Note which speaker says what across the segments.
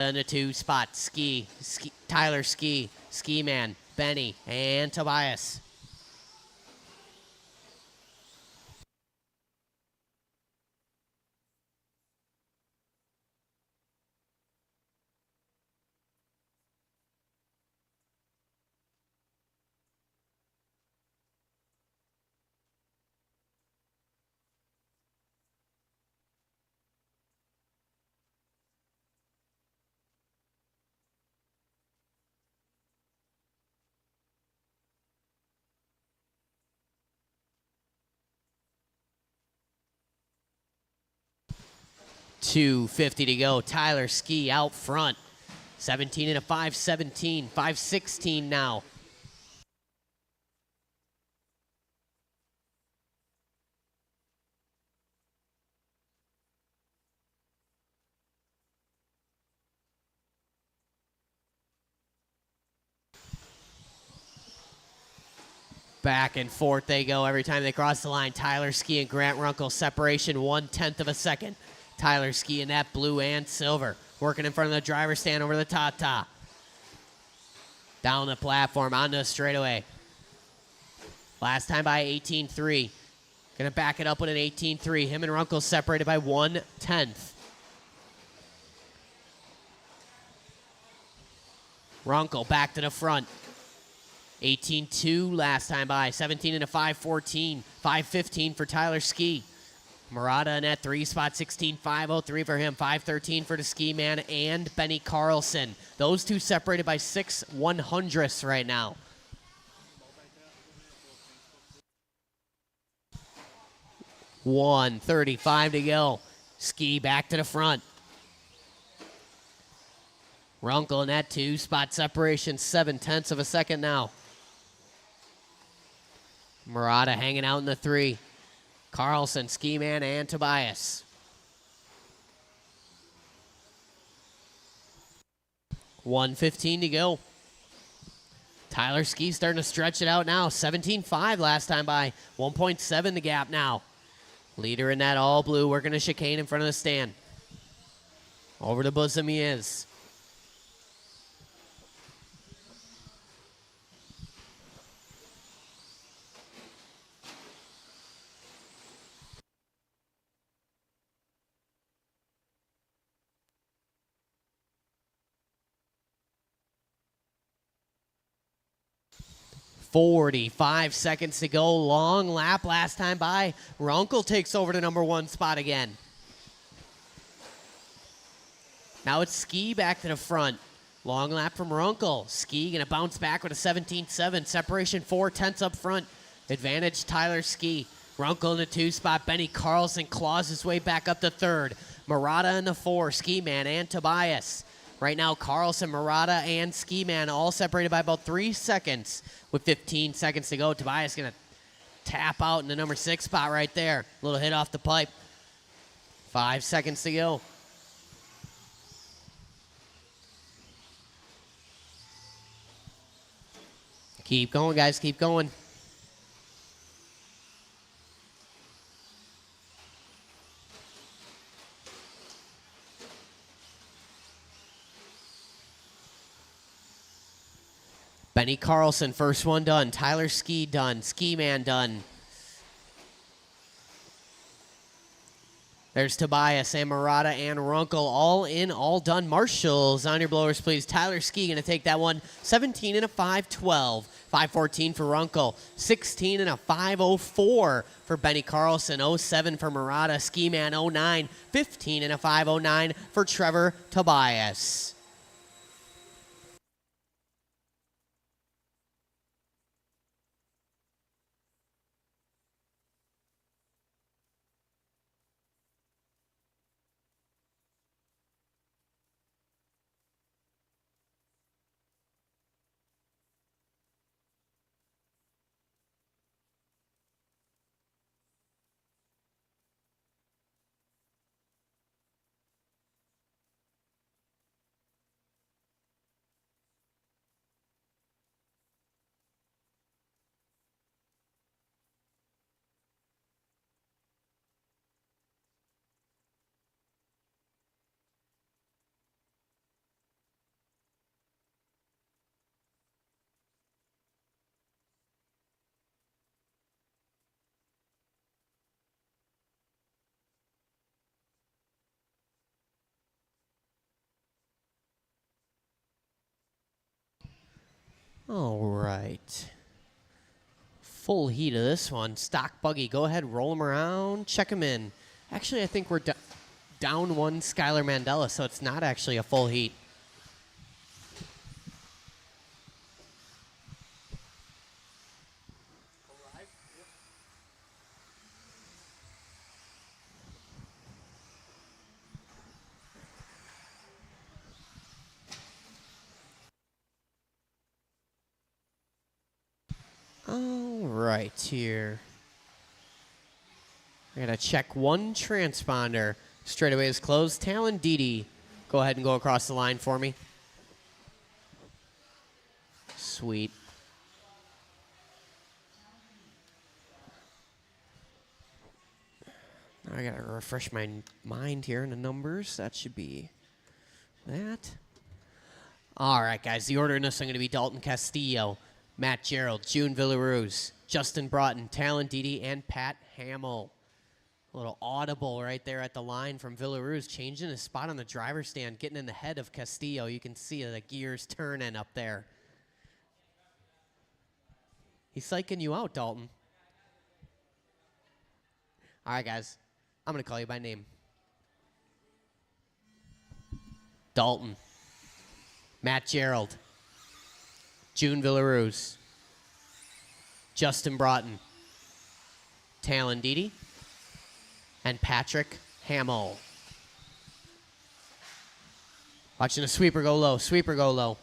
Speaker 1: In the 2 spot, Tyler Ski Man, Benny, and Tobias. .250 to go. Tyler Ski out front. 17 and a 5:17, 5:16 now. Back and forth they go every time they cross the line. Tyler Ski and Grant Runkle, separation 1/10 of a second. Tyler Ski in that blue and silver, working in front of the driver's stand over the Tata. Down the platform, onto the straightaway. Last time by 18.3. Gonna back it up with an 18.3. Him and Runkle separated by 1/10. Runkle back to the front. 18.2 last time by. 17 and a 5:14. 5:15 for Tyler Ski. Murata in that 3 spot. 16.503 for him. 5:13 for the Ski Man and Benny Carlson. Those two separated by 6/100ths right now. .135 to go. Ski back to the front. Runkle in that 2 spot separation. 0.7 of a second now. Murata hanging out in the 3. Carlson, Ski Man, and Tobias. .115 to go. Tyler Ski starting to stretch it out now. 17.5 last time by. 1.7 the gap now. Leader in that all blue, working a chicane in front of the stand. Over the bosom he is. .45 seconds to go. Long lap last time by. Runkle takes over the number 1 spot again. Now it's Ski back to the front. Long lap from Runkle. Ski gonna bounce back with a 17.7. Separation 0.4 up front. Advantage Tyler Ski. Runkle in the 2 spot. Benny Carlson claws his way back up to 3rd. Murata in the 4. Ski Man and Tobias. Right now, Carlson, Murata, and Ski Man all separated by about 3 seconds. With 15 seconds to go, Tobias gonna tap out in the number 6 spot right there. Little hit off the pipe. 5 seconds to go. Keep going, guys, keep going. Benny Carlson, first one done. Tyler Ski done. Ski Man done. There's Tobias and Murata and Runkle all in, all done. Marshals on your blowers, please. Tyler Ski going to take that one. 17 and a 5:12. 5:14 for Runkle. 16 and a 5:04 for Benny Carlson. 07 for Murata. Ski Man 09. 15 and a 5:09 for Trevor Tobias. All right. Full heat of this one. Stock buggy. Go ahead, roll them around, check them in. Actually, I think we're down one Skylar Mandela, so it's not actually a full heat. All right, here. I gotta check one transponder. Straightaway is closed. Talon Didi, go ahead and go across the line for me. Sweet. Now I gotta refresh my mind here in the numbers. That should be that. All right, guys. The order in this is going to be Dalton Castillo, Matt Gerald, June Villaruz, Justin Broughton, Talon Didi, and Pat Hamill. A little audible right there at the line from Villaruz, changing his spot on the driver's stand, getting in the head of Castillo. You can see the gears turning up there. He's psyching you out, Dalton. All right, guys. I'm going to call you by name. Dalton. Matt Gerald. June Villaruz. Justin Broughton. Talon Didi. And Patrick Hamill. Watching the sweeper go low. Sweeper go low.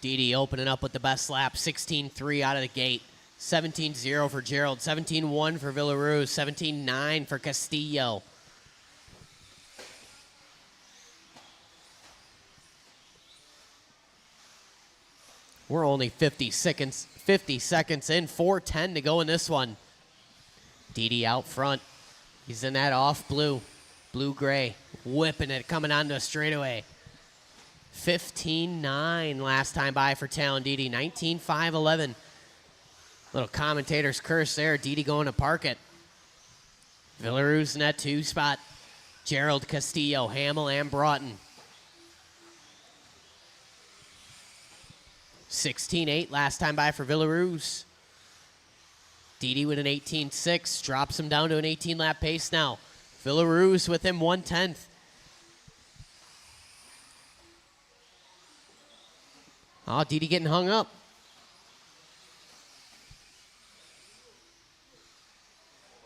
Speaker 1: Didi opening up with the best lap. 16.3 out of the gate. 17.0 for Gerald. 17.1 for Villaruz. 17.9 for Castillo. We're only 50 seconds in. 4:10 to go in this one. Didi out front. He's in that off blue. Blue-gray. Whipping it. Coming onto a straightaway. 15.9 last time by for Talon Didi. 19.5.11. Little commentator's curse there. Didi going to park it. Villaruz in that 2 spot. Gerald, Castillo, Hamill, and Broughton. 16.8 last time by for Villaruz. Didi with an 18.6. Drops him down to an 18-lap pace now. Villaruz with him 1/10. Oh, Didi getting hung up.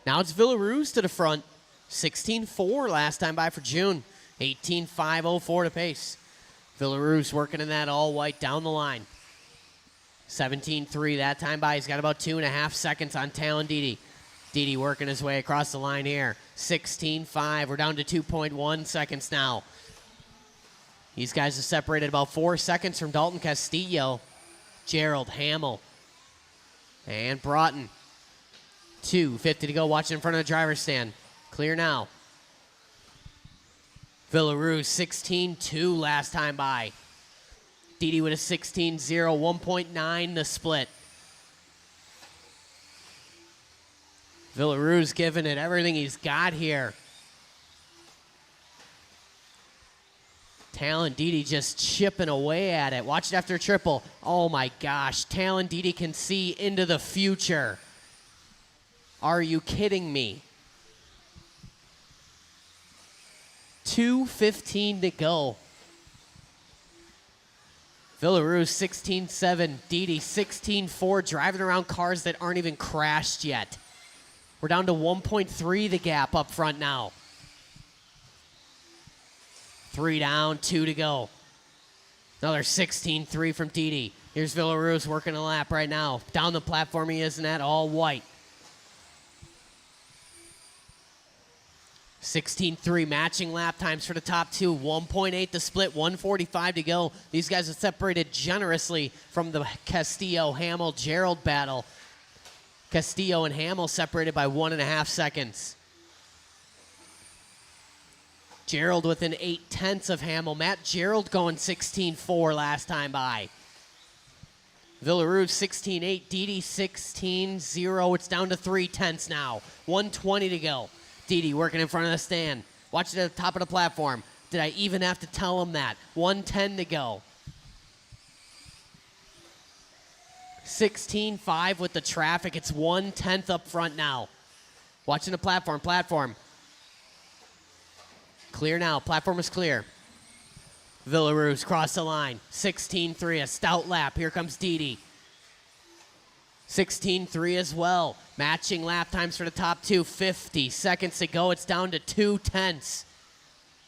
Speaker 1: Now it's Villaruz to the front. 16.4 last time by for June. 18.5.04 to pace. Villaruz working in that all-white down the line. 17.3 that time by. He's got about 2.5 seconds on Talon Didi. Didi working his way across the line here. 16.5. We're down to 2.1 seconds now. These guys are separated about 4 seconds from Dalton Castillo. Gerald, Hamill, and Broughton. 2:50 to go. Watching in front of the driver's stand. Clear now. Villaruz, 16.2 last time by. Didi with a 16.0, 1.9 the split. Villaruz giving it everything he's got here. Talon Didi just chipping away at it. Watch it after a triple. Oh my gosh. Talon Didi can see into the future. Are you kidding me? 2:15 to go. Villaruz 16.7. Didi 16.4. Driving around cars that aren't even crashed yet. We're down to 1.3 the gap up front now. 3 down, 2 to go. Another 16.3 from Didi. Here's Villaruz working a lap right now. Down the platform he is in that all white. 16.3 matching lap times for the top 2. 1.8 the split, 1:45 to go. These guys are separated generously from the Castillo-Hamill-Gerald battle. Castillo and Hamill separated by 1.5 seconds. Gerald within 0.8 of Hamill. Matt Gerald going 16.4 last time by. Villaroos 16-8, Didi 16-0. It's down to 3/10 now. 1:20 to go. Didi working in front of the stand. Watch it at the top of the platform. Did I even have to tell him that? 1:10 to go. 16-5 with the traffic. It's 1/10 up front now. Watching the platform. Clear now. Platform is clear. Villaroos cross the line. 16-3, a stout lap. Here comes Didi. 16-3 as well. Matching lap times for the top two. 50 seconds to go. It's down to 2/10.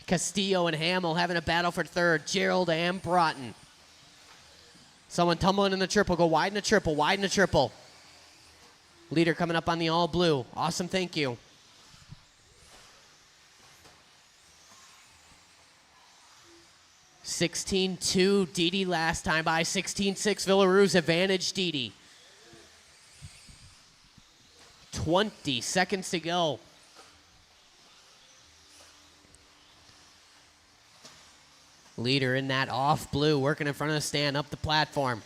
Speaker 1: Castillo and Hamill having a battle for third. Gerald and Broughton. Someone tumbling in the triple. Go wide in the triple. Leader coming up on the all blue. Awesome, thank you. $16-2, Didi last time by. 16-6, Villaroos advantage Didi. 20 seconds to go. Leader in that off blue, working in front of the stand, up the platform.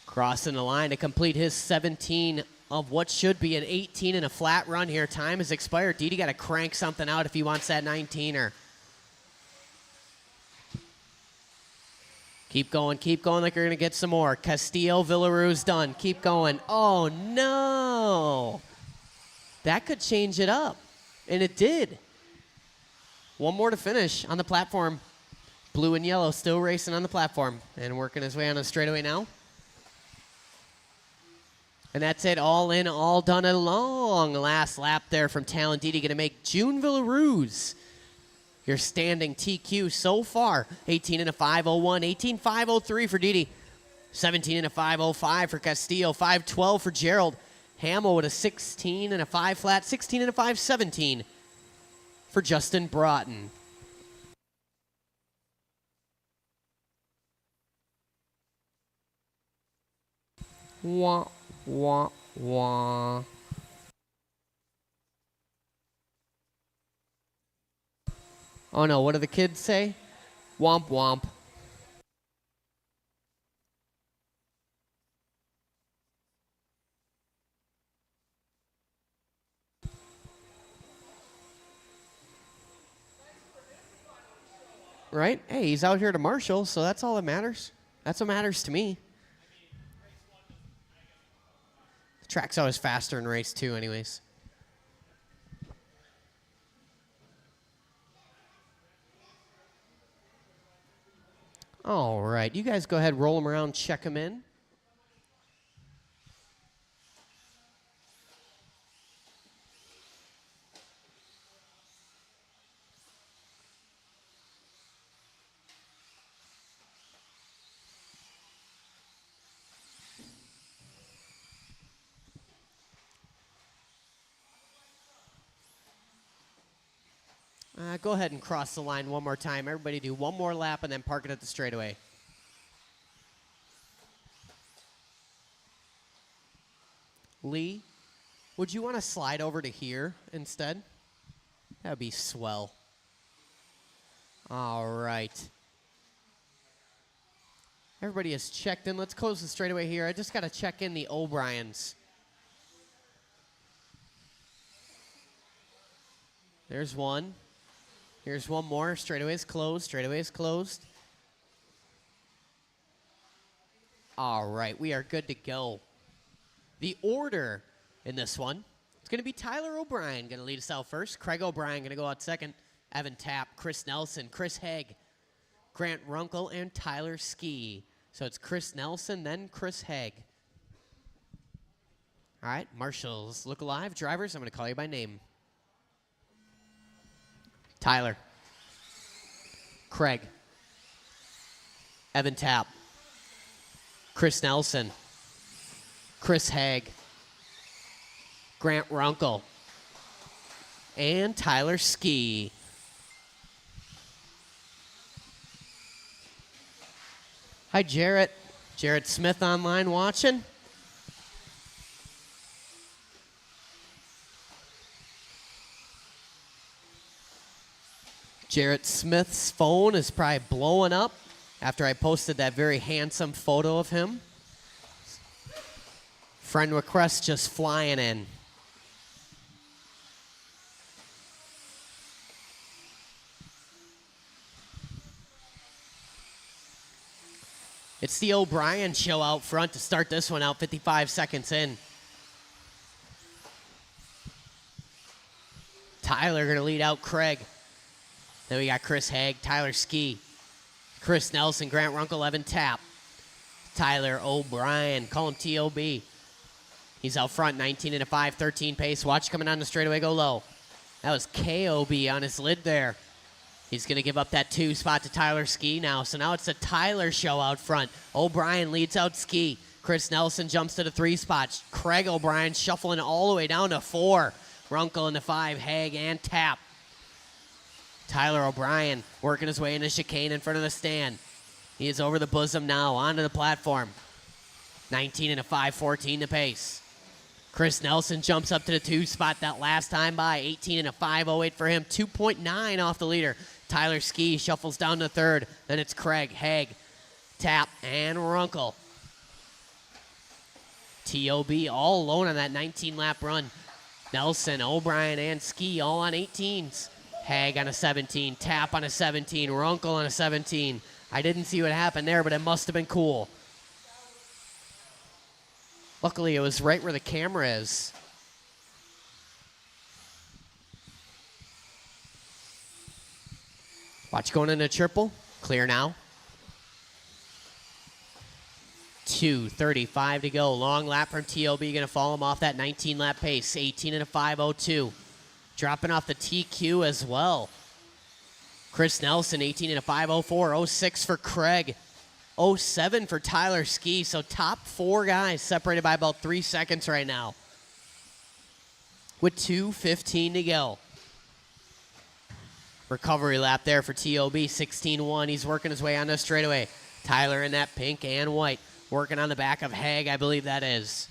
Speaker 1: Crossing the line to complete his 17 of what should be an 18 and a flat run here. Time has expired. Didi got to crank something out if he wants that 19er. Keep going like you're going to get some more. Castillo, Villaroos done. Keep going. Oh, no. That could change it up, and it did. One more to finish on the platform. Blue and yellow still racing on the platform and working his way on the straightaway now. And that's it, all in, all done. A long last lap there from Talon Didi, going to make June Villaroos your standing TQ so far. 18 and a 5:01, 18.503 for Didi, 17 and a 5:05 for Castillo, 5:12 for Gerald. Hamill with a 16 and a 5 flat, 16 and a 5:17 for Justin Broughton. Wah, wah, wah. Oh no, what do the kids say? Womp womp. Right? Hey, he's out here to marshal, so that's all that matters. That's what matters to me. The track's always faster in race 2 anyways. All right, you guys go ahead, roll them around, check them in. Go ahead and cross the line one more time. Everybody do one more lap and then park it at the straightaway. Lee, would you want to slide over to here instead? That would be swell. All right. Everybody is checked in. Let's close the straightaway here. I just got to check in the O'Briens. There's one. Here's one more. Straightaway is closed. Straightaway is closed. All right, we are good to go. The order in this one, it's going to be Tyler O'Brien going to lead us out first. Craig O'Brien going to go out second. Evan Tapp, Chris Nelson, Chris Haig, Grant Runkle, and Tyler Ski. So it's Chris Nelson, then Chris Haig. All right, marshals, look alive. Drivers, I'm going to call you by name. Tyler, Craig, Evan Tapp, Chris Nelson, Chris Haig, Grant Runkle, and Tyler Ski. Hi, Jarrett. Jarrett Smith online watching. Jarrett Smith's phone is probably blowing up after I posted that very handsome photo of him. Friend request just flying in. It's the O'Brien show out front to start this one out 55 seconds in. Tyler going to lead out Craig. Then we got Chris Haig, Tyler Ski, Chris Nelson, Grant Runkle, Evan Tapp. Tyler O'Brien, call him T.O.B. He's out front, 19 and a 5, 13 pace. Watch coming on the straightaway, go low. That was K.O.B. on his lid there. He's going to give up that 2 spot to Tyler Ski now. So now it's a Tyler show out front. O'Brien leads out Ski. Chris Nelson jumps to the 3 spot. Craig O'Brien shuffling all the way down to 4. Runkle in the 5, Haig and Tapp. Tyler O'Brien working his way into chicane in front of the stand. He is over the bosom now, onto the platform. 19 and a 5, 14 to pace. Chris Nelson jumps up to the 2 spot that last time by. 18 and a 5.08 for him. 2.9 off the leader. Tyler Ski shuffles down to 3rd. Then it's Craig, Haig, Tapp, and Runkle. T.O.B. all alone on that 19-lap run. Nelson, O'Brien, and Ski all on 18s. Haig on a 17, Tapp on a 17, Runkle on a 17. I didn't see what happened there, but it must have been cool. Luckily, it was right where the camera is. Watch going into triple. Clear now. 2:35 to go. Long lap from T.O.B. Going to fall him off that 19-lap pace. 18 and a 5.02. Dropping off the TQ as well. Chris Nelson, 18 and a 5.04. 06 for Craig. 07 for Tyler Ski. So top 4 guys separated by about 3 seconds right now. With 2:15 to go. Recovery lap there for T.O.B. 16-1. He's working his way on the straightaway. Tyler in that pink and white. Working on the back of Haig, I believe that is.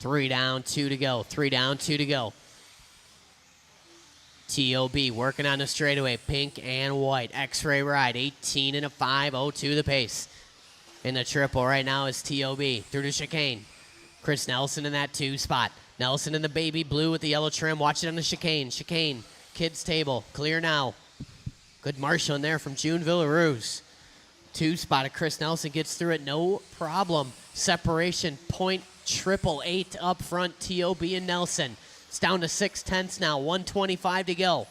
Speaker 1: Three down, 2 to go. 3 down, 2 to go. T.O.B. working on the straightaway. Pink and white. X-ray ride. 18 and a 5.02 the pace. In the triple right now is T.O.B. through the chicane. Chris Nelson in that 2 spot. Nelson in the baby blue with the yellow trim. Watch it on the chicane. Chicane. Kids table. Clear now. Good marshalling there from June Villaroos. 2 spot of Chris Nelson gets through it. No problem. Separation. Point 888 up front. T.O.B. and Nelson. It's down to 6/10 now. 1:25 to go.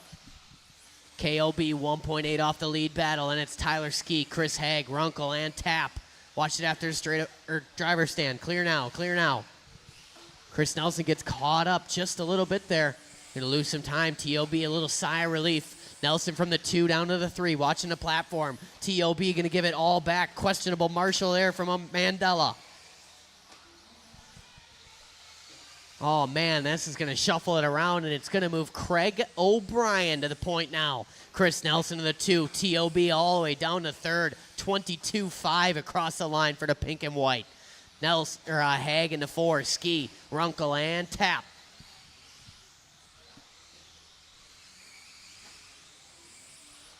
Speaker 1: K.O.B. 1.8 off the lead battle. And it's Tyler Ski, Chris Haig, Runkle, and Tapp. Watch it after the straight driver stand. Clear now. Clear now. Chris Nelson gets caught up just a little bit there. Going to lose some time. T.O.B. a little sigh of relief. Nelson from the 2 down to the 3. Watching the platform. T.O.B. going to give it all back. Questionable marshal there from Mandela. Oh, man, this is going to shuffle it around, and it's going to move Craig O'Brien to the point now. Chris Nelson to the 2. T.O.B. all the way down to 3rd. 22.5 across the line for the pink and white. Haig in the 4. Ski, Runkle, and Tapp.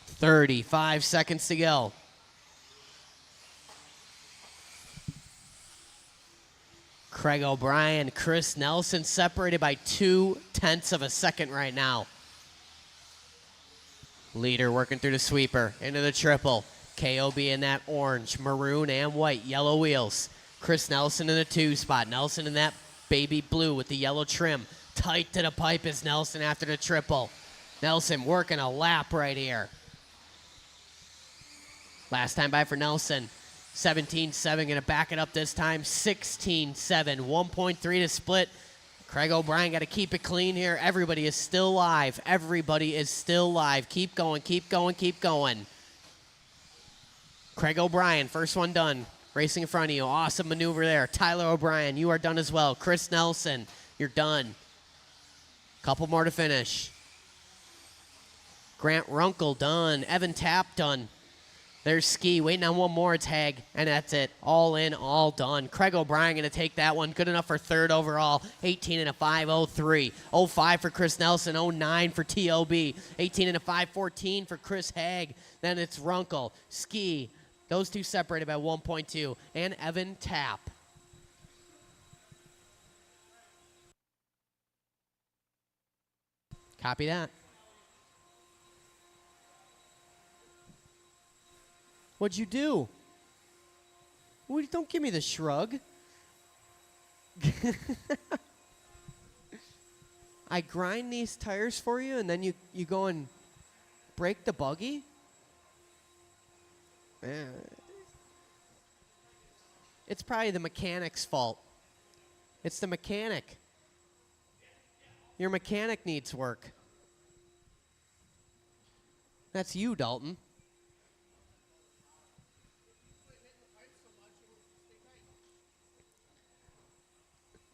Speaker 1: "35 seconds to go. Craig O'Brien, Chris Nelson separated by 0.2 of a second right now. Leader working through the sweeper into the triple. K.O.B. in that orange, maroon, and white, yellow wheels. Chris Nelson in the 2 spot. Nelson in that baby blue with the yellow trim. Tight to the pipe is Nelson after the triple. Nelson working a lap right here. Last time by for Nelson. 17.7, going to back it up this time. 16.7, 1.3 to split. Craig O'Brien got to keep it clean here. Everybody is still live. Everybody is still live. Keep going, keep going, keep going. Craig O'Brien, first one done. Racing in front of you. Awesome maneuver there. Tyler O'Brien, you are done as well. Chris Nelson, you're done. Couple more to finish. Grant Runkle done. Evan Tapp done. There's Ski waiting on one more tag, and that's it. All in, all done. Craig O'Brien going to take that one. Good enough for third overall. 18 and a 5.03. 05 for Chris Nelson. 09 for TOB. 18 and a 5.14 for Chris Haig. Then it's Runkle, Ski. Those two separated by 1.2. And Evan Tapp. Copy that. What'd you do? Don't give me the shrug. I grind these tires for you, and then you go and break the buggy? It's probably the mechanic's fault. It's the mechanic. Your mechanic needs work. That's you, Dalton.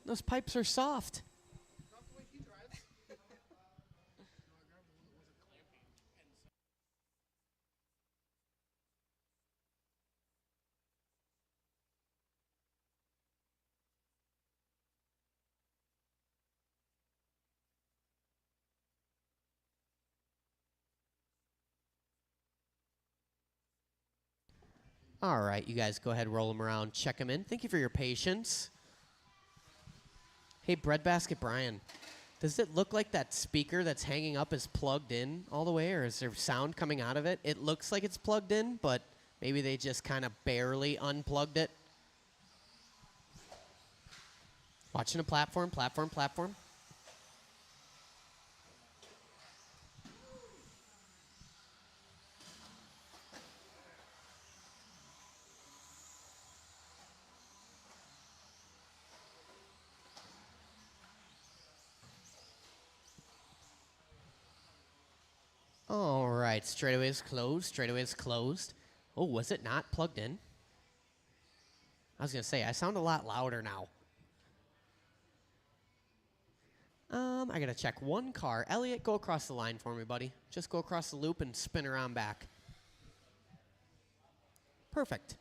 Speaker 1: Those pipes are soft. All right, you guys go ahead, roll them around, check them in. Thank you for your patience. Hey, Breadbasket Brian, does it look like that speaker that's hanging up is plugged in all the way, or is there sound coming out of it? It looks like it's plugged in, but maybe they just kind of barely unplugged it. Watching a platform. All right, straightaway is closed. Oh, was it not plugged in? I was going to say, I sound a lot louder now. I got to check one car. Elliot, go across the line for me, buddy. Just go across the loop and spin around back. Perfect.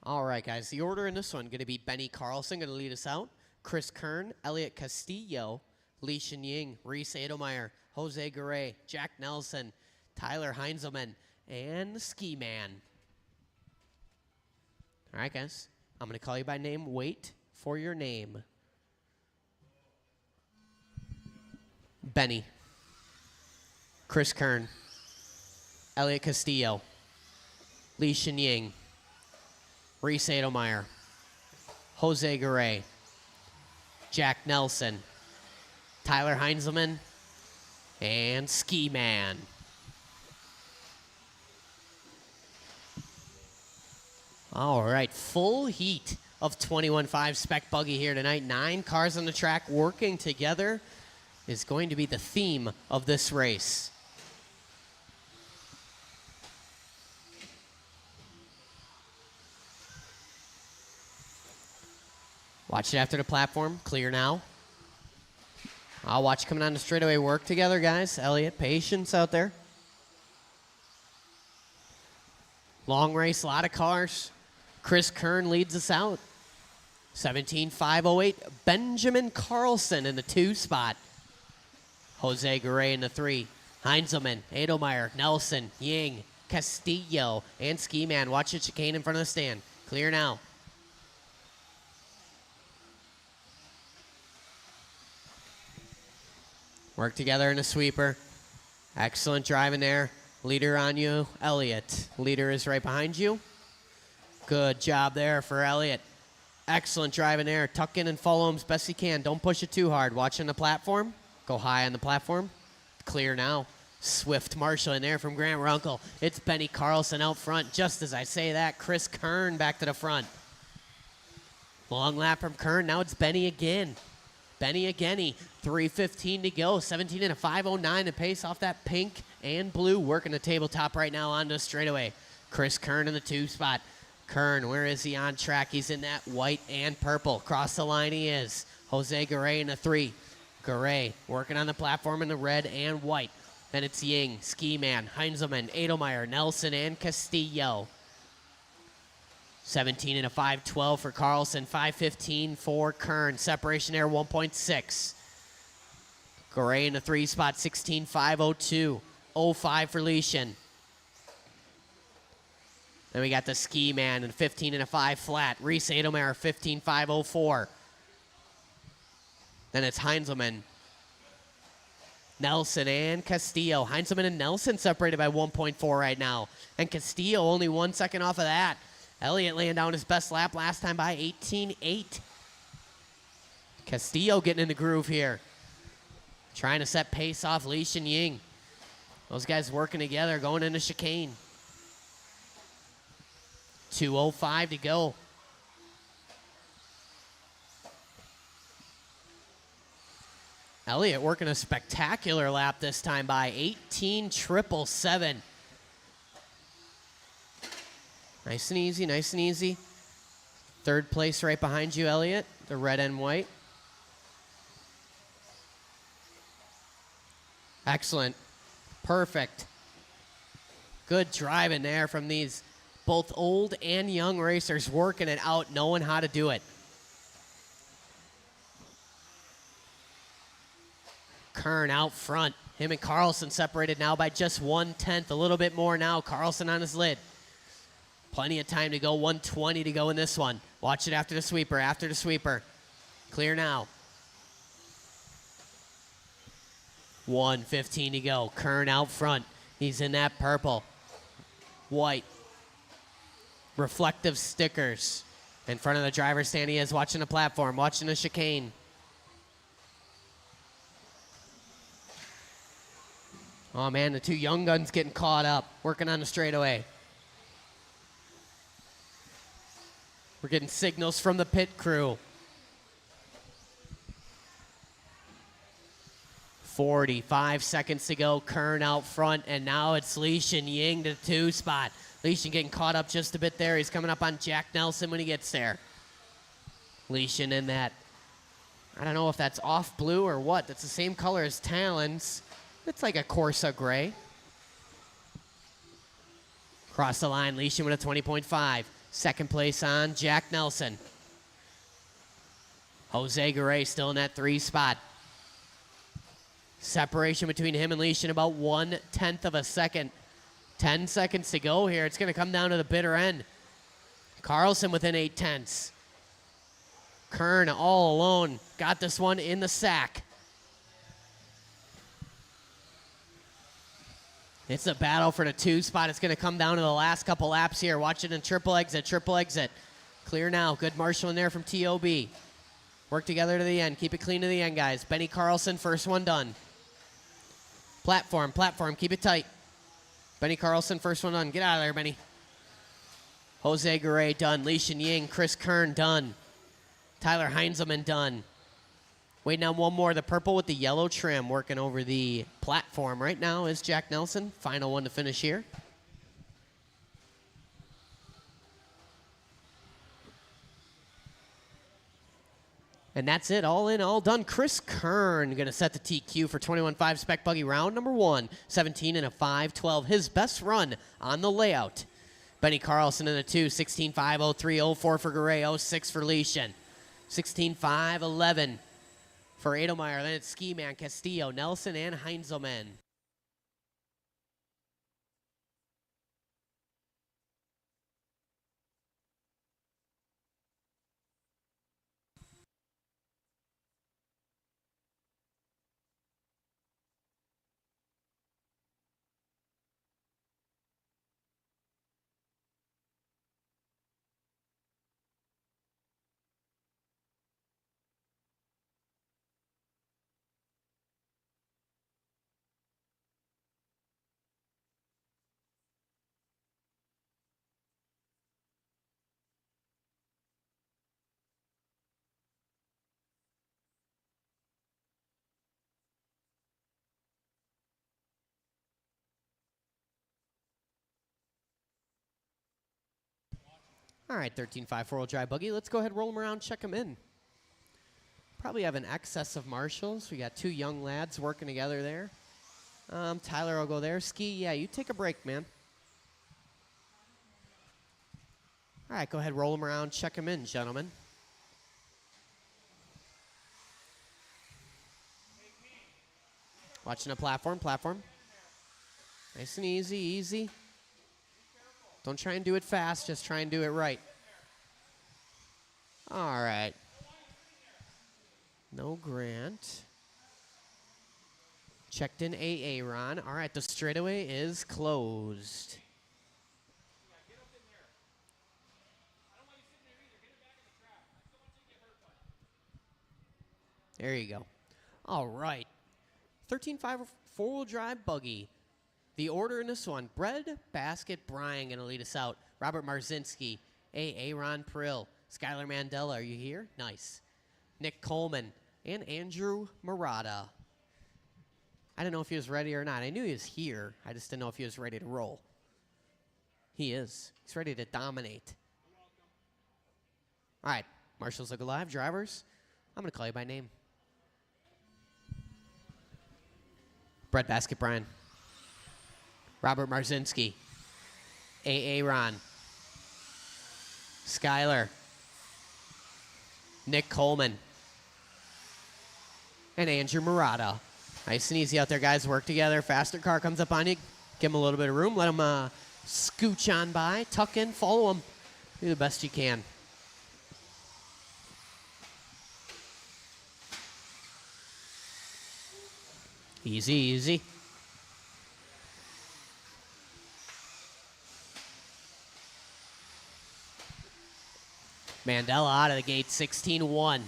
Speaker 1: All right, guys, the order in this one going to be Benny Carlson going to lead us out. Chris Kern, Elliot Castillo, Li Shenying, Reese Edelmeyer, Jose Garay, Jack Nelson, Tyler Heinzelman, and Ski Man. All right, guys. I'm going to call you by name. Wait for your name. Benny. Chris Kern. Elliot Castillo. Li Shenying. Reese Edelmeyer. Jose Garay. Jack Nelson. Tyler Heinzelman. And Ski Man. All right, full heat of 21.5 Spec Buggy here tonight. 9 cars on the track working together is going to be the theme of this race. Watch it after the platform. Clear now. I'll watch coming on the straightaway work together, guys. Elliot, patience out there. Long race, a lot of cars. Chris Kern leads us out. 17.508. Benjamin Carlson in the 2 spot. Jose Garay in the 3. Heinzelman, Edelmeyer, Nelson, Ying, Castillo, and Ski Man. Watch the chicane in front of the stand. Clear now. Work together in a sweeper. Excellent driving there. Leader on you, Elliot. Leader is right behind you. Good job there for Elliot. Excellent driving there. Tuck in and follow him as best you can. Don't push it too hard. Watching the platform. Go high on the platform. Clear now. Swift Marshall in there from Grant Runkle. It's Benny Carlson out front. Just as I say that, Chris Kern back to the front. Long lap from Kern. Now it's Benny again. Benny again, 3:15 to go, 17 and a 5:09 to pace off that pink and blue, working the tabletop right now onto the straightaway. Chris Kern in the 2 spot. Kern, where is he on track? He's in that white and purple. Across the line he is. Jose Garay in the 3. Garay working on the platform in the red and white. Then it's Ying, Ski Man, Heinzelman, Edelmeyer, Nelson, and Castillo. 17 and a 5.12 for Carlson, 5.15 for Kern. Separation there, 1.6. Garay in the 3 spot, 16.502. 0.5 for Leishan. Then we got the Ski Man in 15 and a 5 flat. Reese Edelmeyer, 15.504. Then it's Heinzelman, Nelson, and Castillo. Heinzelman and Nelson separated by 1.4 right now. And Castillo only 1 second off of that. Elliott laying down his best lap last time by 18.8. Castillo getting in the groove here. Trying to set pace off Leishan and Ying. Those guys working together, going into chicane. 2:05 to go. Elliott working a spectacular lap this time by 18.777. Nice and easy, nice and easy. Third place right behind you, Elliott, the red and white. Excellent. Perfect. Good driving there from these both old and young racers, working it out, knowing how to do it. Kern out front. Him and Carlson separated now by just 1/10, a little bit more now. Carlson on his lid. Plenty of time to go, 1:20 to go in this one. Watch it after the sweeper, Clear now. 1:15 to go. Kern out front. He's in that purple. White. Reflective stickers. In front of the driver's stand he is, watching the platform, watching the chicane. Oh man, the two young guns getting caught up, working on the straightaway. We're getting signals from the pit crew. 45 seconds to go. Kern out front, and now it's Leishan Ying to the 2 spot. Leishan getting caught up just a bit there. He's coming up on Jack Nelson when he gets there. Leishan in that, I don't know if that's off blue or what. That's the same color as Talon's. It's like a Corsa gray. Cross the line, Leishan with a 20.5. Second place on Jack Nelson. Jose Garay still in that 3 spot. Separation between him and Leishan about 1/10 of a second. 10 seconds to go here. It's going to come down to the bitter end. Carlson within 8/10. Kern all alone. Got this one in the sack. It's a battle for the 2 spot. It's going to come down to the last couple laps here. Watch it in triple exit. Clear now. Good marshalling there from TOB. Work together to the end. Keep it clean to the end, guys. Benny Carlson, first one done. Platform. Keep it tight. Benny Carlson, first one done. Get out of there, Benny. Jose Garay done. Leishan Ying, Chris Kern done. Tyler Heinzelman done. Waiting on one more, the purple with the yellow trim, working over the platform right now is Jack Nelson. Final one to finish here. And that's it, all in, all done. Chris Kern going to set the TQ for 21.5 Spec Buggy round number 1, 17 and a 5.12. His best run on the layout. Benny Carlson in the 2, 16.503, 04 for Garay, 06 for Leishan. 16.511 for Edelmeyer. Then it's Ski Man, Castillo, Nelson, and Heinzelman. All right, 13.5 four-wheel drive buggy. Let's go ahead and roll them around, check them in. Probably have an excess of marshals. We got 2 young lads working together there Tyler will go there. Ski, yeah, you take a break, man. All right, go ahead, roll him around, check him in, gentlemen. Watching a platform. Nice and easy. Don't try and do it fast, just try and do it right. All right. No Grant. Checked in Aaron. All right, the straightaway is closed. There you go. All right. 13.5 four-wheel drive buggy. The order in this one, Bread Basket Brian going to lead us out. Robert Marzinski, Aaron Prill. Skylar Mandela, are you here? Nice. Nick Coleman and Andrew Murata. I didn't know if he was ready or not. I knew he was here. I just didn't know if he was ready to roll. He is. He's ready to dominate. All right, Marshals Look Alive, drivers. I'm going to call you by name. Bread Basket Brian. Robert Marzinski. Aaron. Skylar. Nick Coleman. And Andrew Murata. Nice and easy out there, guys. Work together. Faster car comes up on you. Give him a little bit of room. Let him scooch on by. Tuck in. Follow him. Do the best you can. Easy. Mandela out of the gate, 16-1.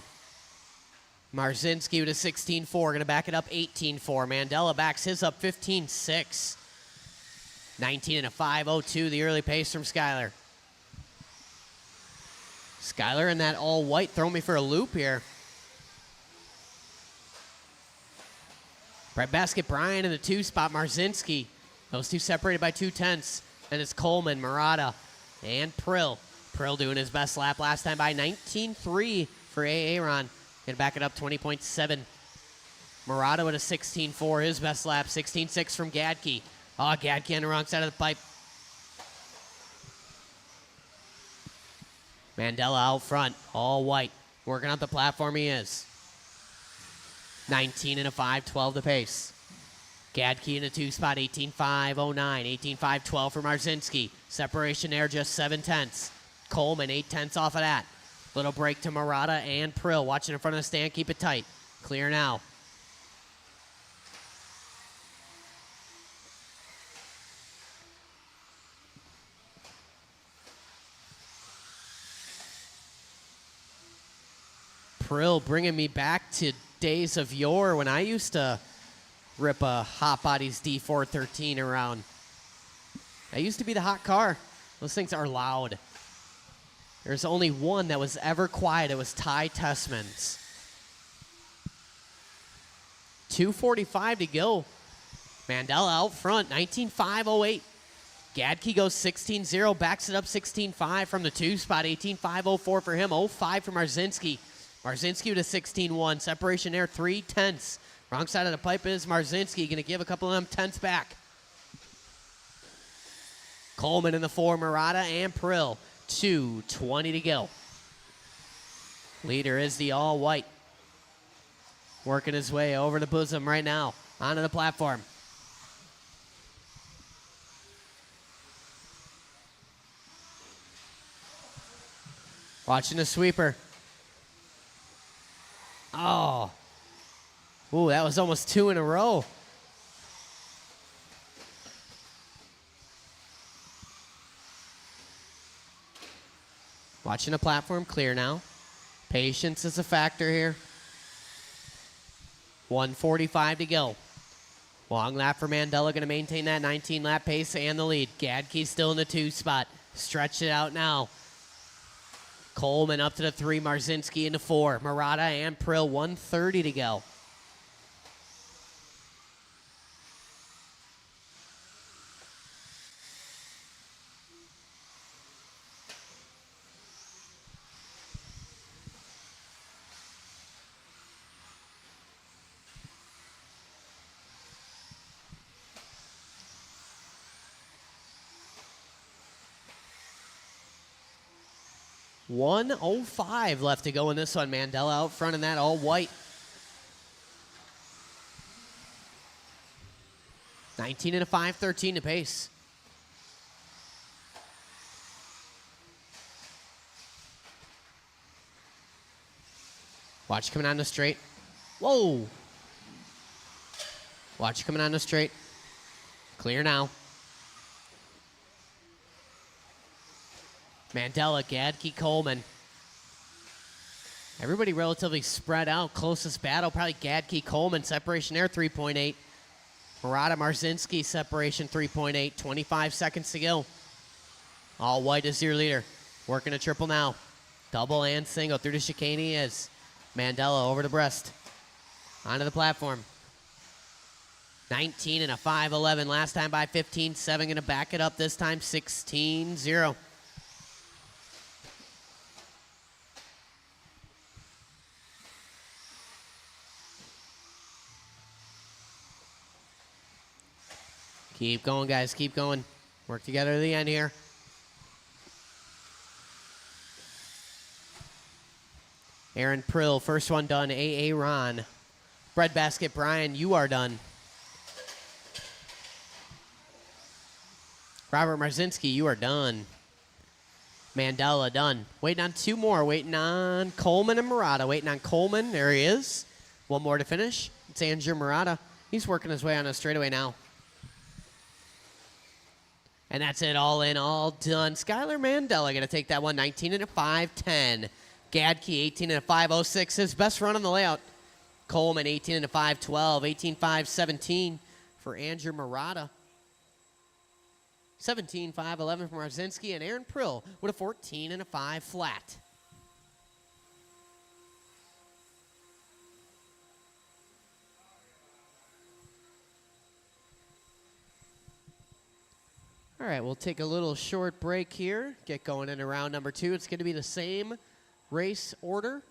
Speaker 1: Marzinski with a 16-4, going to back it up 18-4. Mandela backs his up 15-6. 19 and a 5.02, the early pace from Skylar. Skylar in that all white, throw me for a loop here. Bread Basket Brian in the 2 spot, Marzinski. Those two separated by 2/10. And it's Coleman, Murata, and Prill. Prill doing his best lap last time by 19.3 for Aaron. Gonna back it up 20.7. Murata with a 16.4, his best lap. 16.6 from Gadke. Oh, Gadke on the wrong side of the pipe. Mandela out front, all white. Working out the platform he is. 19 and a 5.12 the pace. Gadke in a 2 spot, 18.5.09. 18.5.12 for Marzinski. Separation there, just 7/10. Coleman, 8/10 off of that. Little break to Murata and Prill. Watching in front of the stand, keep it tight. Clear now. Prill bringing me back to days of yore when I used to rip a Hot Bodies D413 around. That used to be the hot car. Those things are loud. There's only one that was ever quiet. It was Ty Tessman's. 2:45 to go. Mandela out front, 19.5.08. Gadke goes 16.0, backs it up 16.5 from the 2 spot, 18.5.04 for him, 0.5 for Marzinski. Marzinski with a 16.1, separation there, 3/10. Wrong side of the pipe is Marzinski, going to give a couple of them tenths back. Coleman in the 4, Murata and Prill. 2:20 to go. Leader is the all-white. Working his way over the bosom right now. Onto the platform. Watching the sweeper. Oh. Ooh, that was almost 2 in a row. Watching the platform clear now. Patience is a factor here. 1:45 to go. Long lap for Mandela, going to maintain that 19-lap pace and the lead. Gadke still in the 2 spot. Stretch it out now. Coleman up to the 3, Marzinski in the 4. Murata and Prill, 1:30 to go. 1:05 left to go in this one. Mandela out front in that all white. 19 and a 5, 13 to pace. Watch coming on the straight. Whoa. Watch coming on the straight. Clear now. Mandela, Gadke, Coleman. Everybody relatively spread out. Closest battle, probably Gadke, Coleman. Separation there, 3.8. Murata, Marzinski, separation 3.8. 25 seconds to go. All white is your leader. Working a triple now. Double and single through the chicane he is. Mandela over the breast. Onto the platform. 19 and a 5:11. Last time by 15. 7 going to back it up this time. 16-0. Keep going, guys. Keep going. Work together to the end here. Aaron Prill, first one done. A.A. Ron. Breadbasket Brian, you are done. Robert Marzinski, you are done. Mandela, done. Waiting on two more. Waiting on Coleman and Murata. Waiting on Coleman. There he is. One more to finish. It's Andrew Murata. He's working his way on a straightaway now. And that's it, all in, all done. Skylar Mandela going to take that one, 19 and a 5:10. Gadke, 18 and a 5:06, his best run on the layout. Coleman, 18 and a 5:12, 18-5-17 for Andrew Murata. 17-5-11 from Marzinski, and Aaron Prill with a 14 and a 5 flat. All right, we'll take a little short break here. Get going into round number 2. It's going to be the same race order.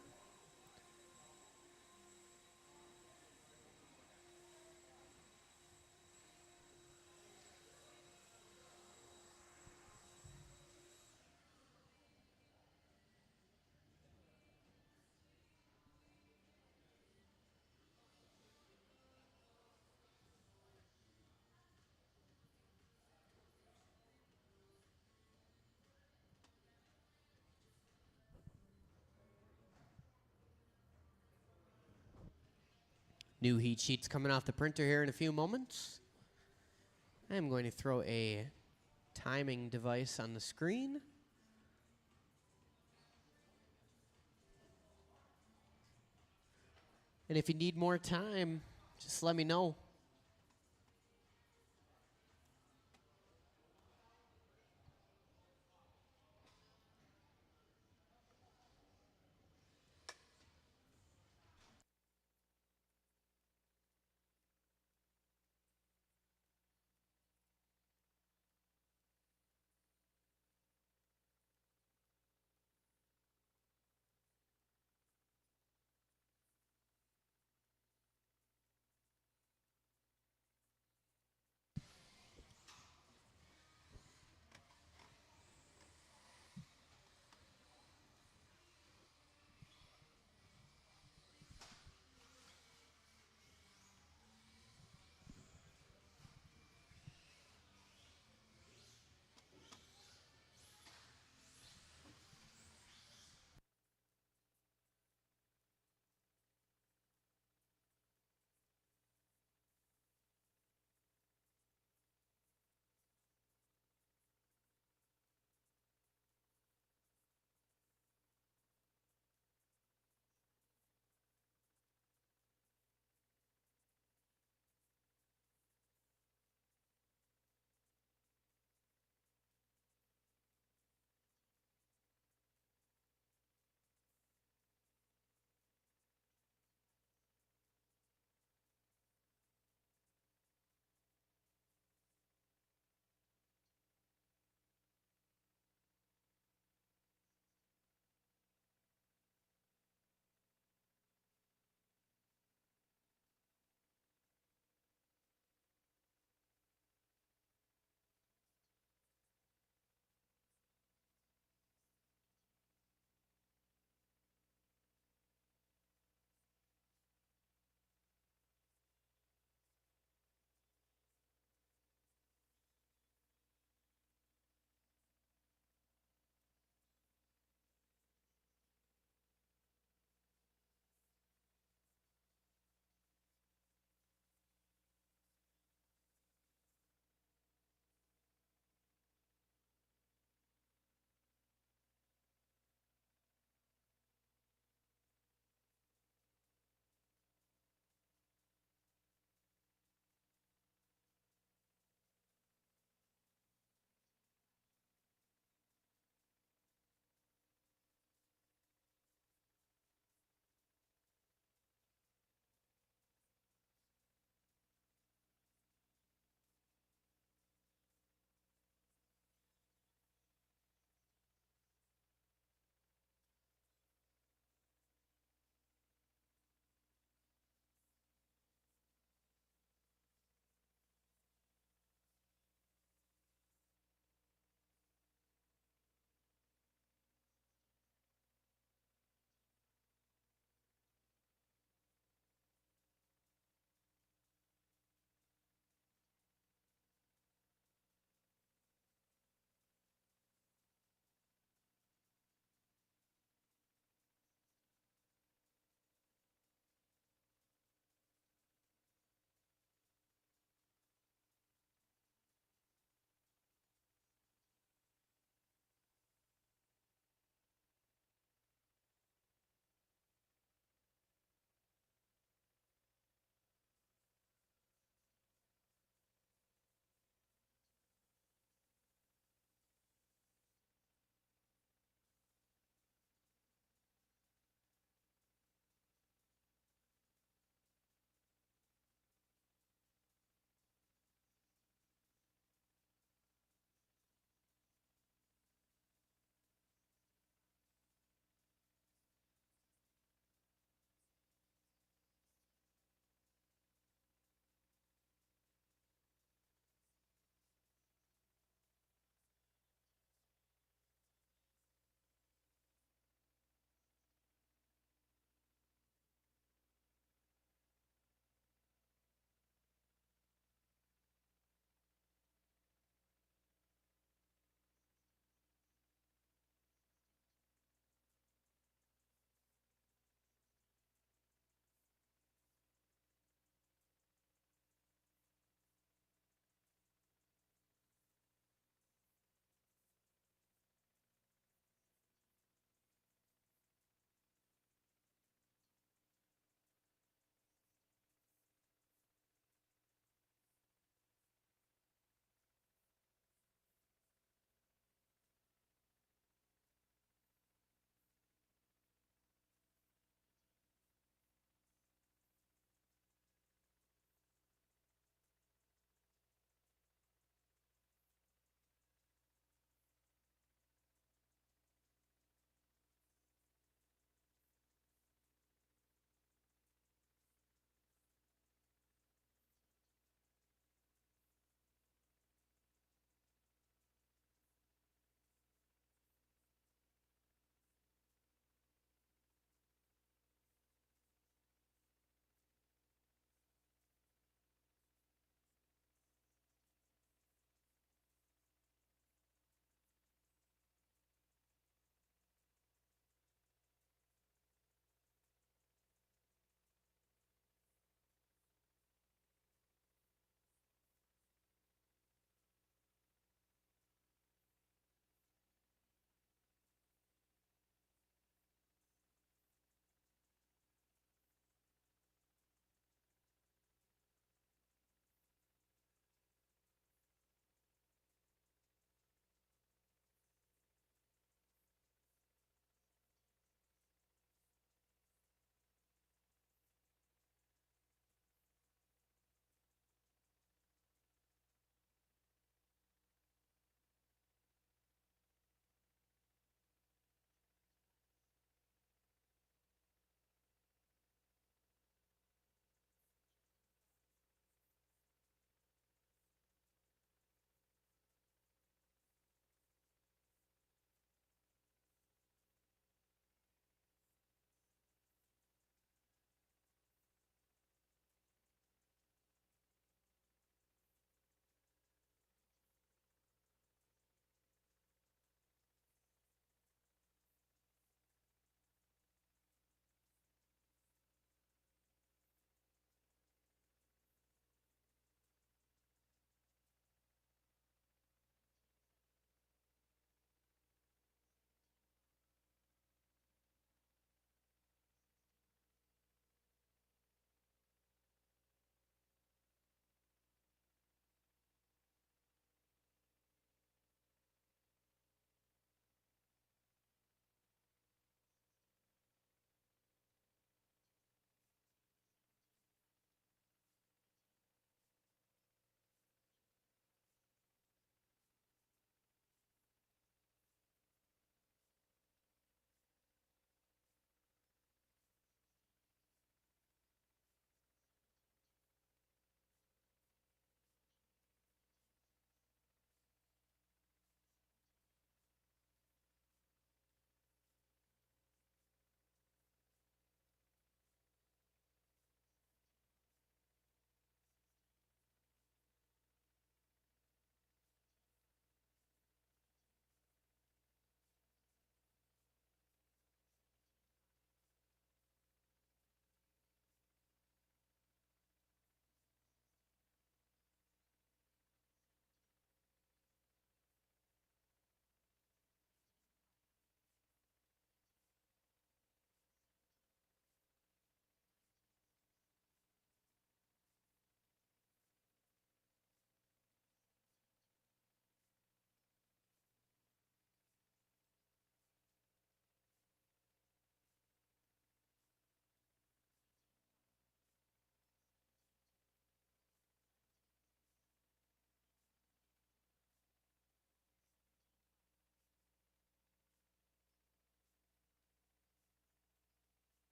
Speaker 1: New heat sheets coming off the printer here in a few moments. I'm going to throw a timing device on the screen. And if you need more time, just let me know.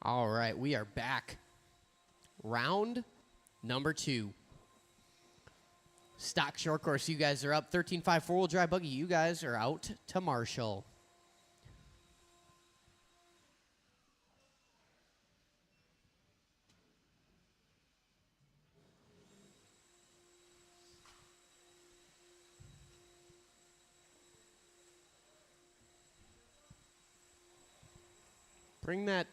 Speaker 1: All right, we are back. Round number 2. Stock short course, you guys are up. 13.5 four-wheel drive buggy, you guys are out to Marshall. Bring that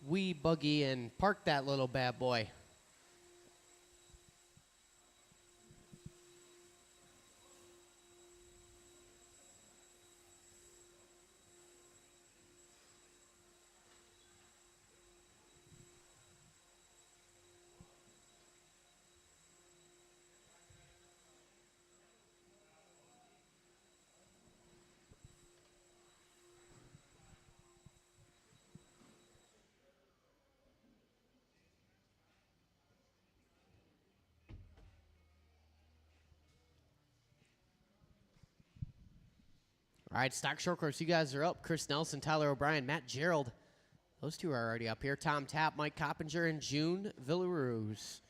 Speaker 1: wee buggy and park that little bad boy. All right, stock short course, you guys are up. Chris Nelson, Tyler O'Brien, Matt Gerald. Those two are already up here. Tom Tapp, Mike Coppinger, and June Villaruz.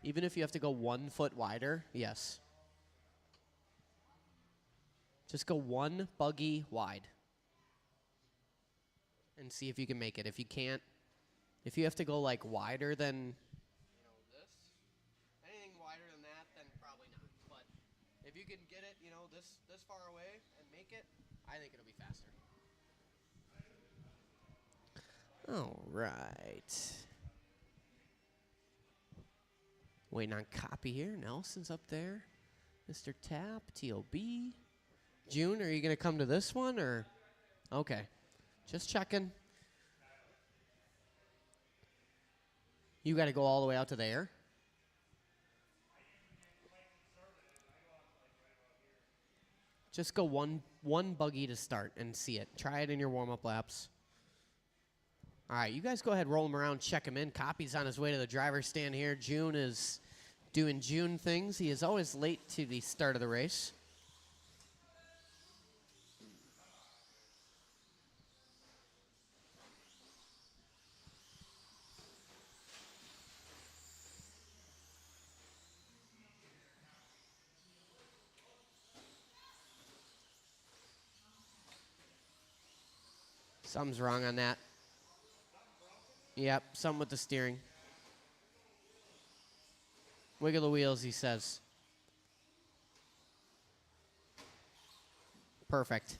Speaker 1: Even if you have to go 1 foot wider, yes. Just go 1 buggy wide. And see if you can make it. If you can't, if you have to go like wider than anything wider than that, then probably not. But if you can get it, this far away and make it, I think it'll be faster. All right. Waiting on copy here. Nelson's up there. Mr. Tapp, TOB. June, are you going to come to this one or? Okay. Just checking. You got to go all the way out to there. Just go one buggy to start and see it. Try it in your warm-up laps. All right, you guys go ahead, roll him around, check him in. Copy's on his way to the driver's stand here. June is doing June things. He is always late to the start of the race. Something's wrong on that. Yep, something with the steering. Wiggle the wheels, he says. Perfect.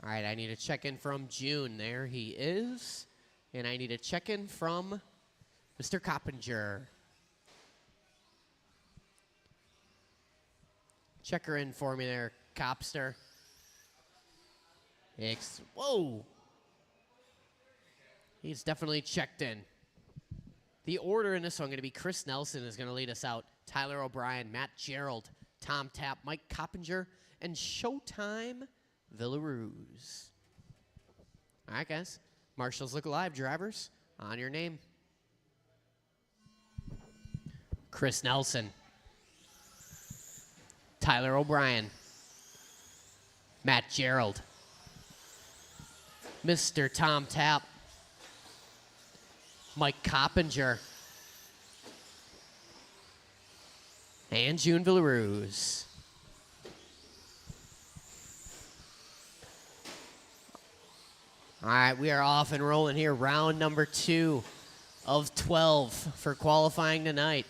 Speaker 1: All right, I need a check-in from June. There he is. And I need a check-in from Mr. Coppinger. Check her in for me there, Copster. Whoa! He's definitely checked in. The order in this one going to be Chris Nelson is going to lead us out. Tyler O'Brien, Matt Gerald, Tom Tapp, Mike Coppinger, and Showtime Villaruz. All right, guys. Marshall's Look Alive drivers, on your name. Chris Nelson. Tyler O'Brien. Matt Gerald. Mr. Tom Tapp. Mike Coppinger. And June Villaruz. All right, we are off and rolling here. Round number 2 of 12 for qualifying tonight.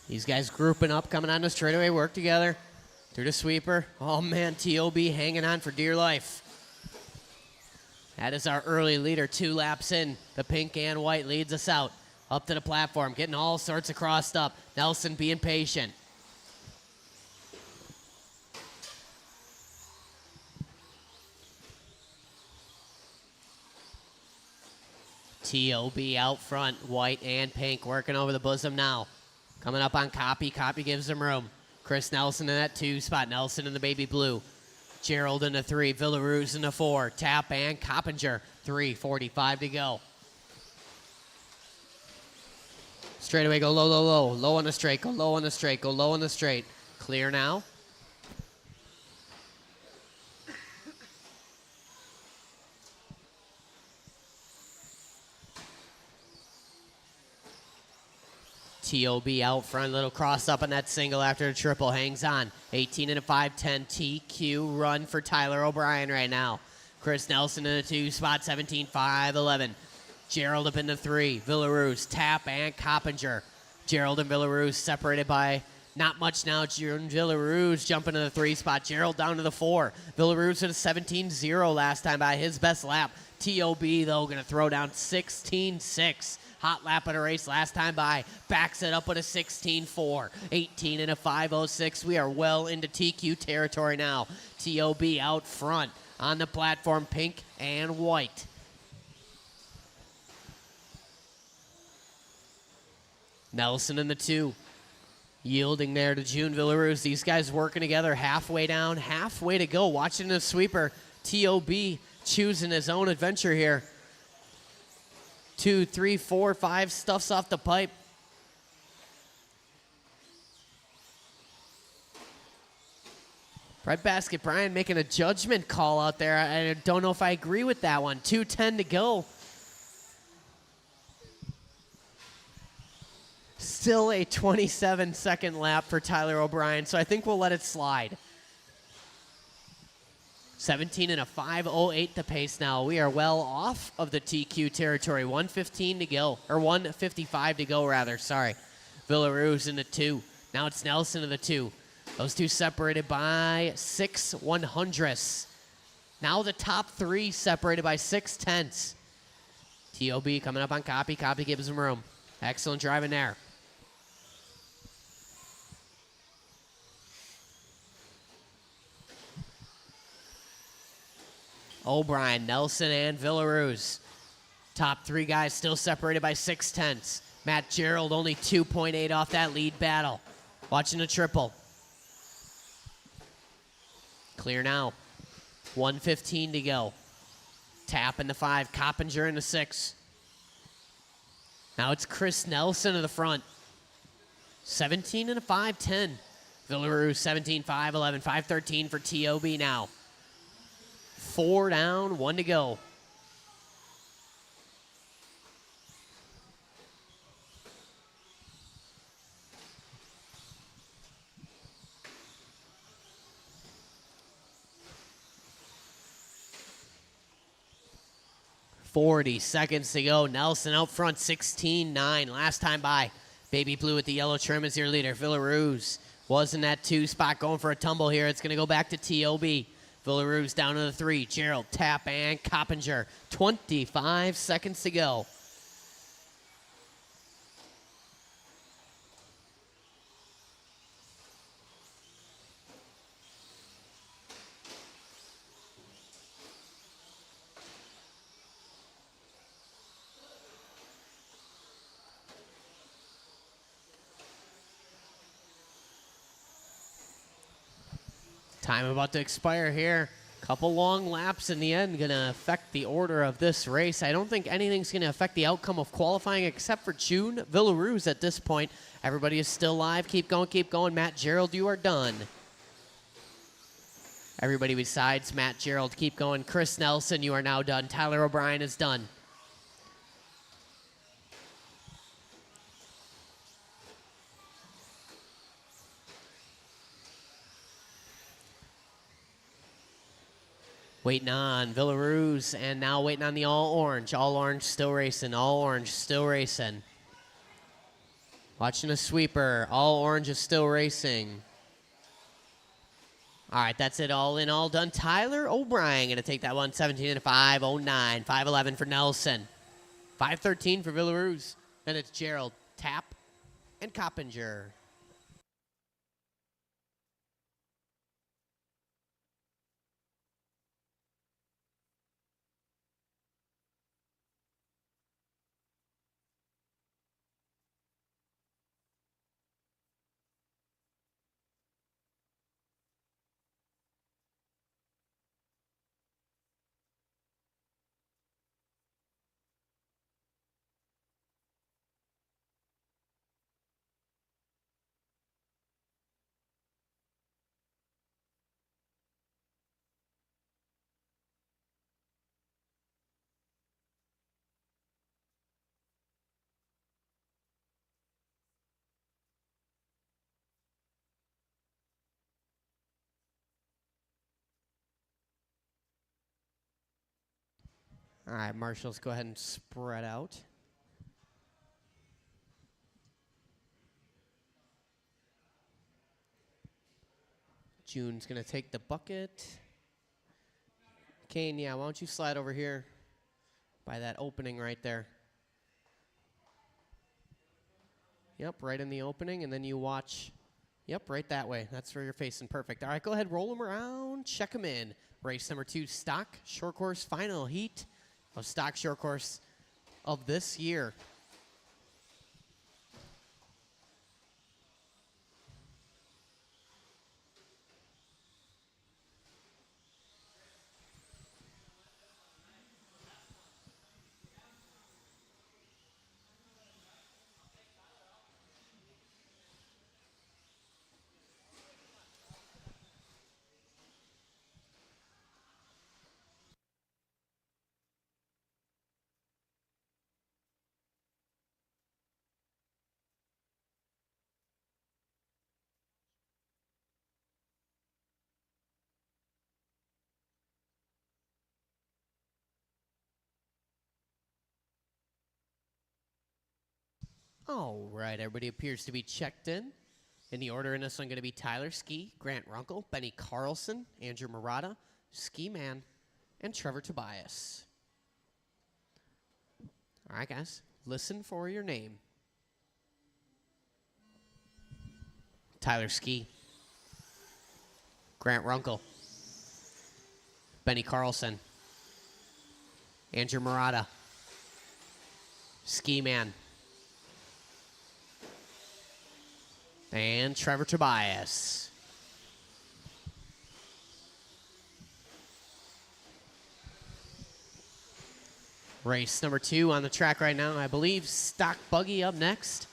Speaker 1: These guys grouping up, coming on the straightaway, work together. Through the sweeper. Oh, man, TOB hanging on for dear life. That is our early leader, 2 laps in. The pink and white leads us out. Up to the platform, getting all sorts of crossed up. Nelson being patient. TOB out front, white and pink, working over the bosom now. Coming up on Copy. Copy gives him room. Chris Nelson in that 2 spot. Nelson in the baby blue. Gerald in the 3, Villaruz in the 4, Tap and Coppinger, 3:45 to go. Straightaway, go low, low, low. Low on the straight, go low on the straight, go low on the straight. Clear now. TOB out front, little cross up on that single after a triple, hangs on. 18 and a 5-10 TQ run for Tyler O'Brien right now. Chris Nelson in the 2 spot, 17-5-11. Gerald up in the 3, Villaruz, Tap and Coppinger. Gerald and Villaruz separated by not much now. Villaruz jumping to the 3 spot. Gerald down to the 4. Villaruz at a 17-0 last time by his best lap. TOB, though, going to throw down 16-6. Hot lap of the race last time by. Backs it up with a 16-4. 18 and a 5-06. We are well into TQ territory now. TOB out front on the platform, pink and white. Nelson in the 2. Yielding there to June Villaruz. These guys working together halfway down, halfway to go. Watching the sweeper. TOB choosing his own adventure here. 2, 3, 4, 5 stuffs off the pipe. Right basket, Brian making a judgment call out there. I don't know if I agree with that one. 2:10 to go. Still a 27-second lap for Tyler O'Brien, so I think we'll let it slide. 17 and a 5:08 the pace now. We are well off of the TQ territory. 1:15 to go, or 1:55 to go rather, sorry. Villaruz in the 2. Now it's Nelson in the 2. Those two separated by 6/100ths. Now the top 3 separated by 6/10ths. TOB coming up on Copy. Copy gives him room. Excellent driving there. O'Brien, Nelson, and Villaruz. Top 3 guys still separated by 6/10ths. Matt Gerald only 2.8 off that lead battle. Watching the triple. Clear now. 1:15 to go. Tap in the 5, Coppinger in the 6. Now it's Chris Nelson in the front. 17 and a 5:10. Villaruz 17-5-11. 5:13 for TOB now. 4 down, 1 to go. .40 seconds to go. Nelson out front, 16-9. Last time by. Baby Blue with the yellow trim is your leader. Villaruz was in that 2 spot, going for a tumble here. It's going to go back to TOB. Villaruz down to the 3. Gerald, Tap, and Coppinger. 25 seconds to go. Time about to expire here. Couple long laps in the end going to affect the order of this race. I don't think anything's going to affect the outcome of qualifying except for June Villaruz at this point. Everybody is still live. Keep going, keep going. Matt Gerald, you are done. Everybody besides Matt Gerald, keep going. Chris Nelson, you are now done. Tyler O'Brien is done. Waiting on Villaruz, and now waiting on the all orange. All orange still racing. All orange still racing. Watching a sweeper. All orange is still racing. All right, that's it. All in, all done. Tyler O'Brien going to take that one. 17 and a 5:09. 5:11 for Nelson. 5:13 for Villaruz. Then it's Gerald, Tap, and Coppinger. All right, marshals, go ahead and spread out. June's going to take the bucket. Kane, yeah, why don't you slide over here by that opening right there. Yep, right in the opening, and then you watch. Yep, right that way. That's where you're facing. Perfect. All right, go ahead, roll them around, check them in. Race number 2, stock short course final heat of stock short course of this year. All right, everybody appears to be checked in. In the order in this one, going to be Tyler Ski, Grant Runkle, Benny Carlson, Andrew Murata, Ski Man, and Trevor Tobias. All right, guys, listen for your name. Tyler Ski, Grant Runkle, Benny Carlson, Andrew Murata, Ski Man, and Trevor Tobias. Race number 2 on the track right now. I believe stock buggy up next.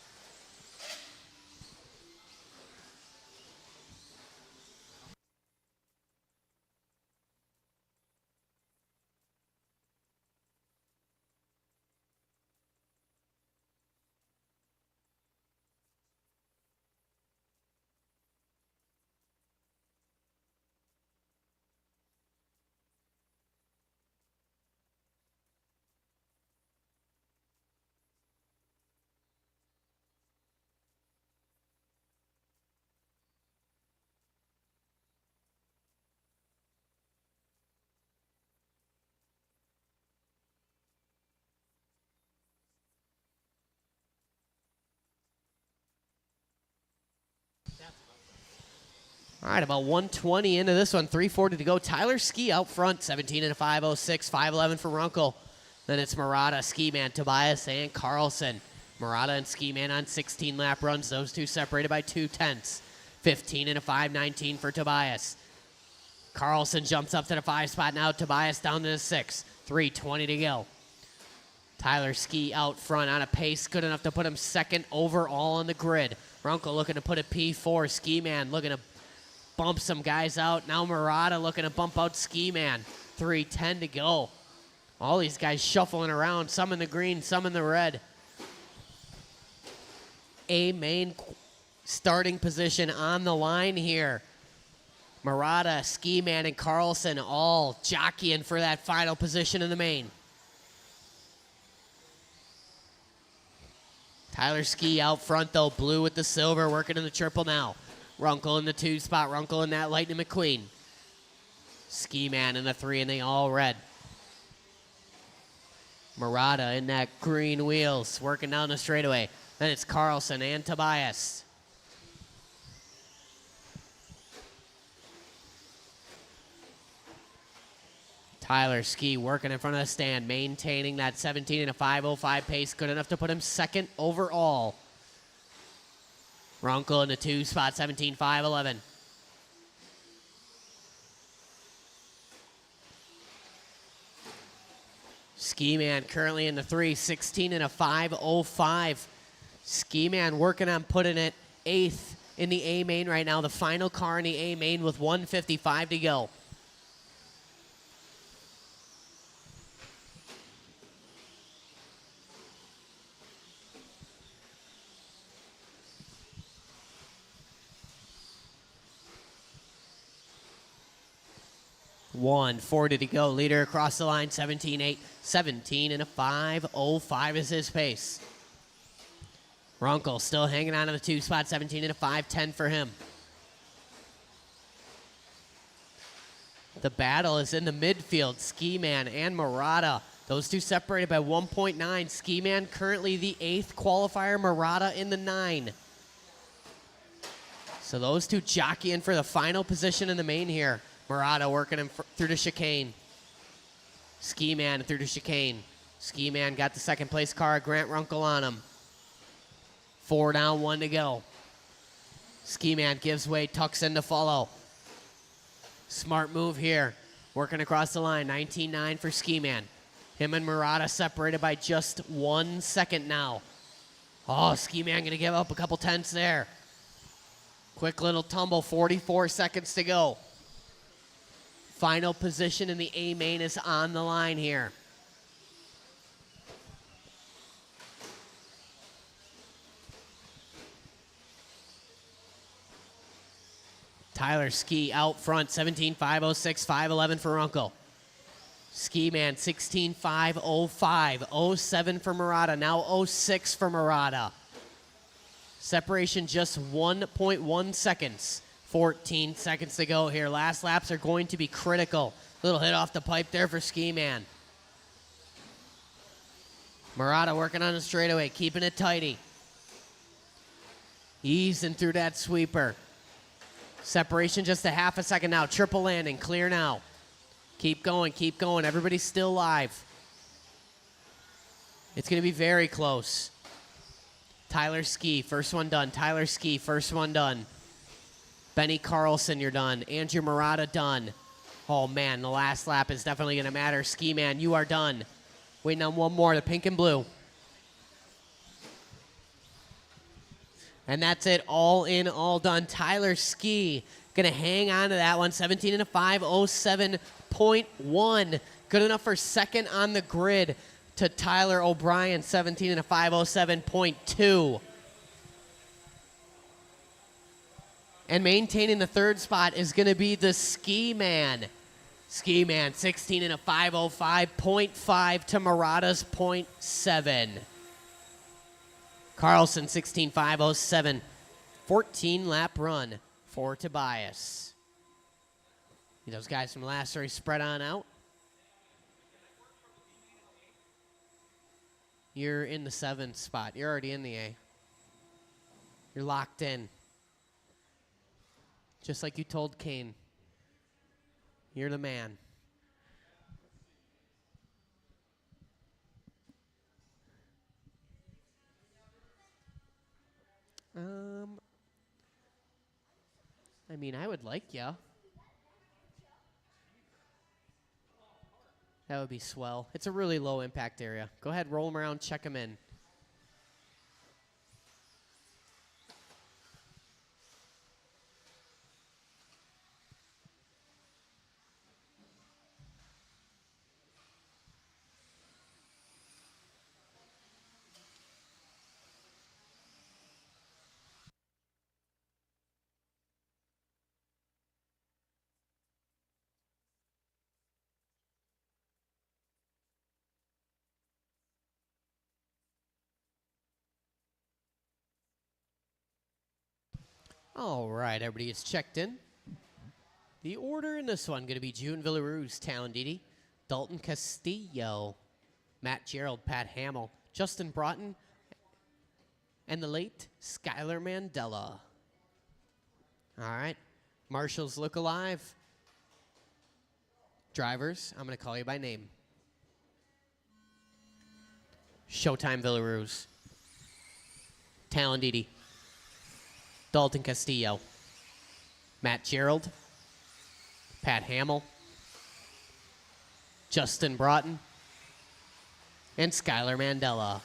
Speaker 1: All right, about 120 into this one, 340 to go. Tyler Ski out front, 17 and a 506, 511 for Runkle. Then it's Murata, Ski Man, Tobias, and Carlson. Murata and Ski Man on 16 lap runs. Those two separated by 2/10. 15 and a 519 for Tobias. Carlson jumps up to the 5 spot now. Tobias down to the 6. 3:20 to go. Tyler Ski out front on a pace good enough to put him second overall on the grid. Runkle looking to put a P4. Ski Man looking to bump some guys out. Now Murata looking to bump out Ski Man. 3:10 to go. All these guys shuffling around, some in the green, some in the red. A main starting position on the line here. Murata, Ski Man, and Carlson all jockeying for that final position in the main. Tyler Ski out front, though, blue with the silver, working in the triple now. Runkle in the 2 spot, Runkle in that Lightning McQueen. Ski Man in the 3, and they all red. Murata in that green wheels, working down the straightaway. Then it's Carlson and Tobias. Tyler Ski working in front of the stand, maintaining that 17 and a 505 pace, good enough to put him second overall. Runkle in the 2 spot, 17.511. Ski Man currently in the 3, 16 and a 505. Ski Man working on putting it 8th in the A main right now. The final car in the A main with 155 to go. 1. 40 to go. Leader across the line, 17-8. 17 and a 5.05 is his pace. Runkle still hanging on to the 2 spot, 17 and a 5.10 for him. The battle is in the midfield. Ski Man and Murata. Those two separated by 1.9. Ski Man currently the 8th qualifier. Murata in the 9. So those two jockeying for the final position in the main here. Murata working him through the chicane. Ski Man through the chicane. Ski Man got the second place car. Grant Runkle on him. 4 down, 1 to go. Ski Man gives way, tucks in to follow. Smart move here. Working across the line. 19.9 for Ski Man. Him and Murata separated by just 1 second now. Oh, Ski Man going to give up a couple tenths there. Quick little tumble. 44 seconds to go. Final position in the A main is on the line here. Tyler Ski out front, 17.506, 5.11 for Runkle. Ski Man, 16.505, 07 for Murata, now 06 for Murata. Separation just 1.1 seconds. 14 seconds to go here. Last laps are going to be critical. Little hit off the pipe there for Ski Man. Murata working on the straightaway, keeping it tighty. Easing through that sweeper. Separation just a half a second now. Triple landing, clear now. Keep going, keep going. Everybody's still live. It's going to be very close. Tyler Ski, first one done. Tyler Ski, first one done. Benny Carlson, you're done. Andrew Murata, done. Oh, man, the last lap is definitely going to matter. Ski Man, you are done. Waiting on one more, the pink and blue. And that's it, all in, all done. Tyler Ski going to hang on to that one. 17 and a 5.07.1. Good enough for second on the grid to Tyler O'Brien, 17 and a 5.07.2. And maintaining the third spot is going to be the Ski Man. Ski Man, 16 and a 5.05.5 to Murata's 0.7. Carlson, 16.507. 14-lap run for Tobias. Those guys from last race spread on out. You're in the 7th spot. You're already in the A. You're locked in. Just like you told Kane. You're the man. I mean, I would like ya. That would be swell. It's a really low impact area. Go ahead, roll them around, check them in. All right, everybody gets checked in. The order in this one going to be June Villaroos, Talon Didi, Dalton Castillo, Matt Gerald, Pat Hamill, Justin Broughton, and the late Skylar Mandela. All right, marshals look alive. Drivers, I'm going to call you by name. Showtime Villaroos, Talon Didi, Dalton Castillo, Matt Gerald, Pat Hamill, Justin Broughton, and Skylar Mandela.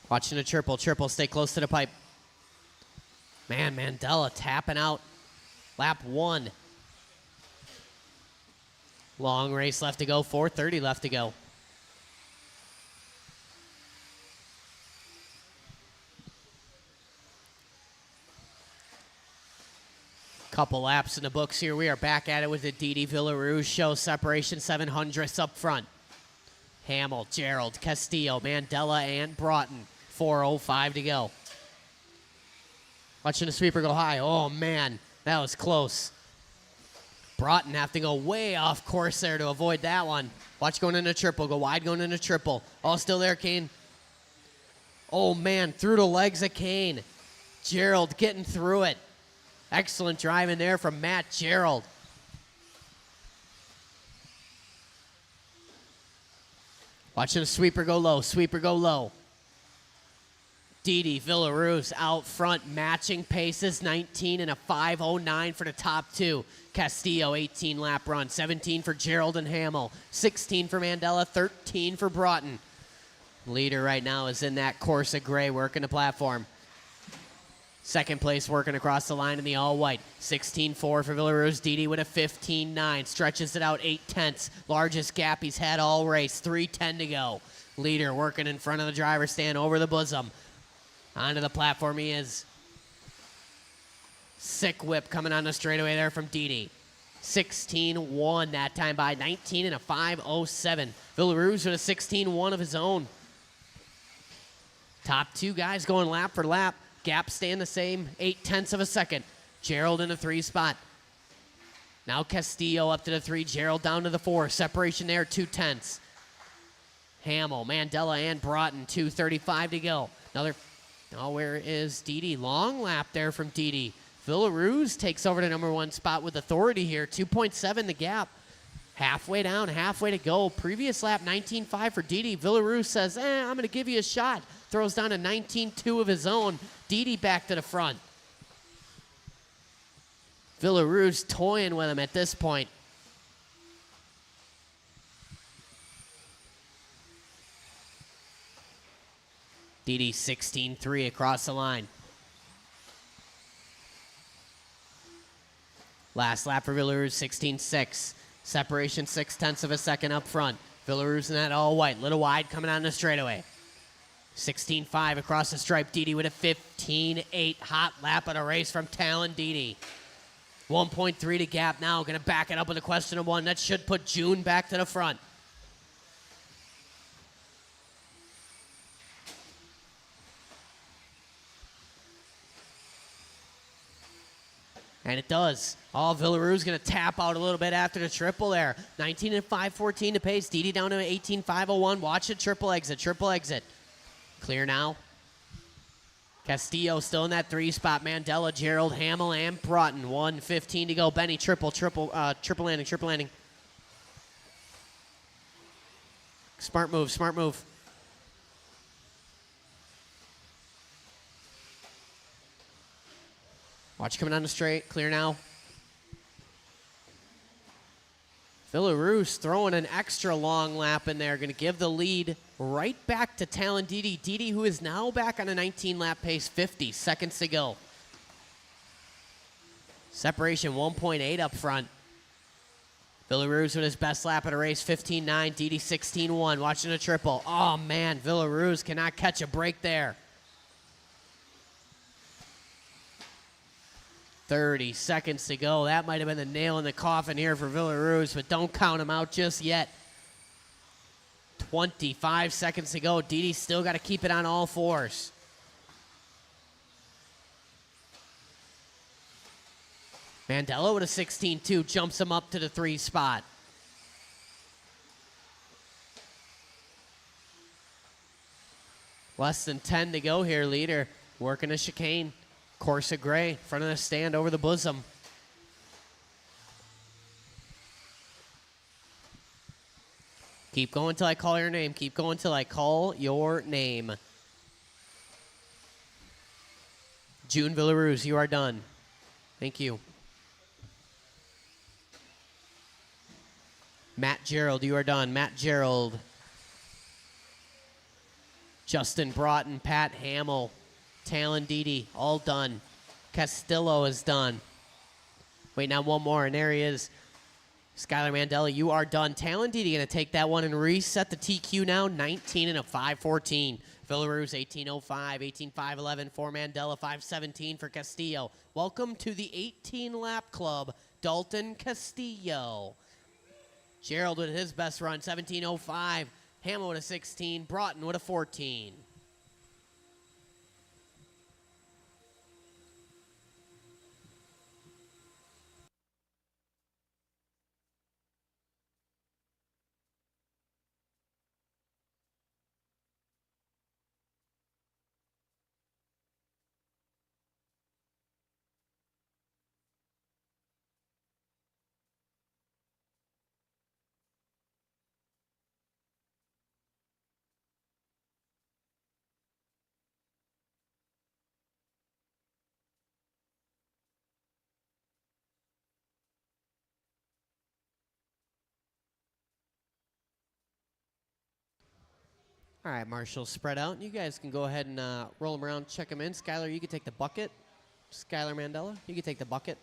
Speaker 1: Watching a triple. Triple, stay close to the pipe. Man, Mandela tapping out. Lap 1. Long race left to go. 4:30 left to go. Couple laps in the books here. We are back at it with the Didi Villarouge show. Separation 700ths up front. Hamill, Gerald, Castillo, Mandela, and Broughton. 4:05 to go. Watching the sweeper go high. Oh, man, that was close. Broughton have to go way off course there to avoid that one. Watch going into triple. Go wide going into triple. All still there, Kane. Oh, man, through the legs of Kane. Gerald getting through it. Excellent driving there from Matt Gerald. Watching the sweeper go low. Sweeper go low. Didi Villarouge out front, matching paces, 19 and a 5:09 for the top two. Castillo, 18 lap run, 17 for Gerald and Hamill, 16 for Mandela, 13 for Broughton. Leader right now is in that Corsa gray working the platform. Second place working across the line in the all-white. 16-4 for Villarouge. Didi with a 15-9. Stretches it out 8/10. Largest gap he's had all race. 3:10 to go. Leader working in front of the driver's stand over the bosom. Onto the platform he is. Sick whip coming on the straightaway there from Didi. 16-1 that time by 19 and a 5:07. Villarouge with a 16-1 of his own. Top two guys going lap for lap. Gap staying the same, 8/10 of a second. Gerald in the 3 spot. Now Castillo up to the 3, Gerald down to the 4. Separation there, 2/10. Hamill, Mandela, and Broughton, 2:35 to go. Where is Didi? Long lap there from Didi. Villarouge takes over the number 1 spot with authority here, 2.7 the gap. Halfway down, halfway to go. Previous lap, 19.5 for Didi. Villarouge says, I'm going to give you a shot. Throws down a 19.2 of his own. Didi back to the front. Villarouge toying with him at this point. Didi 16-3 across the line. Last lap for Villarouge, 16-6. Separation 0.6 of a second up front. Villarouge in that all white. Little wide coming on the straightaway. 16-5 across the stripe. Didi with a 15-8 hot lap of the race from Talon Didi. 1.3 to gap now. Going to back it up with a question of 1. That should put June back to the front. And it does. Villarouge going to tap out a little bit after the triple there. 19 and 5:14 to pace. Didi down to 18.501. Watch the triple exit. Triple exit. Clear now. Castillo still in that 3 spot. Mandela, Gerald, Hamill, and Broughton. 1:15 to go. Benny triple landing. Smart move. Watch coming on the straight. Clear now. Villarouge throwing an extra long lap in there. Going to give the lead right back to Talon Didi. Didi, who is now back on a 19-lap pace, 50 seconds to go. Separation 1.8 up front. Villarouge with his best lap of the race, 15.9. Didi 16.1. Watching a triple. Oh, man. Villarouge cannot catch a break there. 30 seconds to go. That might have been the nail in the coffin here for Villarouge, but don't count him out just yet. 25 seconds to go. Didi still got to keep it on all fours. Mandela with a 16.2 jumps him up to the 3 spot. Less than 10 to go here, leader. Working a chicane. Corsa gray, front of the stand over the bosom. Keep going till I call your name. Keep going till I call your name. June Villarouge, you are done. Thank you. Matt Gerald, you are done. Matt Gerald. Justin Broughton, Pat Hamill, Talon Didi, all done. Castillo is done. Wait, now one more, and there he is. Skylar Mandela, you are done. Talon Didi going to take that one and reset the TQ now, 19 and a 5:14. Villaroos 1805, 18,511 for Mandela, 517 for Castillo. Welcome to the 18 lap club, Dalton Castillo. Gerald with his best run, 1705. Hamill with a 16, Broughton with a 14. All right, Marshall, spread out. You guys can go ahead and roll them around, check them in. Skylar, you can take the bucket. Skylar Mandela, you can take the bucket.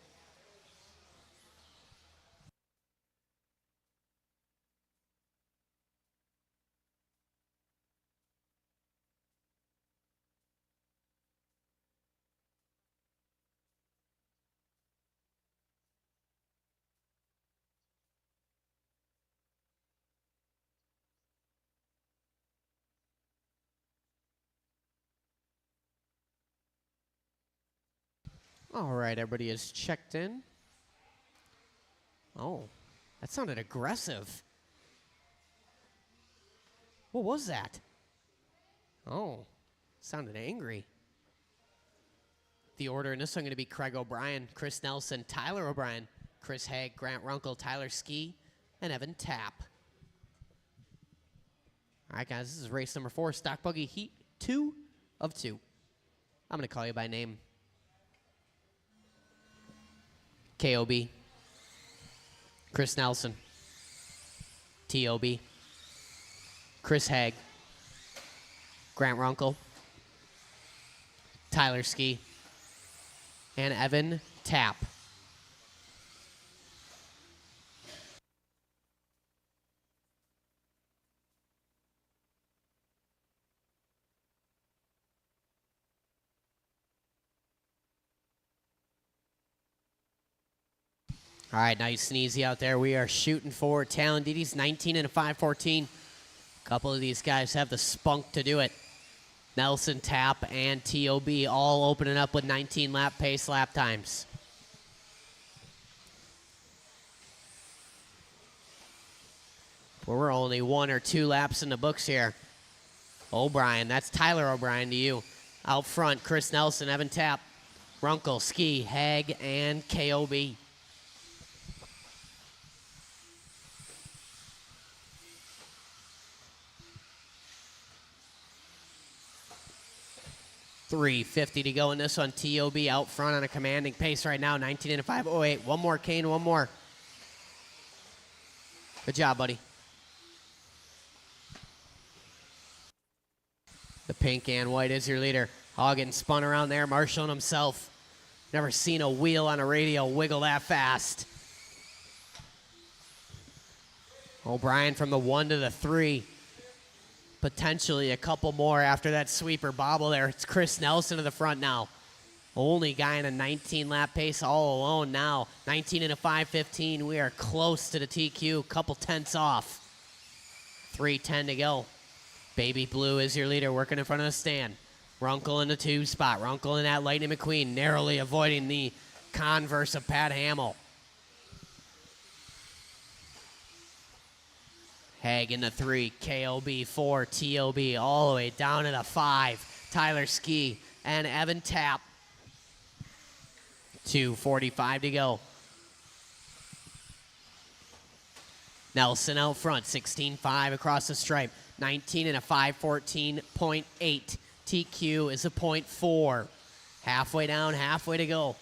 Speaker 1: All right, everybody is checked in. Oh, that sounded aggressive. What was that? Oh, sounded angry. The order in this one going to be Craig O'Brien, Chris Nelson, Tyler O'Brien, Chris Haig, Grant Runkle, Tyler Ski, and Evan Tapp. All right, guys, this is race number 4, Stock Buggy Heat 2 of 2. I'm going to call you by name. KOB, Chris Nelson, TOB, Chris Haig, Grant Runkle, Tyler Ski, and Evan Tapp. All right, nice and easy out there. We are shooting for Talondides, 19 and a 514. A couple of these guys have the spunk to do it. Nelson, Tapp, and TOB all opening up with 19 lap pace lap times. We're only 1 or 2 laps in the books here. O'Brien, that's Tyler O'Brien to you. Out front, Chris Nelson, Evan Tapp, Runkle, Ski, Haig, and KOB. $3.50 to go in this one. TOB out front on a commanding pace right now. 19 and a 508. One more, Kane. One more. Good job, buddy. The pink and white is your leader. Hagen spun around there, marshalling himself. Never seen a wheel on a radio wiggle that fast. O'Brien from the 1 to the 3. Potentially a couple more after that sweeper bobble there. It's Chris Nelson to the front now. Only guy in a 19-lap pace all alone now. 19 and a 515. We are close to the TQ. Couple tenths off. 3:10 to go. Baby Blue is your leader, working in front of the stand. Runkle in the 2 spot. Runkle in that Lightning McQueen, narrowly avoiding the Converse of Pat Hamill. Haig in the 3, KOB 4, TOB all the way down to the 5. Tyler Ski and Evan Tapp. 2:45 to go. Nelson out front, 16.5 across the stripe. 19 and a 514.8. TQ is a 0.4. Halfway down, halfway to go.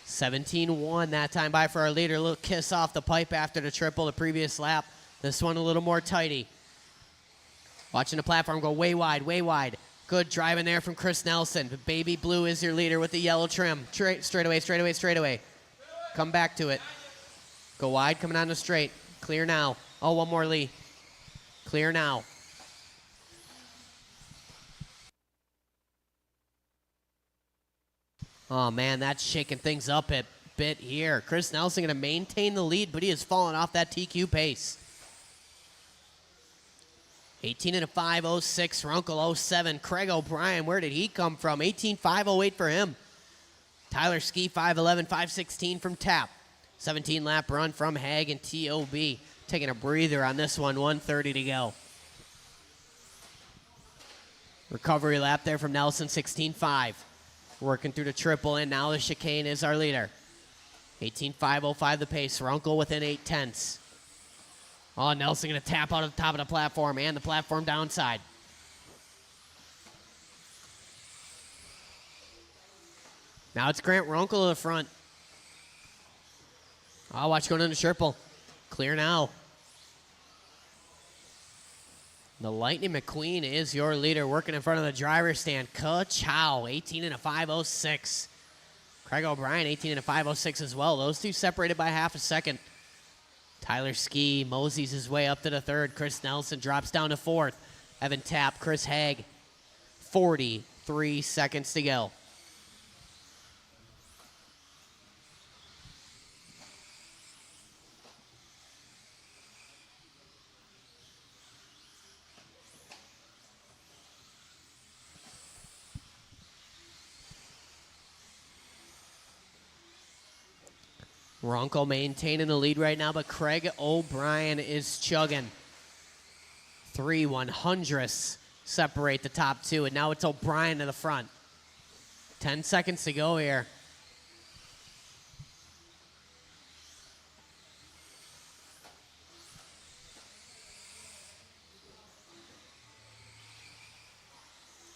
Speaker 1: $17.1 that time by for our leader. A little kiss off the pipe after the triple the previous lap. This one a little more tighty. Watching the platform go way wide, way wide. Good driving there from Chris Nelson. But Baby Blue is your leader with the yellow trim. Straight away, straight away, straight away. Come back to it. Go wide, coming on the straight. Clear now. Oh, one more, Lee. Clear now. Oh, man, that's shaking things up a bit here. Chris Nelson going to maintain the lead, but he has fallen off that TQ pace. 18 and a 5.06, Runkle 07. Craig O'Brien, where did he come from? 18.508 for him. Tyler Ski 5.11, 5.16 from Tap. 17 lap run from Haag and TOB. Taking a breather on this one, 1:30 to go. Recovery lap there from Nelson, 16.5. Working through the triple, and now the chicane is our leader. 18.505 the pace. Runkle within 8/10. Oh, Nelson going to tap out of the top of the platform and the platform downside. Now it's Grant Runkle to the front. Oh, watch going into triple. Clear now. The Lightning McQueen is your leader, working in front of the driver's stand. Ka-chow, 18 and a 5.06. Craig O'Brien, 18 and a 5.06 as well. Those two separated by half a second. Tyler Ski moseys his way up to the third. Chris Nelson drops down to fourth. Evan Tapp, Chris Haag, 43 seconds to go. Runkle maintaining the lead right now, but Craig O'Brien is chugging. 3/100ths separate the top two, and now it's O'Brien to the front. 10 seconds to go here.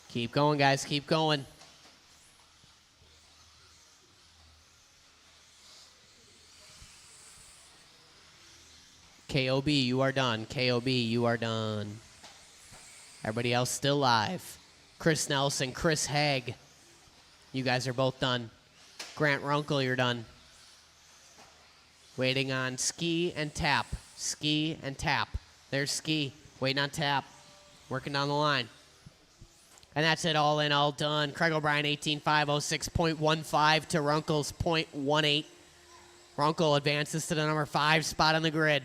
Speaker 1: Keep going, guys. Keep going. KOB, you are done. KOB, you are done. Everybody else still live. Chris Nelson, Chris Haag, you guys are both done. Grant Runkle, you're done. Waiting on Ski and Tap. Ski and Tap. There's Ski, waiting on Tap. Working down the line. And that's it, all in, all done. Craig O'Brien, 18.506.15 to Runkle's .18. Runkle advances to the number 5 spot on the grid.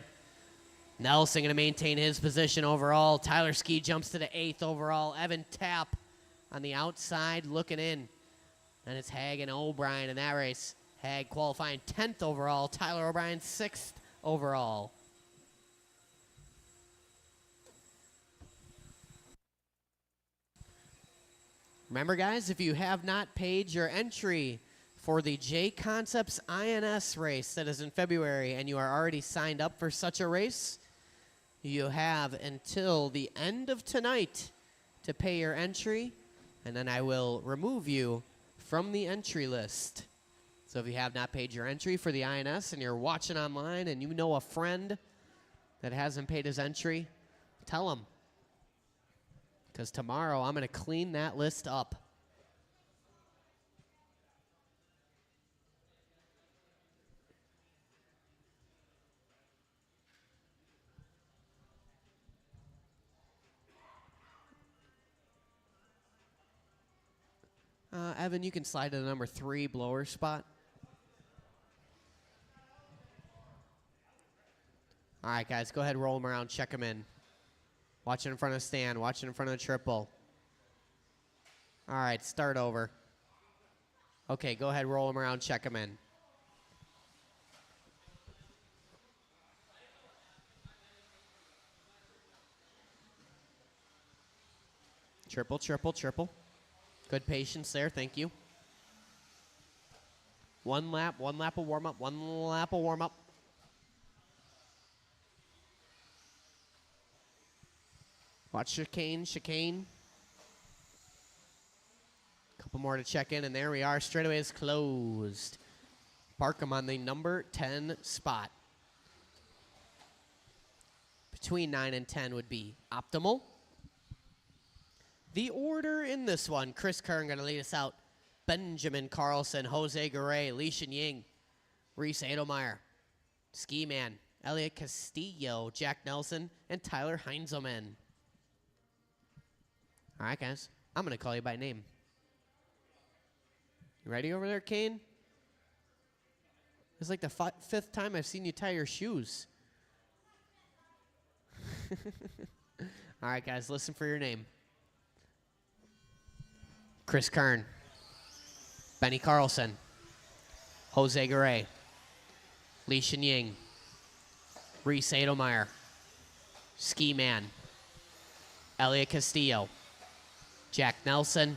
Speaker 1: Nelson going to maintain his position overall. Tyler Ski jumps to the 8th overall. Evan Tapp on the outside looking in. And it's Haag and O'Brien in that race. Haag qualifying 10th overall. Tyler O'Brien 6th overall. Remember, guys, if you have not paid your entry for the J Concepts INS race that is in February and you are already signed up for such a race, you have until the end of tonight to pay your entry, and then I will remove you from the entry list. So if you have not paid your entry for the INS and you're watching online and you know a friend that hasn't paid his entry, tell him. Because tomorrow I'm going to clean that list up. Evan, you can slide to the number 3 blower spot. All right, guys, go ahead, roll them around, check them in. Watch it in front of the stand, watch it in front of the triple. All right, start over. Okay, go ahead, roll them around, check them in. Triple, triple, triple. Good patience there, thank you. One lap of warm-up, one lap of warm-up. Watch chicane, chicane. Couple more to check in, and there we are. Straightaway is closed. Park them on the number 10 spot. Between 9 and 10 would be optimal. The order in this one, Chris Kern going to lead us out. Benjamin Carlson, Jose Garay, Li Shen Ying, Reese Edelmeyer, Ski Man, Elliot Castillo, Jack Nelson, and Tyler Heinzelman. All right, guys. I'm going to call you by name. You ready over there, Kane? It's like the fifth time I've seen you tie your shoes. All right, guys, listen for your name. Chris Kern, Benny Carlson, Jose Garay, Li Shenying, Reese Edelmeyer, Ski Man, Elliot Castillo, Jack Nelson,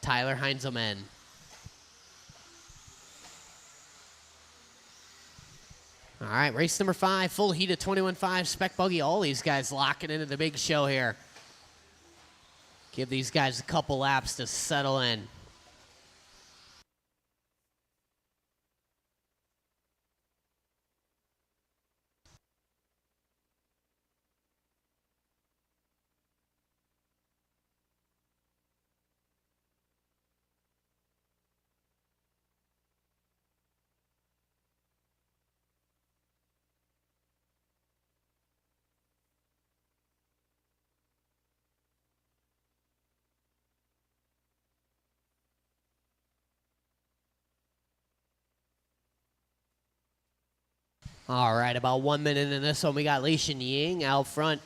Speaker 1: Tyler Heinzelman. All right, race number 5, full heat of 21.5, Spec Buggy. All these guys locking into the big show here. Give these guys a couple laps to settle in. All right, about 1 minute in this one, we got Li Shenying out front.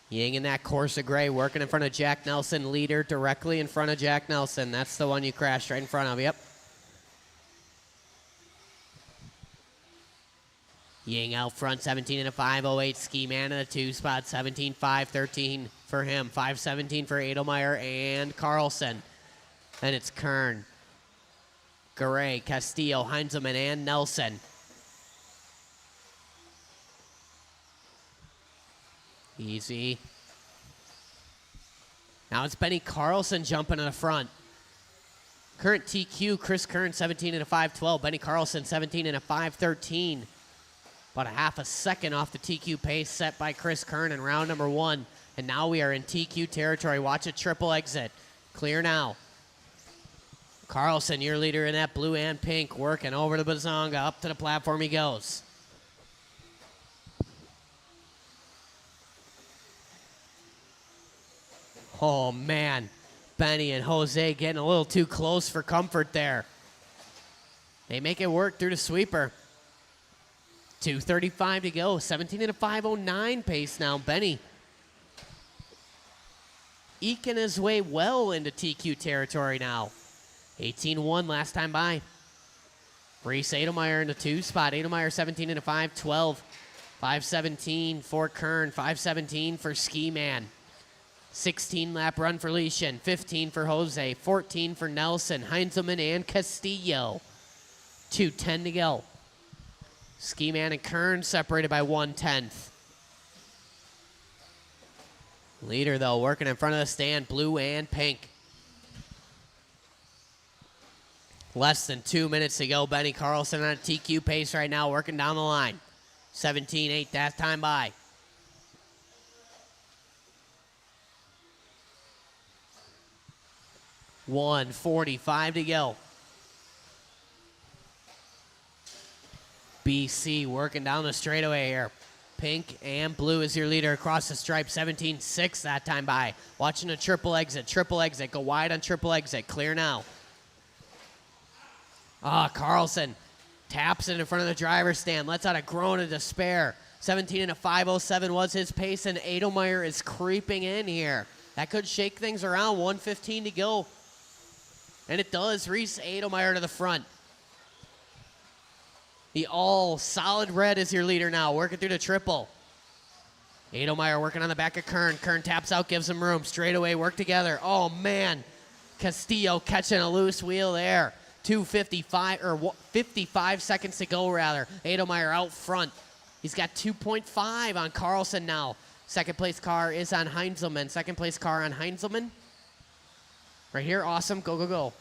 Speaker 1: Ying in that Corsa gray, working in front of Jack Nelson. Leader directly in front of Jack Nelson. That's the one you crashed right in front of, yep. Ying out front, 17 and a 508. Ski Man in a 2 spot, 17.513 for him. 517 for Edelmeyer and Carlson. And it's Kern, Garay, Castillo, Heinzelman, and Nelson. Easy. Now it's Benny Carlson jumping in the front. Current TQ, Chris Kern, 17 and a 512. Benny Carlson, 17 and a 513. About a half a second off the TQ pace set by Chris Kern in round number 1. And now we are in TQ territory. Watch a triple exit. Clear now. Carlson, your leader in that blue and pink, working over the Bazonga. Up to the platform he goes. Oh, man. Benny and Jose getting a little too close for comfort there. They make it work through the sweeper. 2:35 to go. 17 and a 509 pace now. Benny eking his way well into TQ territory now. 18-1 last time by. Reese Edelmeyer in the 2 spot. Edelmeyer 17 and a 512. 517 for Kern. 517 for Ski Man. 16 lap run for Leishan, 15 for Jose, 14 for Nelson, Heinzelman, and Castillo. 2:10 to go. Ski Man and Kern separated by 1/10. Leader, though, working in front of the stand, blue and pink. Less than 2 minutes to go. Benny Carlson on a TQ pace right now, working down the line. 17-8 that time by. $1:45 to go. BC working down the straightaway here. Pink and blue is your leader across the stripe. 17-6 that time by. Watching a triple exit. Triple exit. Go wide on triple exit. Clear now. Carlson taps it in front of the driver's stand. Lets out a groan of despair. 17 and a 507 was his pace, and Edelmeyer is creeping in here. That could shake things around. 1:15 to go. And it does. Reese Edelmeyer to the front. The all solid red is your leader now, working through the triple. Edelmeyer working on the back of Kern. Kern taps out, gives him room. Straight away, work together. Oh, man. Castillo catching a loose wheel there. 2:55, or 55 seconds to go, rather. Edelmeyer out front. He's got 2.5 on Carlson now. Second place car is on Heinzelman. Second place car on Heinzelman. Right here, awesome, go, go, go.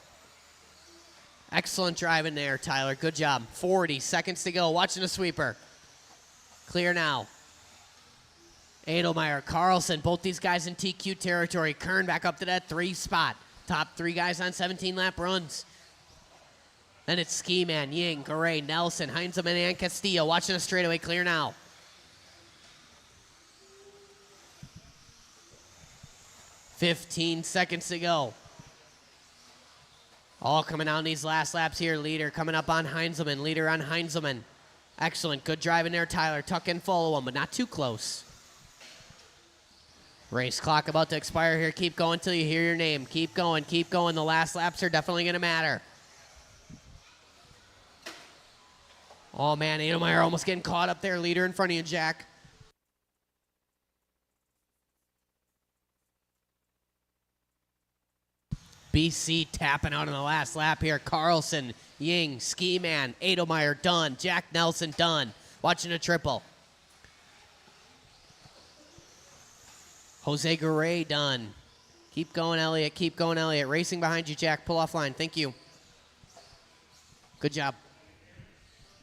Speaker 1: Excellent driving there, Tyler, good job. 40 seconds to go, watching the sweeper. Clear now. Edelmeyer, Carlson, both these guys in TQ territory. Kern back up to that 3 spot. Top 3 guys on 17 lap runs. Then it's Ski Man, Ying, Garay, Nelson, Heinzelman, and Castillo. Watching a straightaway, clear now. 15 seconds to go. All coming out in these last laps here. Leader coming up on Heinzelman. Leader on Heinzelman. Excellent. Good driving there, Tyler. Tuck and follow him, but not too close. Race clock about to expire here. Keep going till you hear your name. Keep going. Keep going. The last laps are definitely going to matter. Oh, man. Edelmeyer almost getting caught up there. Leader in front of you, Jack. BC tapping out in the last lap here. Carlson, Ying, Ski Man, Edelmeyer done. Jack Nelson done. Watching a triple. Jose Garay done. Keep going, Elliott. Keep going, Elliott. Racing behind you, Jack. Pull off line. Thank you. Good job.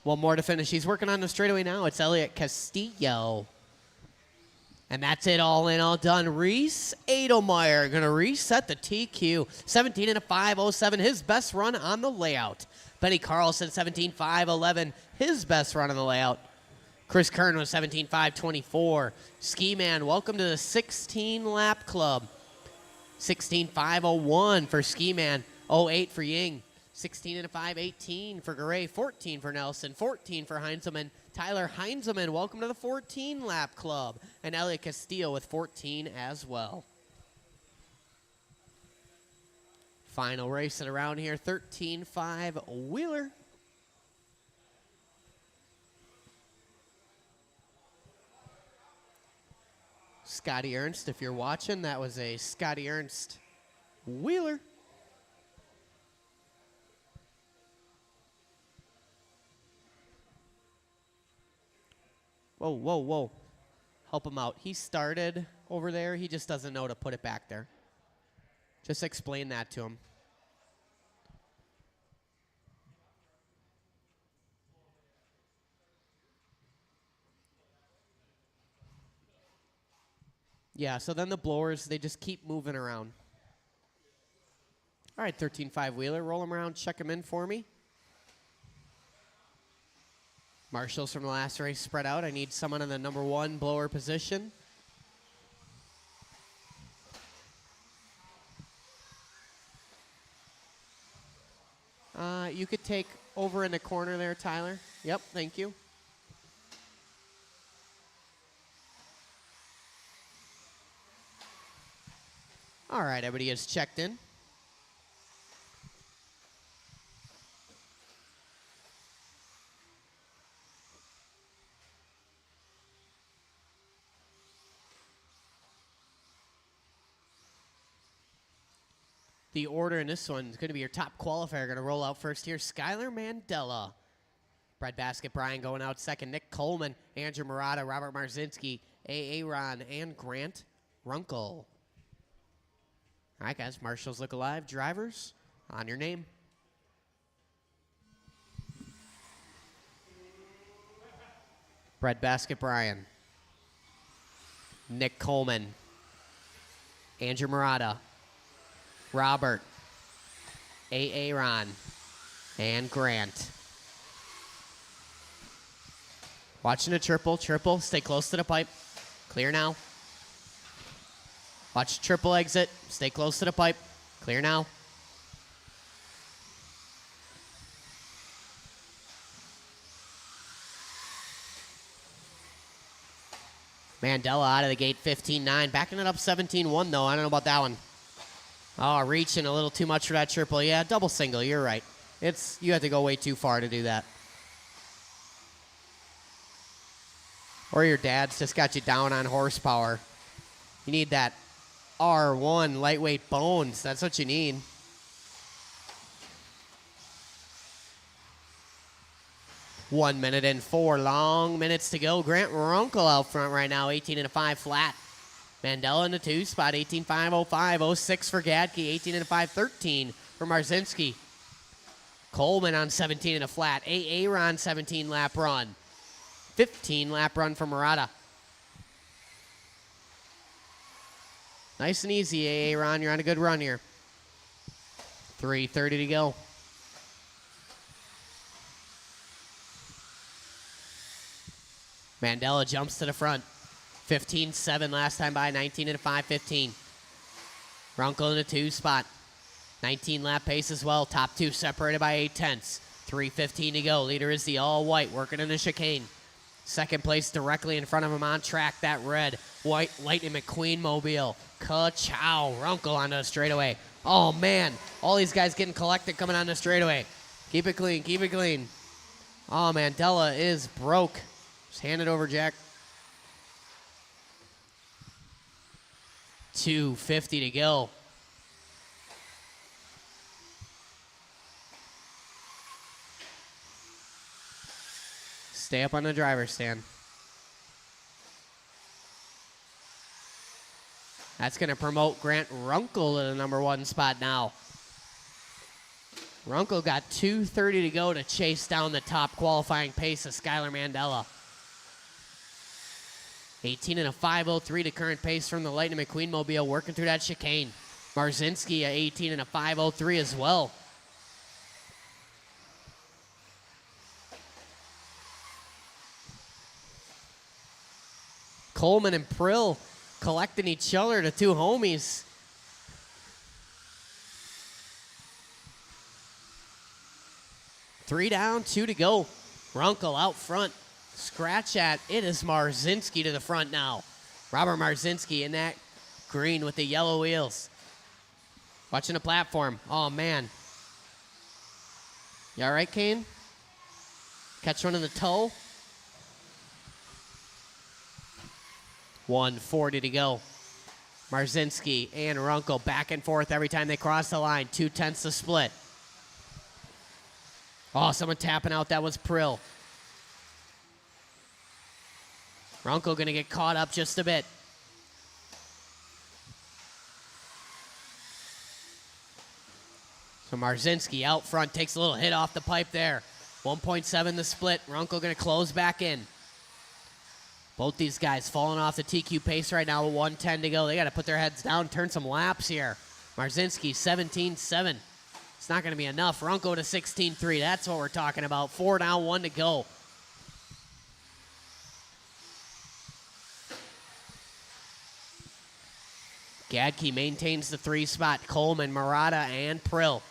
Speaker 1: One more to finish. He's working on the straightaway now. It's Elliott Castillo. And that's it, all in, all done. Reese Edelmeyer going to reset the TQ. 17 and a 5.07, his best run on the layout. Benny Carlson, 17.5.11, his best run on the layout. Chris Kern was 17.5.24. Ski Man, welcome to the 16-lap club. 16.5.01 for Ski Man. 08 for Ying. 16 and a 5.18 for Garay. 14 for Nelson. 14 for Heinzelman. Tyler Heinzelman, welcome to the 14-lap club. And Elliot Castillo with 14 as well. Final race at around here, 13.5 Wheeler. Scotty Ernst, if you're watching, that was a Scotty Ernst Wheeler. Whoa, whoa, whoa. Help him out. He started over there. He just doesn't know to put it back there. Just explain that to him. Yeah, so then the blowers, they just keep moving around. All right, 13.5 Wheeler. Roll him around. Check him in for me. Marshals from the last race spread out. I need someone in the number 1 blower position. You could take over in the corner there, Tyler. Yep, thank you. All right, everybody is checked in. The order in this one is going to be your top qualifier. Going to roll out first here. Skylar Mandela. Breadbasket Brian going out second. Nick Coleman, Andrew Murata, Robert Marzinski, A.A. Ron, and Grant Runkle. All right, guys. Marshals look alive. Drivers, on your name. Breadbasket Brian. Nick Coleman. Andrew Murata. Robert, A.A. Ron, and Grant. Watching a triple, stay close to the pipe. Clear now. Watch triple exit, stay close to the pipe. Clear now. Mandela out of the gate, 15.9. Backing it up 17.1 though, I don't know about that one. Oh, reaching a little too much for that triple. Yeah, double single, you're right. You have to go way too far to do that. Or your dad's just got you down on horsepower. You need that R1 lightweight bones. That's what you need. One minute and 4 long minutes to go. Grant Runkle out front right now, 18 and a 5 flat. Mandela in the 2 spot, 18.5.05. 06 for Gadke, 18 and a 5.13 for Marzinski. Coleman on 17 and a flat. A.A. Ron, 17 lap run. 15 lap run for Murata. Nice and easy, A.A. Ron. You're on a good run here. 3:30 to go. Mandela jumps to the front. 15-7 last time by, 19 and a 5-15. Runkle in the 2 spot. 19 lap pace as well. Top 2 separated by 8/10. 3:15 to go. Leader is the all-white, working in the chicane. Second place directly in front of him on track, that red white Lightning McQueen mobile. Ka-chow. Runkle onto the straightaway. Oh, man. All these guys getting collected coming on the straightaway. Keep it clean. Keep it clean. Oh, Mandela is broke. Just hand it over, Jack. 2:50 to go. Stay up on the driver's stand. That's going to promote Grant Runkle to the number 1 spot now. Runkle got 2:30 to go to chase down the top qualifying pace of Skylar Mandela. 18 and a 5:03 to current pace from the Lightning McQueen mobile, working through that chicane. Marzinski at 18 and a 5:03 as well. Coleman and Prill collecting each other, the 2 homies. Three down, 2 to go. Runkle out front. Scratch at it is Marzinski to the front now. Robert Marzinski in that green with the yellow wheels. Watching the platform. Oh, man. You all right, Kane? Catch one in the toe. 1:40 to go. Marzinski and Runkle back and forth every time they cross the line. 2/10 to split. Oh, someone tapping out. That was Prill. Runkle going to get caught up just a bit. So Marzinski out front takes a little hit off the pipe there. 1.7 the split. Runkle going to close back in. Both these guys falling off the TQ pace right now with 1:10 to go. They got to put their heads down, turn some laps here. Marzinski 17-7. It's not going to be enough. Runkle to 16-3. That's what we're talking about. 4 down, 1 to go. Gadke maintains the 3 spot. Coleman, Murata, and Prill.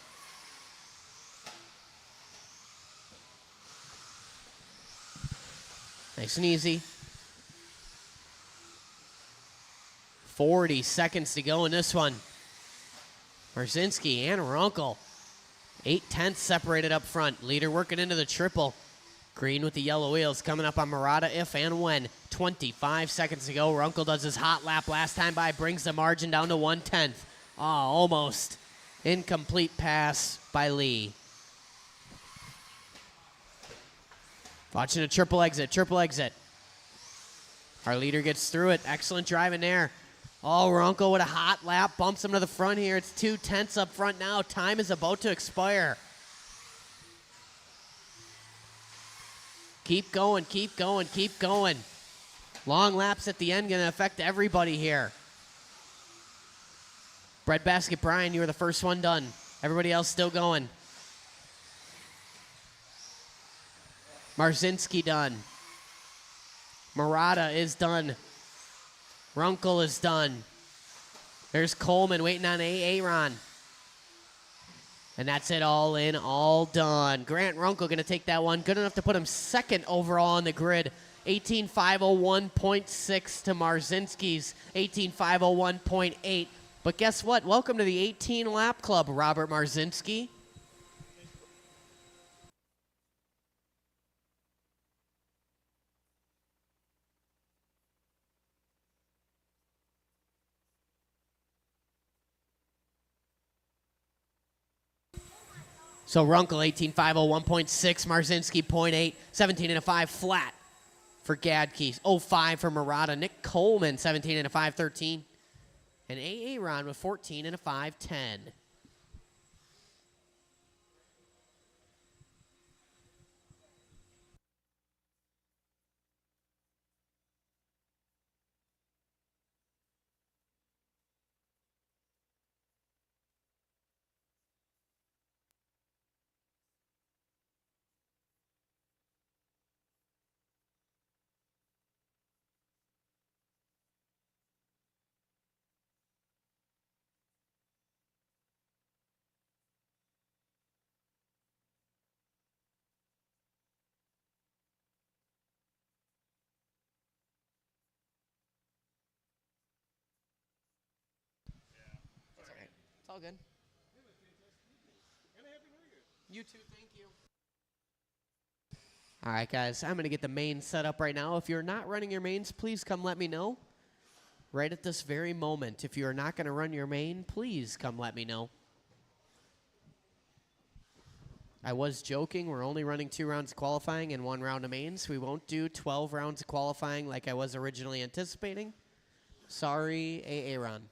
Speaker 1: Nice and easy. 40 seconds to go in this one. Marzinski and Runkle. 8/10 separated up front. Leader working into the triple. Green with the yellow wheels coming up on Murata if and when. 25 seconds to go. Runkle does his hot lap last time by. Brings the margin down to 1/10. Oh, almost. Incomplete pass by Lee. Watching a triple exit. Triple exit. Our leader gets through it. Excellent driving there. Oh, Runkle with a hot lap. Bumps him to the front here. It's 2/10 up front now. Time is about to expire. Keep going, keep going, keep going. Long laps at the end going to affect everybody here. Breadbasket Brian, you were the first one done. Everybody else still going. Marzinski done. Murata is done. Runkle is done. There's Coleman waiting on Aaron. And that's it, all in, all done. Grant Runkle going to take that one. Good enough to put him second overall on the grid. 18.501.6 to Marzinski's 18.501.8. But guess what? Welcome to the 18 lap club, Robert Marzinski. So Runkle 18.501.6, Marzinski 0.8, 17 and a 5 flat for Gadke. 05 for Murata. Nick Coleman 17 and a 5.13. And Aaron with 14 and a 5.10. all good. You too, thank you. All right, guys, I'm going to get the main set up right now. If you're not running your mains, please come let me know. Right at this very moment. If you are not going to run your main, please come let me know. I was joking. We're only running 2 rounds of qualifying and 1 round of mains. We won't do 12 rounds of qualifying like I was originally anticipating. Sorry, Aaron.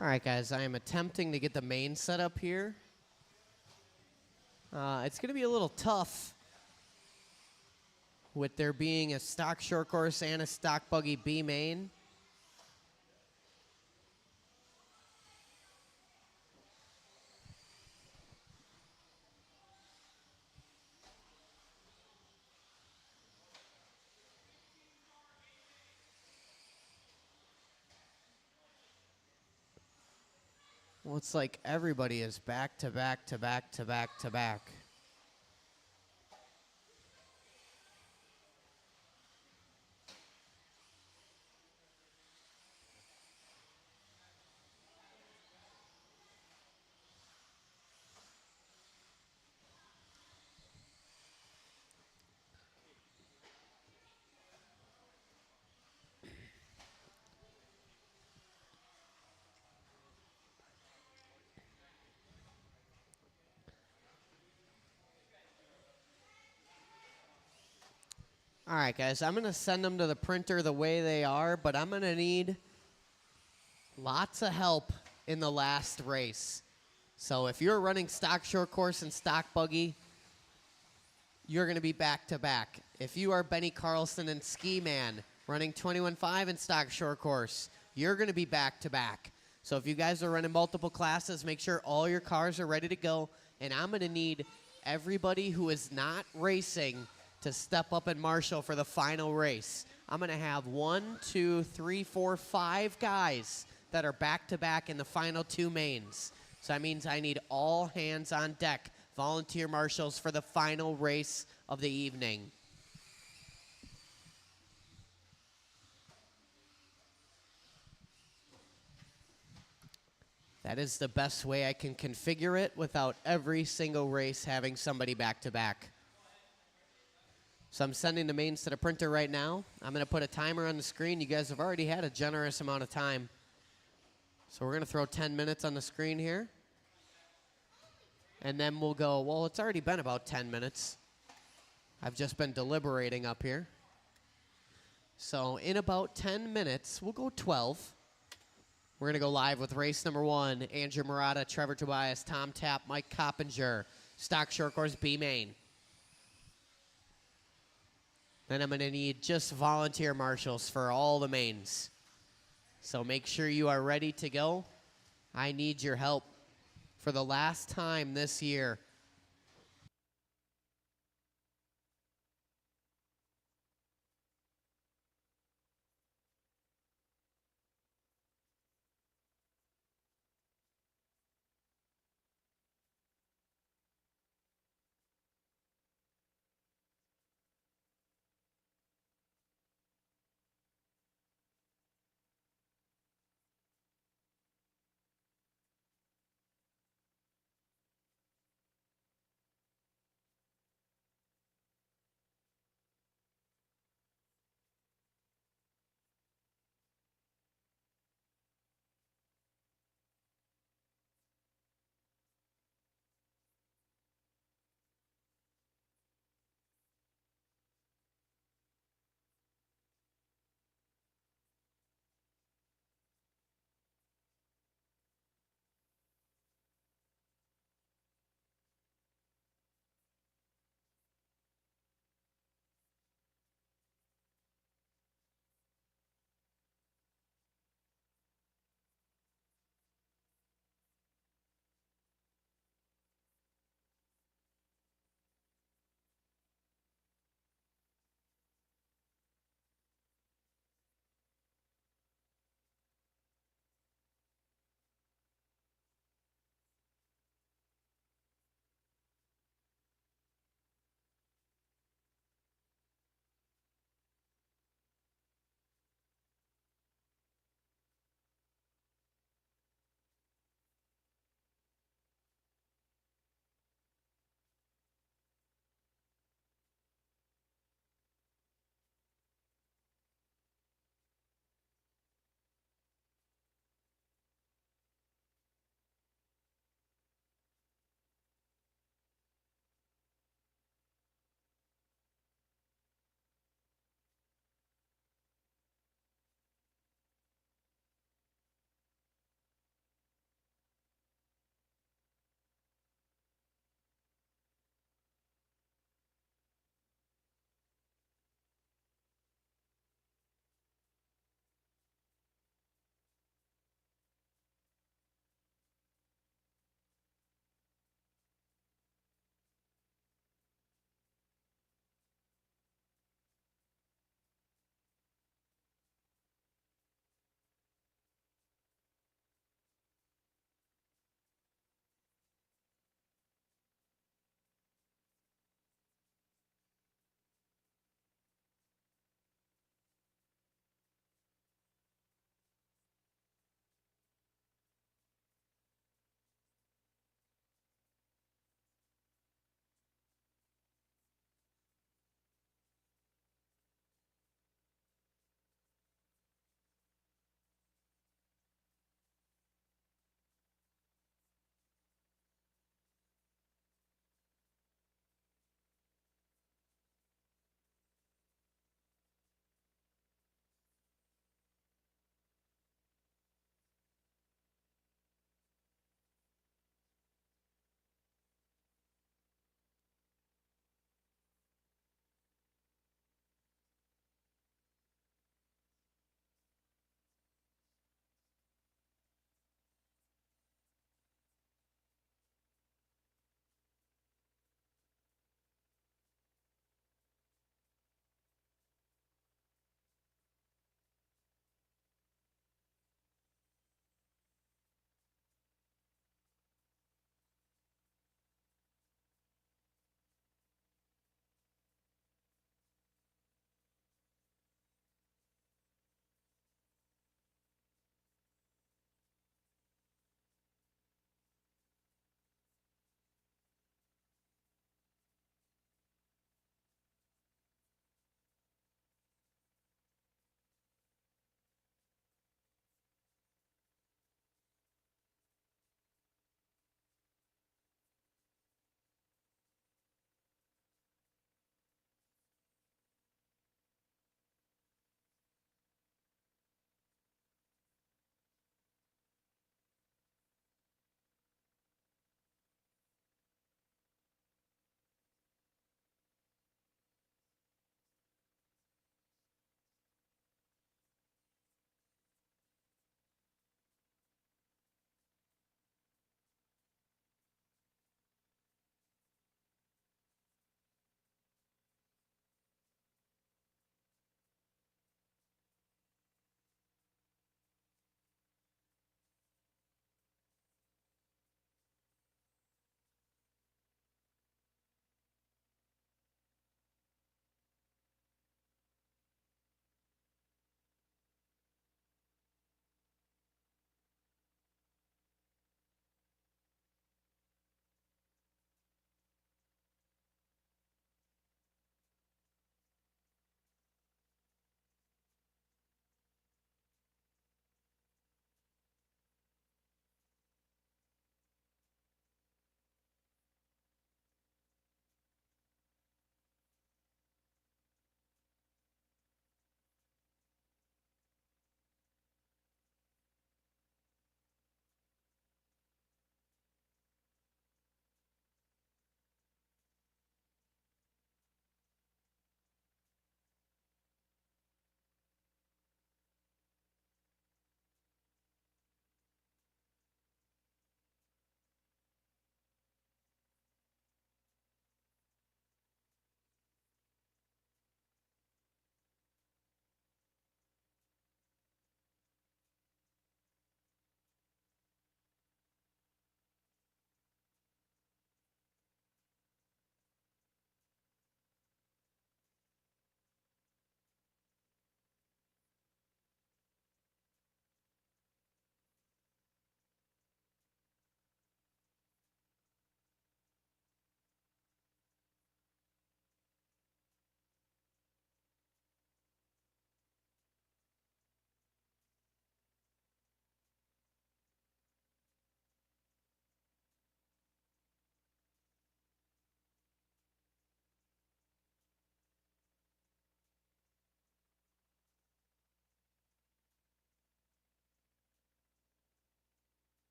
Speaker 1: All right, guys, I am attempting to get the main set up here. It's going to be a little tough with there being a stock short course and a stock buggy B main. Well, it's like everybody is back to back to back to back to back. All right, guys, I'm going to send them to the printer the way they are, but I'm going to need lots of help in the last race. So if you're running stock short course and stock buggy, you're going to be back to back. If you are Benny Carlson and Ski Man running 21.5 and stock short course, you're going to be back to back. So if you guys are running multiple classes, make sure all your cars are ready to go. And I'm going to need everybody who is not racing to step up and marshal for the final race. I'm going to have 1, 2, 3, 4, 5 guys that are back to back in the final 2 mains. So that means I need all hands on deck, volunteer marshals for the final race of the evening. That is the best way I can configure it without every single race having somebody back to back. So I'm sending the mains to the printer right now. I'm going to put a timer on the screen. You guys have already had a generous amount of time. So we're going to throw 10 minutes on the screen here. And then we'll go, well, it's already been about 10 minutes. I've just been deliberating up here. So in about 10 minutes, we'll go 12. We're going to go live with race number 1. Andrew Murata, Trevor Tobias, Tom Tapp, Mike Coppinger, stock short course B main. Then I'm going to need just volunteer marshals for all the mains. So make sure you are ready to go. I need your help for the last time this year.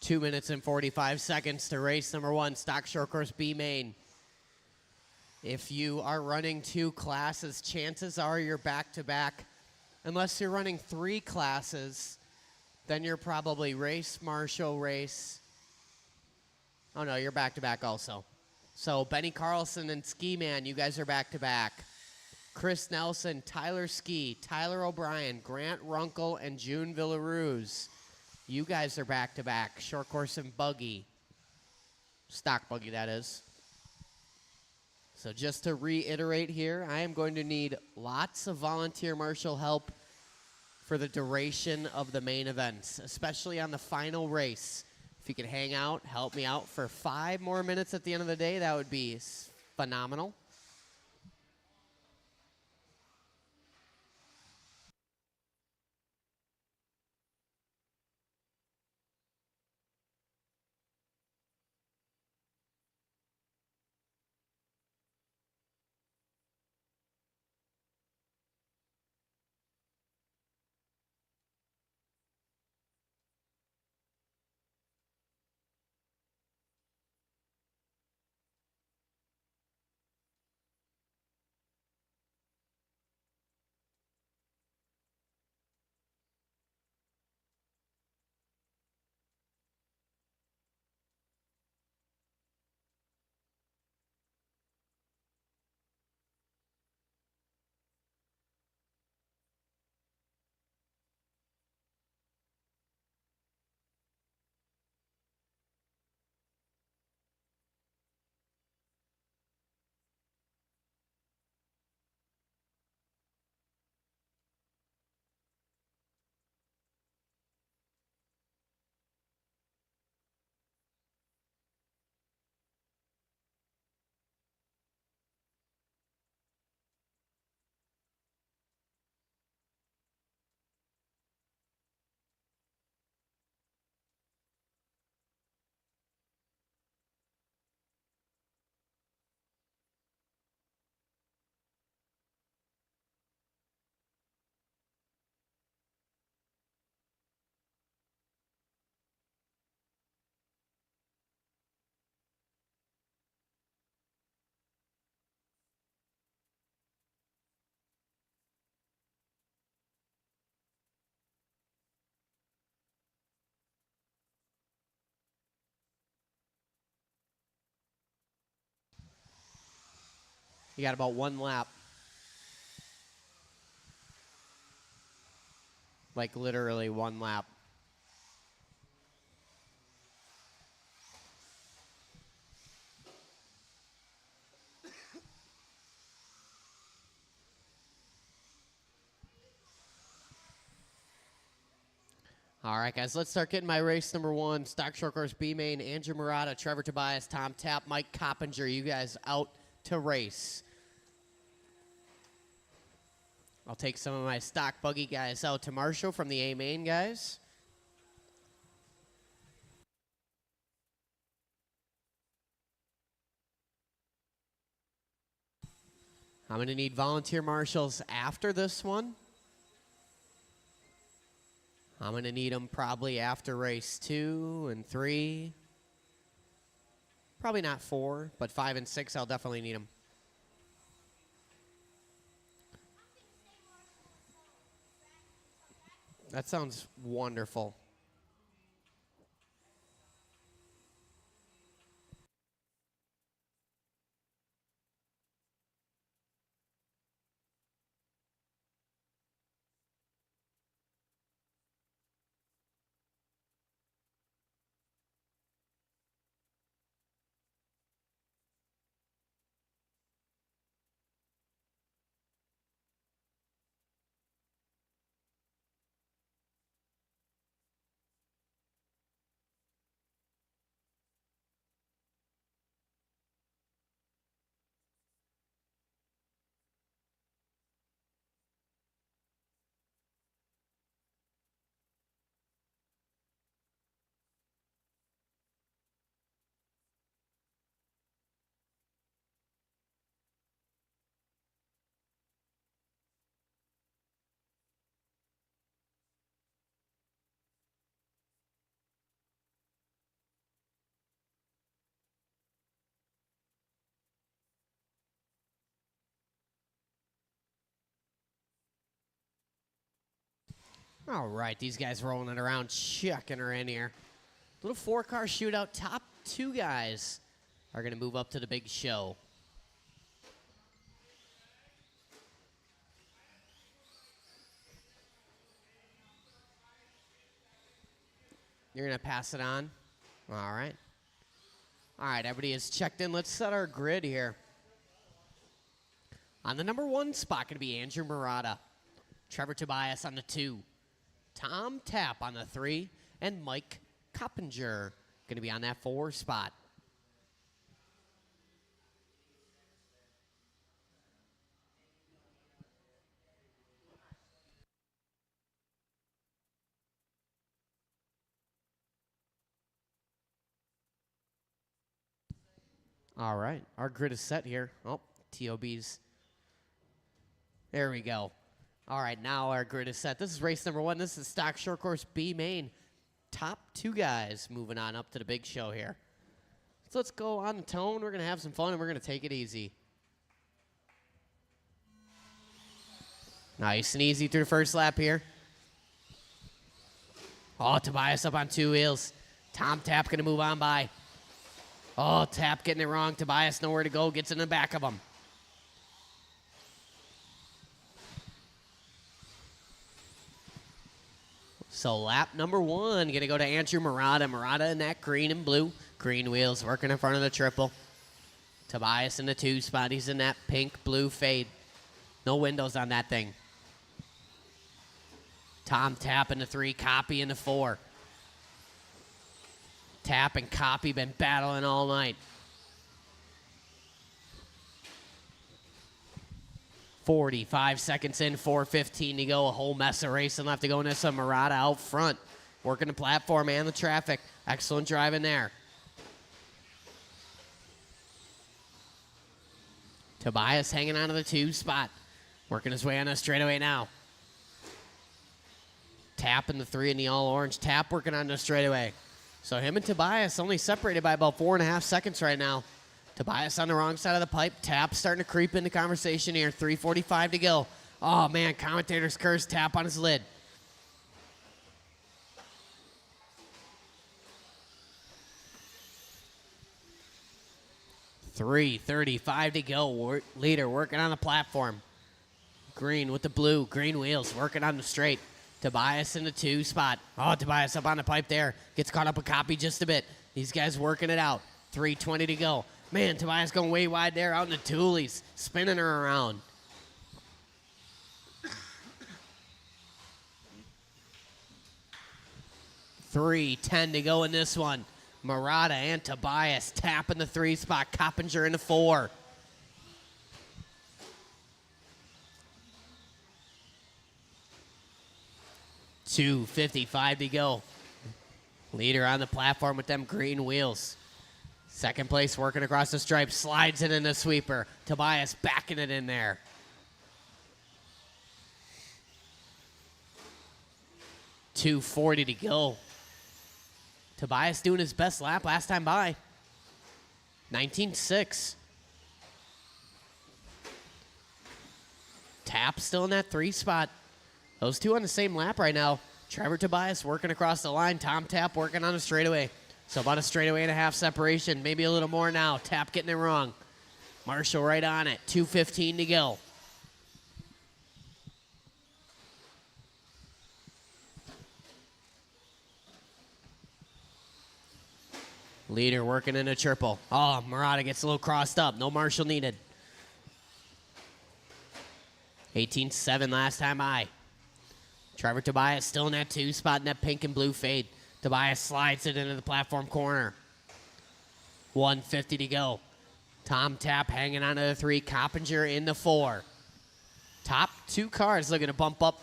Speaker 1: 2 minutes and 45 seconds to race number 1, stock short course B main. If you are running 2 classes, chances are you're back-to-back. Unless you're running 3 classes, then you're probably race, marshal, race. Oh no, you're back-to-back also. So Benny Carlson and Ski Man, you guys are back-to-back. Chris Nelson, Tyler Ski, Tyler O'Brien, Grant Runkle, and June Villaruz. You guys are back-to-back. Short course and buggy. Stock buggy, that is. So just to reiterate here, I am going to need lots of volunteer marshal help for the duration of the main events, especially on the final race. If you could hang out, help me out for 5 more minutes at the end of the day, that would be phenomenal. You got about 1 lap. Like literally 1 lap. All right, guys, let's start getting my race number 1. Stock short course B main, Andrew Murata, Trevor Tobias, Tom Tapp, Mike Coppinger. You guys out to race. I'll take some of my stock buggy guys out to Marshall from the A main, guys. I'm going to need volunteer marshals after this one. I'm going to need them probably after race 2 and 3. Probably not 4, but 5 and 6, I'll definitely need them. That sounds wonderful. All right, these guys rolling it around, checking her in here. Little 4-car shootout. Top 2 guys are going to move up to the big show. You're going to pass it on? All right. All right, everybody is checked in. Let's set our grid here. On the number 1 spot, going to be Andrew Murata. Trevor Tobias on the 2. Tom Tapp on the 3. And Mike Coppinger going to be on that 4 spot. All right, our grid is set here. Oh, TOB's. There we go. All right, now our grid is set. This is race number 1. This is Stock Short Course B Main. Top 2 guys moving on up to the big show here. So let's go on the tone. We're going to have some fun, and we're going to take it easy. Nice and easy through the first lap here. Oh, Tobias up on 2 wheels. Tom Tapp going to move on by. Oh, Tapp getting it wrong. Tobias nowhere to go. Gets in the back of him. So lap number 1, going to go to Andrew Murata. Murata in that green and blue. Green wheels working in front of the triple. Tobias in the 2 spot. He's in that pink, blue fade. No windows on that thing. Tom Tapp in the 3, Copy in the 4. Tapp and Copy been battling all night. 45 seconds in, 4:15 to go. A whole mess of racing left to go. Nessa Murata out front, working the platform and the traffic. Excellent driving there. Tobias hanging on to the 2 spot, working his way on the straightaway now. Tapp in the 3 in the all-orange. Tapp working on the straightaway. So him and Tobias only separated by about 4.5 seconds right now. Tobias on the wrong side of the pipe. Tapp starting to creep into conversation here. 3:45 to go. Oh, man, commentator's curse. Tapp on his lid. $3:35 to go. Leader working on the platform. Green with the blue. Green wheels working on the straight. Tobias in the 2 spot. Oh, Tobias up on the pipe there. Gets caught up a Copy just a bit. These guys working it out. 3:20 to go. Man, Tobias going way wide there out in the toolies. Spinning her around. $3:10 to go in this one. Murata and Tobias tapping the 3 spot. Coppinger in the 4. $2:55 to go. Leader on the platform with them green wheels. Second place working across the stripe. Slides it in the sweeper. Tobias backing it in there. $2:40 to go. Tobias doing his best lap last time by. 19.6. Tapp still in that 3 spot. Those 2 on the same lap right now. Trevor Tobias working across the line. Tom Tapp working on the straightaway. So about a straightaway and a half separation. Maybe a little more now. Tapp getting it wrong. Marshall right on it. 2:15 to go. Leader working in a triple. Oh, Murata gets a little crossed up. No Marshall needed. 18.7 last time by. Trevor Tobias still in that 2 spot in that pink and blue fade. Tobias slides it into the platform corner. 1:50 to go. Tom Tapp hanging on to the 3. Coppinger in the 4. Top 2 cars looking to bump up.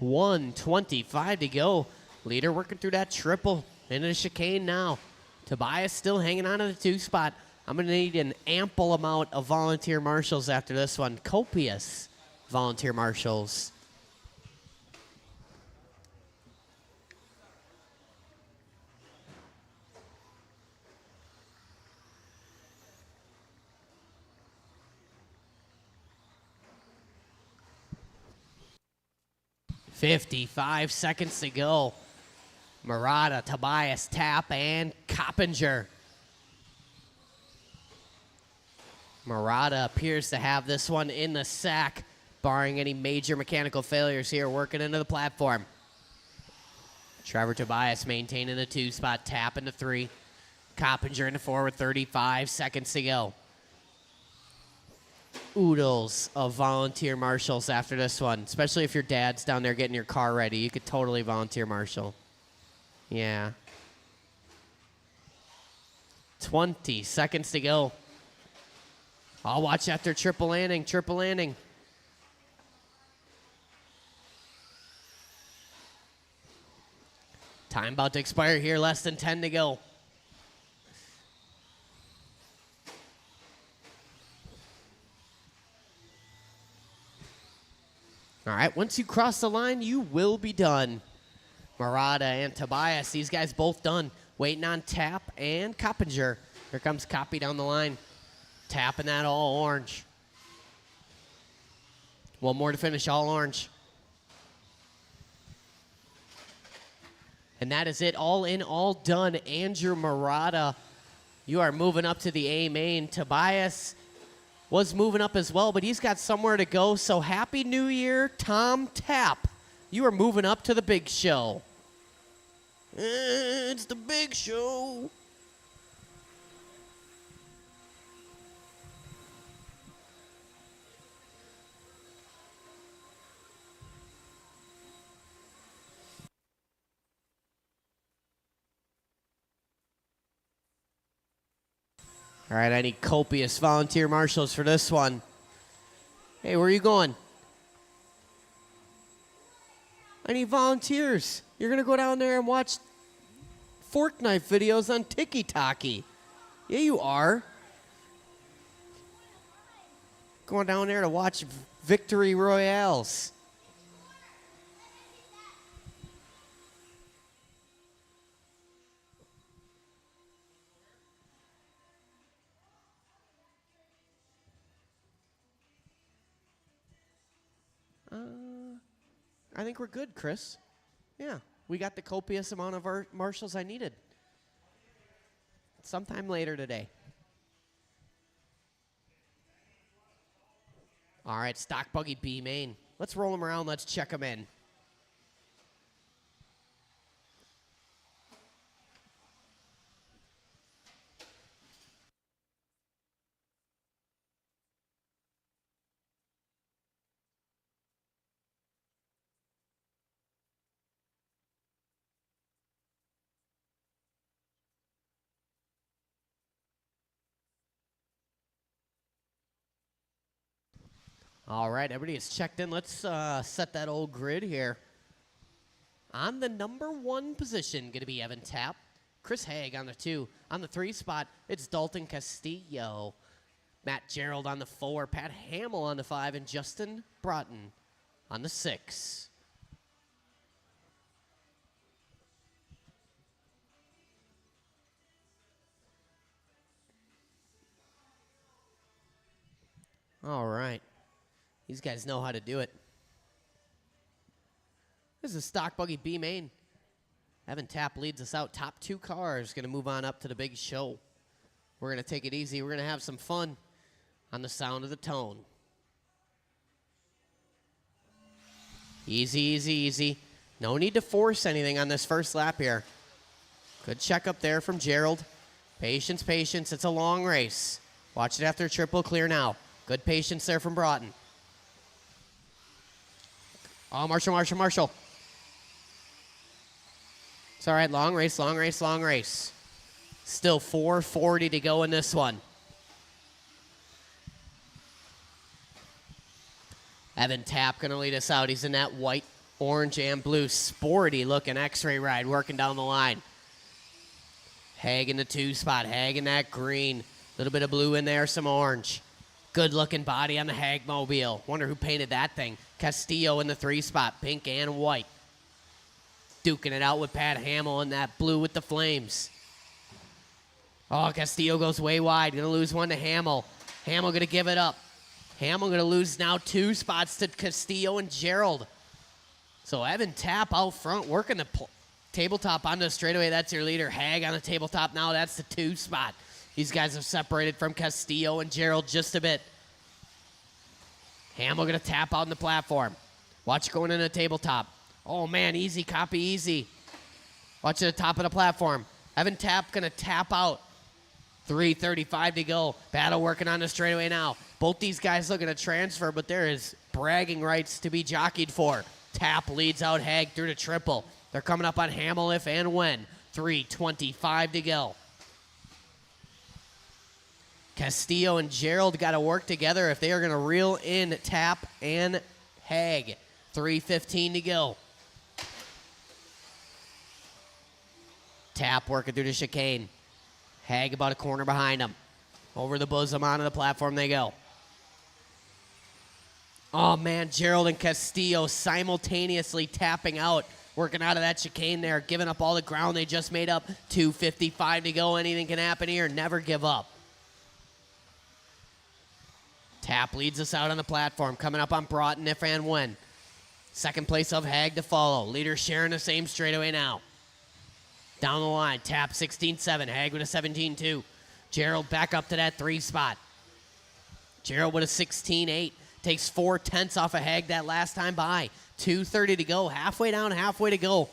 Speaker 1: $1:25 to go. Leader working through that triple into the chicane now. Tobias still hanging on to the 2 spot. I'm going to need an ample amount of volunteer marshals after this one. Copious volunteer marshals. 55 seconds to go. Murata, Tobias, Tap, and Coppinger. Murata appears to have this one in the sack, barring any major mechanical failures here, working into the platform. Trevor Tobias maintaining the 2 spot, Tap into 3. Coppinger into 4 with 35 seconds to go. Oodles of volunteer marshals after this one, especially if your dad's down there getting your car ready. You could totally volunteer marshal. Yeah. 20 seconds to go. I'll watch after triple landing, triple landing. Time about to expire here, less than 10 to go. All right, once you cross the line, you will be done. Murata and Tobias, these guys both done. Waiting on Tap and Coppinger. Here comes Coppy down the line. Tapping that all orange. One more to finish, all orange. And that is it, all in, all done. Andrew Murata, you are moving up to the A main. Tobias was moving up as well, but he's got somewhere to go. So happy New Year, Tom Tap. You are moving up to the big show. It's the big show. All right, I need copious volunteer marshals for this one. Hey, where are you going? I need volunteers. You're going to go down there and watch fork knife videos on Tiki-Taki. Yeah, you are. Going down there to watch Victory Royales. I think we're good, Chris. Yeah, we got the copious amount of our marshals I needed. Sometime later today. All right, stock buggy B main. Let's roll them around. Let's check them in. All right, everybody is checked in. Let's set that old grid here. On the number 1 position, going to be Evan Tapp. Chris Haig on the 2. On the 3 spot, it's Dalton Castillo. Matt Gerald on the 4. Pat Hamill on the 5. And Justin Broughton on the 6. All right. These guys know how to do it. This is stock buggy B main. Evan Tapp leads us out. Top 2 cars going to move on up to the big show. We're going to take it easy. We're going to have some fun on the sound of the tone. Easy, easy, easy. No need to force anything on this first lap here. Good check up there from Gerald. Patience, patience. It's a long race. Watch it after triple clear now. Good patience there from Broughton. Oh, Marshall, Marshall, Marshall. It's all right. Long race, long race, long race. Still 4:40 to go in this one. Evan Tapp going to lead us out. He's in that white, orange, and blue sporty looking X-ray ride working down the line. Haig in the 2 spot. Haig in that green. A little bit of blue in there, some orange. Good looking body on the Haig mobile. Wonder who painted that thing. Castillo in the 3 spot, pink and white. Duking it out with Pat Hamill in that blue with the flames. Oh, Castillo goes way wide. Gonna lose one to Hamill. Hamill gonna give it up. Hamill gonna lose now 2 spots to Castillo and Gerald. So Evan Tapp out front working the tabletop onto the straightaway. That's your leader. Hag on the tabletop now. That's the 2 spot. These guys have separated from Castillo and Gerald just a bit. Hamill going to tap out on the platform. Watch going in the tabletop. Oh, man, easy, copy, easy. Watch at the top of the platform. Evan Tapp going to tap out. 3:35 to go. Battle working on the straightaway now. Both these guys looking to transfer, but there is bragging rights to be jockeyed for. Tapp leads out Hag through the triple. They're coming up on Hamill if and when. 3:25 to go. Castillo and Gerald got to work together if they are going to reel in Tapp and Hag. 3:15 to go. Tapp working through the chicane. Hag about a corner behind him. Over the bosom onto the platform they go. Oh, man, Gerald and Castillo simultaneously tapping out. Working out of that chicane there, giving up all the ground they just made up. 2:55 to go. Anything can happen here. Never give up. Tapp leads us out on the platform. Coming up on Broughton if and when. Second place of Hag to follow. Leader sharing the same straightaway now. Down the line, Tapp 16-7. Hag with a 17-2. Gerald back up to that 3 spot. Gerald with a 16-8. Takes 4/10 off of Hag that last time by. 2:30 to go. Halfway down, halfway to go.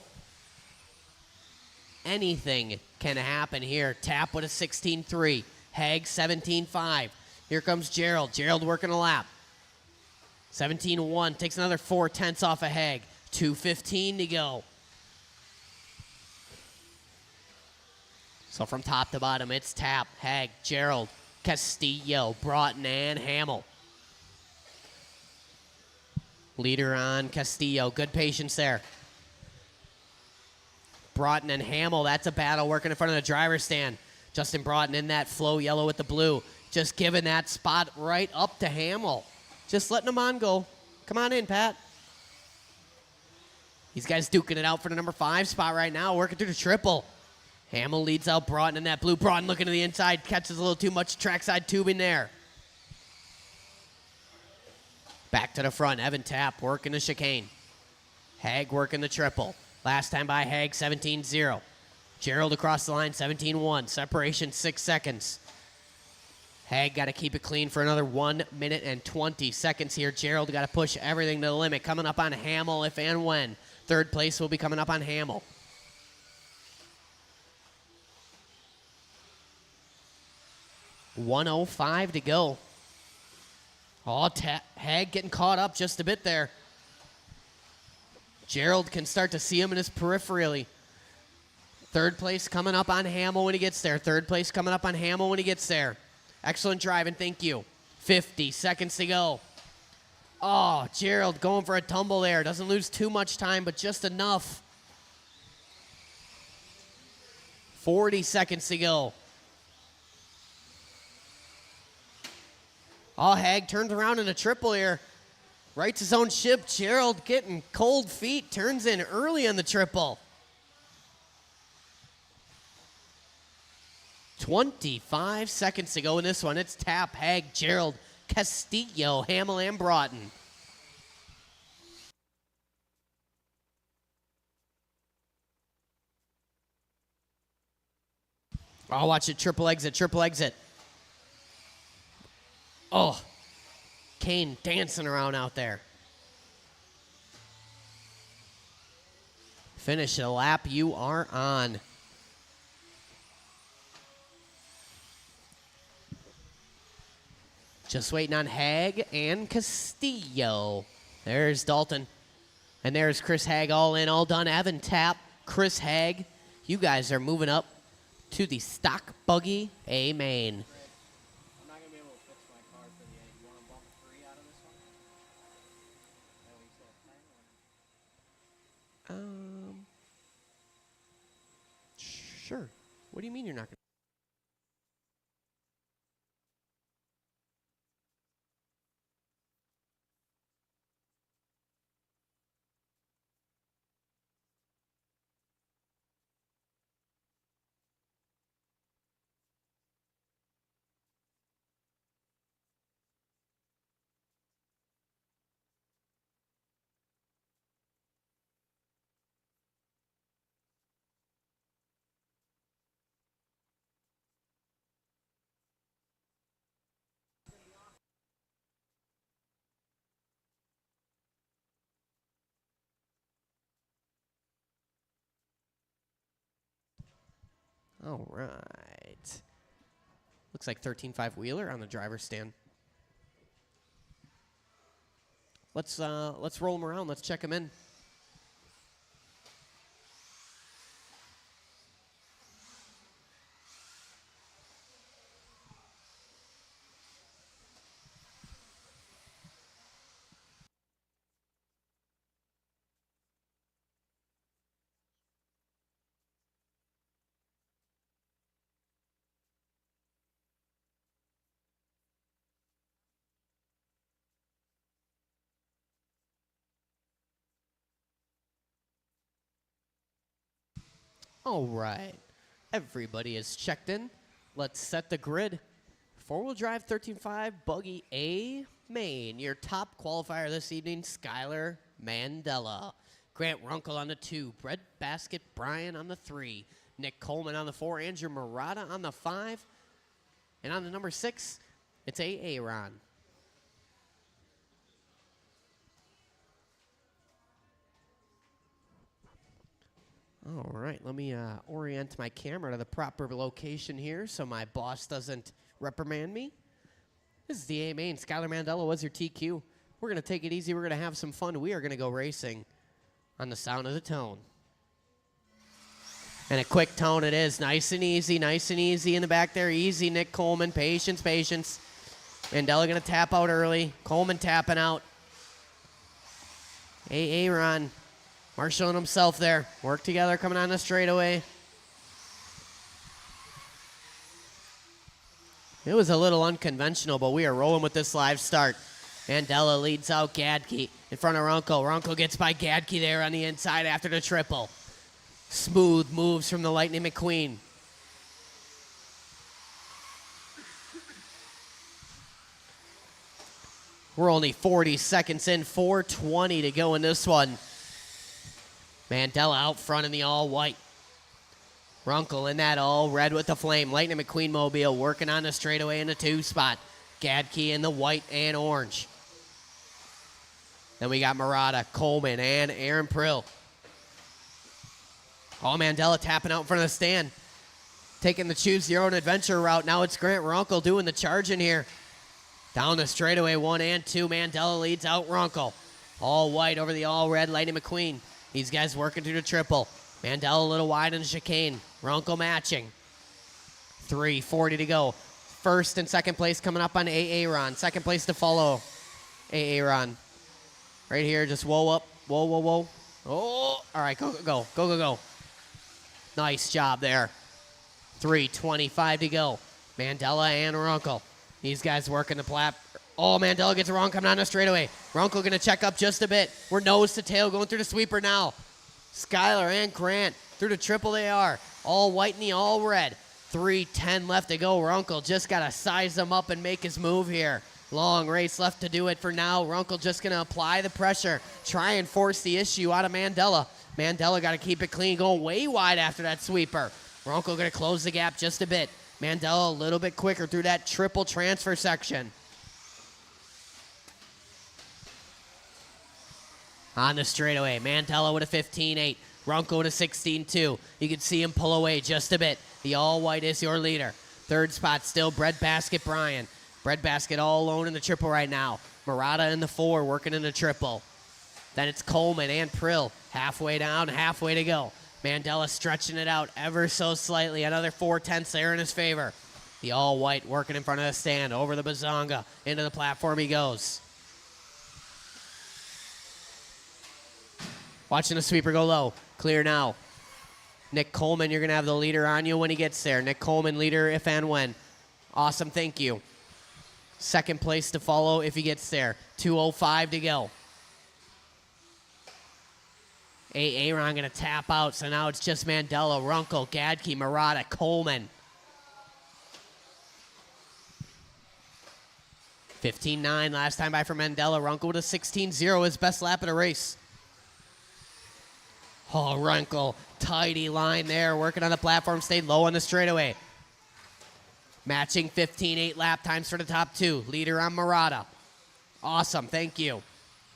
Speaker 1: Anything can happen here. Tapp with a 16-3. Hag 17-5. Here comes Gerald. Gerald working a lap. 17-1. Takes another 4/10 off of Hag. 2:15 to go. So from top to bottom, it's Tapp, Hag, Gerald, Castillo, Broughton, and Hamill. Leader on Castillo. Good patience there. Broughton and Hamill, that's a battle working in front of the driver's stand. Justin Broughton in that flow yellow with the blue. Just giving that spot right up to Hamill. Just letting him on go. Come on in, Pat. These guys duking it out for the number 5 spot right now, working through the triple. Hamill leads out Broughton in that blue. Broughton looking to the inside, catches a little too much trackside tubing there. Back to the front, Evan Tapp working the chicane. Hag working the triple. Last time by Hag, 17-0. Gerald across the line, 17-1. Separation, 6 seconds. Hag got to keep it clean for another 1 minute and 20 seconds here. Gerald got to push everything to the limit. Coming up on Hamill if and when. Third place will be coming up on Hamill. $1:05 to go. Oh, Hag getting caught up just a bit there. Gerald can start to see him in his peripherally. Third place coming up on Hamill when he gets there. Third place coming up on Hamill when he gets there. Excellent driving, thank you. 50 seconds to go. Oh, Gerald going for a tumble there. Doesn't lose too much time, but just enough. 40 seconds to go. Oh, Hag turns around in a triple here. Rights his own ship. Gerald getting cold feet. Turns in early on the triple. 25 seconds to go in this one. It's Tapp, Hag, Gerald, Castillo, Hamill, and Broughton. Oh, watch it. Triple exit, triple exit. Oh, Kane dancing around out there. Finish the lap you are on. Just waiting on Hag and Castillo. There's Dalton. And there's Chris Hag all in, all done. Evan Tapp, Chris Hag. You guys are moving up to the stock buggy A main. Sure. What do you mean you're not going to? All right. Looks like 13.5 Wheeler on the driver's stand. Let's roll him around. Let's check him in. All right. Everybody is checked in. Let's set the grid. Four-wheel drive 13.5 buggy A main. Your top qualifier this evening, Skylar Mandela. Grant Runkle on the 2. Bread Basket Brian on the 3. Nick Coleman on the 4. Andrew Murata on the 5. And on the number 6, it's A.A. Ron. All right, let me orient my camera to the proper location here so my boss doesn't reprimand me. This is the A main. Skylar Mandela was your TQ. We're going to take it easy. We're going to have some fun. We are going to go racing on the sound of the tone. And a quick tone it is. Nice and easy in the back there. Easy, Nick Coleman. Patience, patience. Mandela going to tap out early. Coleman tapping out. A Ron marshalling himself there. Work together coming on the straightaway. It was a little unconventional, but we are rolling with this live start. Mandela leads out Gadke in front of Runkle. Runkle gets by Gadke there on the inside after the triple. Smooth moves from the Lightning McQueen. We're only 40 seconds in, 4:20 to go in this one. Mandela out front in the all-white. Runkle in that all-red with the flame. Lightning McQueen mobile working on the straightaway in the 2 spot. Gadke in the white and orange. Then we got Murata, Coleman, and Aaron Prill. Oh, Mandela tapping out in front of the stand. Taking the choose your own adventure route. Now it's Grant Runkle doing the charging here. Down the straightaway, 1 and 2. Mandela leads out Runkle. All white over the all-red Lightning McQueen. These guys working through the triple. Mandela a little wide in the chicane. Runkle matching. 3:40 to go. First and second place coming up on A.A. Ron. Second place to follow A.A. Ron. Right here, just whoa up. Whoa, whoa, whoa. Oh, all right, go, go, go. Go, go, go. Nice job there. 3:25 to go. Mandela and Runkle. These guys working the plat. Oh, Mandela gets it wrong coming on the straightaway. Runkle going to check up just a bit. We're nose to tail going through the sweeper now. Skylar and Grant through the triple they are. All white and the all red. 3:10 left to go. Runkle just got to size them up and make his move here. Long race left to do it for now. Runkle just going to apply the pressure. Try and force the issue out of Mandela. Mandela got to keep it clean. Going way wide after that sweeper. Runkle going to close the gap just a bit. Mandela a little bit quicker through that triple transfer section. On the straightaway, Mandela with a 15.8. Runkle with a 16.2. You can see him pull away just a bit. The all-white is your leader. Third spot still Bread Basket Brian. Bread Basket all alone in the triple right now. Murata in the 4 working in the triple. Then it's Coleman and Prill. Halfway down, halfway to go. Mandela stretching it out ever so slightly. Another 4/10 there in his favor. The all-white working in front of the stand. Over the Bazonga. Into the platform he goes. Watching the sweeper go low. Clear now. Nick Coleman, you're going to have the leader on you when he gets there. Nick Coleman, leader if and when. Awesome, thank you. Second place to follow if he gets there. 2:05 to go. Aaron going to tap out, so now it's just Mandela, Runkle, Gadke, Murata, Coleman. 15.9 last time by for Mandela. Runkle with a 16.0, his best lap of the race. Oh, Runkle, tidy line there, working on the platform, stayed low on the straightaway. Matching 15.8 lap times for the top 2. Leader on Murata. Awesome, thank you.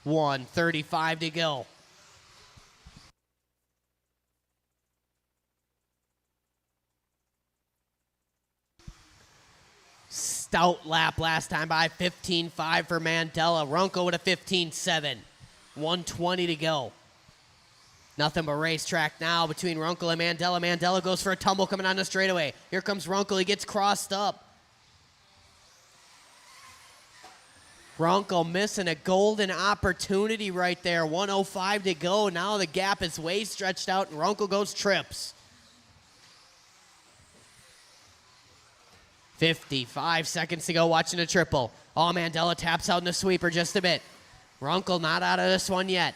Speaker 1: 1:35 to go. stout lap last time by 15.5 for Mandela. Runkel with a 15.7. 120 to go. Nothing but racetrack now between Runkel and Mandela. Mandela goes for a tumble coming on the straightaway. Here comes Runkel. He gets crossed up. Runkel missing a golden opportunity right there. 105 to go. Now the gap is way stretched out, and Runkel goes trips. 55 seconds to go watching a triple. Oh, Mandela taps out in the sweeper just a bit. Runkel not out of this one yet.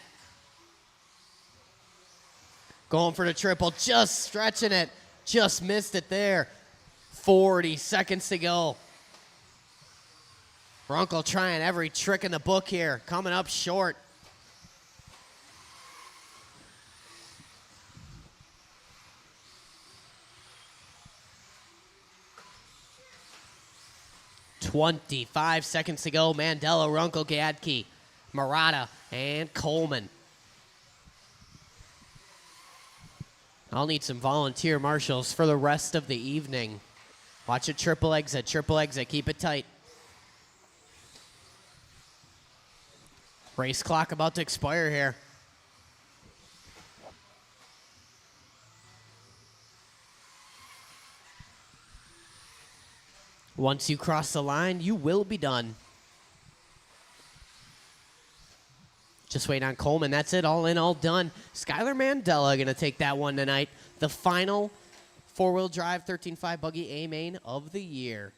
Speaker 1: Going for the triple, just stretching it. Just missed it there. 40 seconds to go. Runkel trying every trick in the book here. Coming up short. "25 seconds to go. Mandela, Runkel, Gadke, Murata, and Coleman. I'll need some volunteer marshals for the rest of the evening. Watch a triple exit, keep it tight. Race clock about to expire here. Once you cross the line, you will be done. Just waiting on Coleman. That's it. All in, all done. Skylar Mandela going to take that one tonight. The final four-wheel drive 13.5 buggy A main of the year.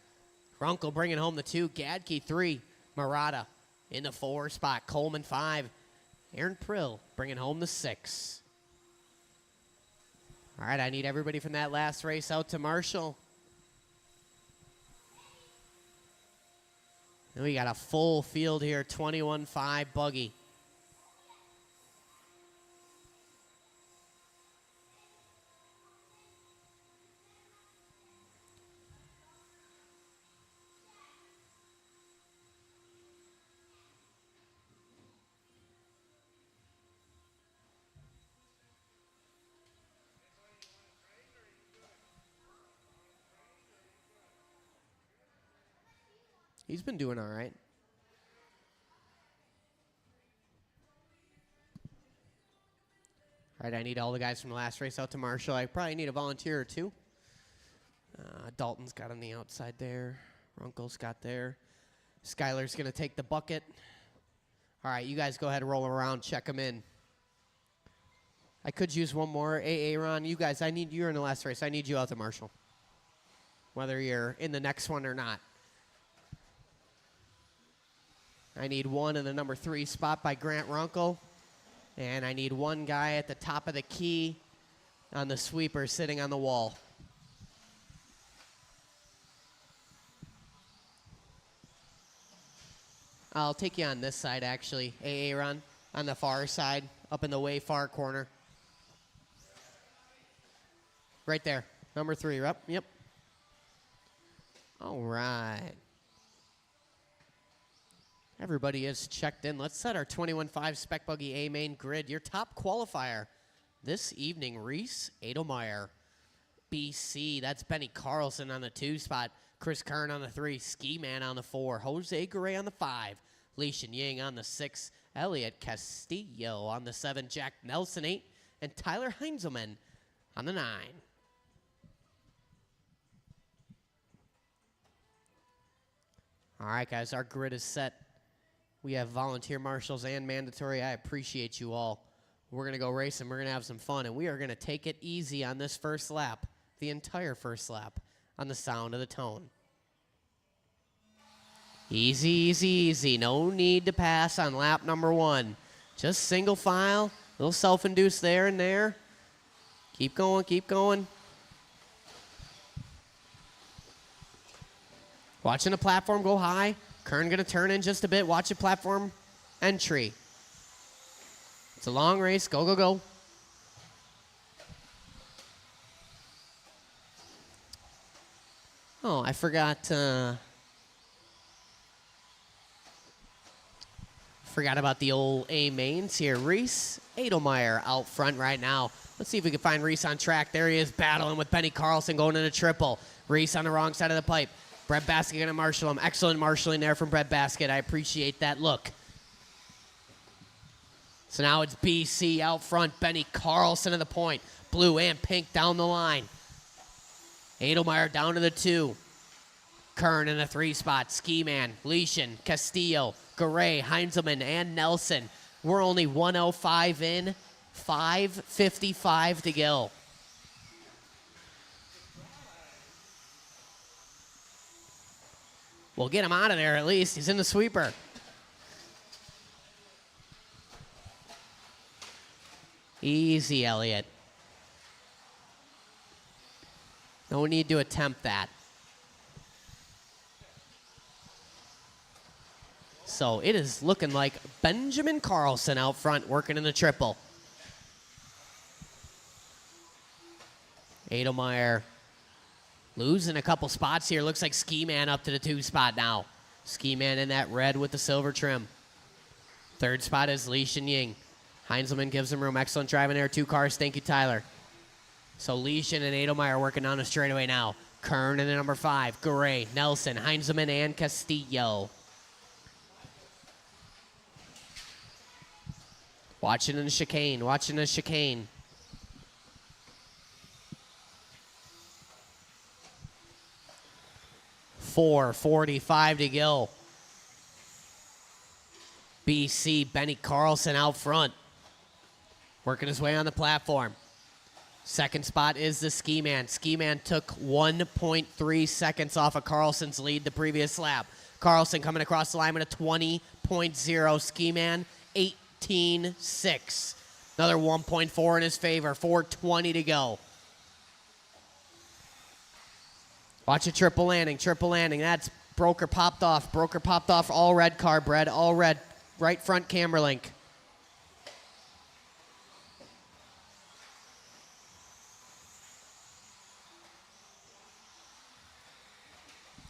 Speaker 1: Runkel bringing home the 2. Gadke 3. Murata in the 4 spot. Coleman 5. Aaron Prill bringing home the 6. All right, I need everybody from that last race out to Marshall. And we got a full field here. 21.5 buggy. He's been doing all right. All right, I need all the guys from the last race out to Marshall. I probably need a volunteer or 2. Dalton's got on the outside there. Runkel's got there. Skylar's going to take the bucket. All right, you guys go ahead and roll around, check them in. I could use one more. Ron, you guys, you're in the last race. I need you out to Marshall, whether you're in the next one or not. I need one in the number 3 spot by Grant Runkel. And I need one guy at the top of the key on the sweeper sitting on the wall. I'll take you on this side, actually, Ron, on the far side, up in the way far corner. Right there, number 3, yep. All right. Everybody is checked in. Let's set our 21.5 Spec Buggy A main grid. Your top qualifier this evening, Reese Adelmeyer, BC. That's Benny Carlson on the 2 spot. Chris Kern on the 3. Ski Man on the 4. Jose Garay on the 5. Li Shen Ying on the 6. Elliot Castillo on the 7. Jack Nelson 8. And Tyler Heinzelman on the 9. All right, guys, our grid is set. We have volunteer marshals and mandatory. I appreciate you all. We're going to go racing. We're going to have some fun, and we are going to take it easy on this first lap, the entire first lap, on the sound of the tone. Easy, easy, easy. No need to pass on lap number 1. Just single file, little self-induced there and there. Keep going, keep going. Watching the platform go high. Kern going to turn in just a bit. Watch the platform entry. It's a long race. Go, go, go. Oh, I forgot about the old A mains here. Reese Adelmeyer out front right now. Let's see if we can find Reese on track. There he is battling with Benny Carlson going into triple. Reese on the wrong side of the pipe. Bread Basket going to marshal him. Excellent marshaling there from Bread Basket. I appreciate that look. So now it's BC out front. Benny Carlson to the point. Blue and pink down the line. Edelmeyer down to the 2. Kern in the 3 spot. Ski Man, Leishan, Castillo, Garay, Heinzelman, and Nelson. We're only 105 in. 5:55 to go. We'll get him out of there at least. He's in the sweeper. Easy, Elliott. No need to attempt that. So it is looking like Benjamin Carlson out front working in the triple. Edelmeyer losing a couple spots here. Looks like Ski Man up to the 2 spot now. Ski Man in that red with the silver trim. 3rd spot is Leishan Ying. Heinzelman gives him room. Excellent driving there. 2 cars. Thank you, Tyler. So Leishan and Edelmeyer working down the straightaway now. Kern in the number 5. Garay, Nelson, Heinzelman, and Castillo. Watching in the chicane. Watching the chicane. .445 to go. BC, Benny Carlson out front. Working his way on the platform. 2nd spot is the Ski Man. Ski Man took 1.3 seconds off of Carlson's lead the previous lap. Carlson coming across the line with a 20.0. Ski Man, 18.6. Another 1.4 in his favor. 4:20 to go. Watch a triple landing. Triple landing. That's broker popped off. Broker popped off. All red car, Brett. All red. Right front camera link.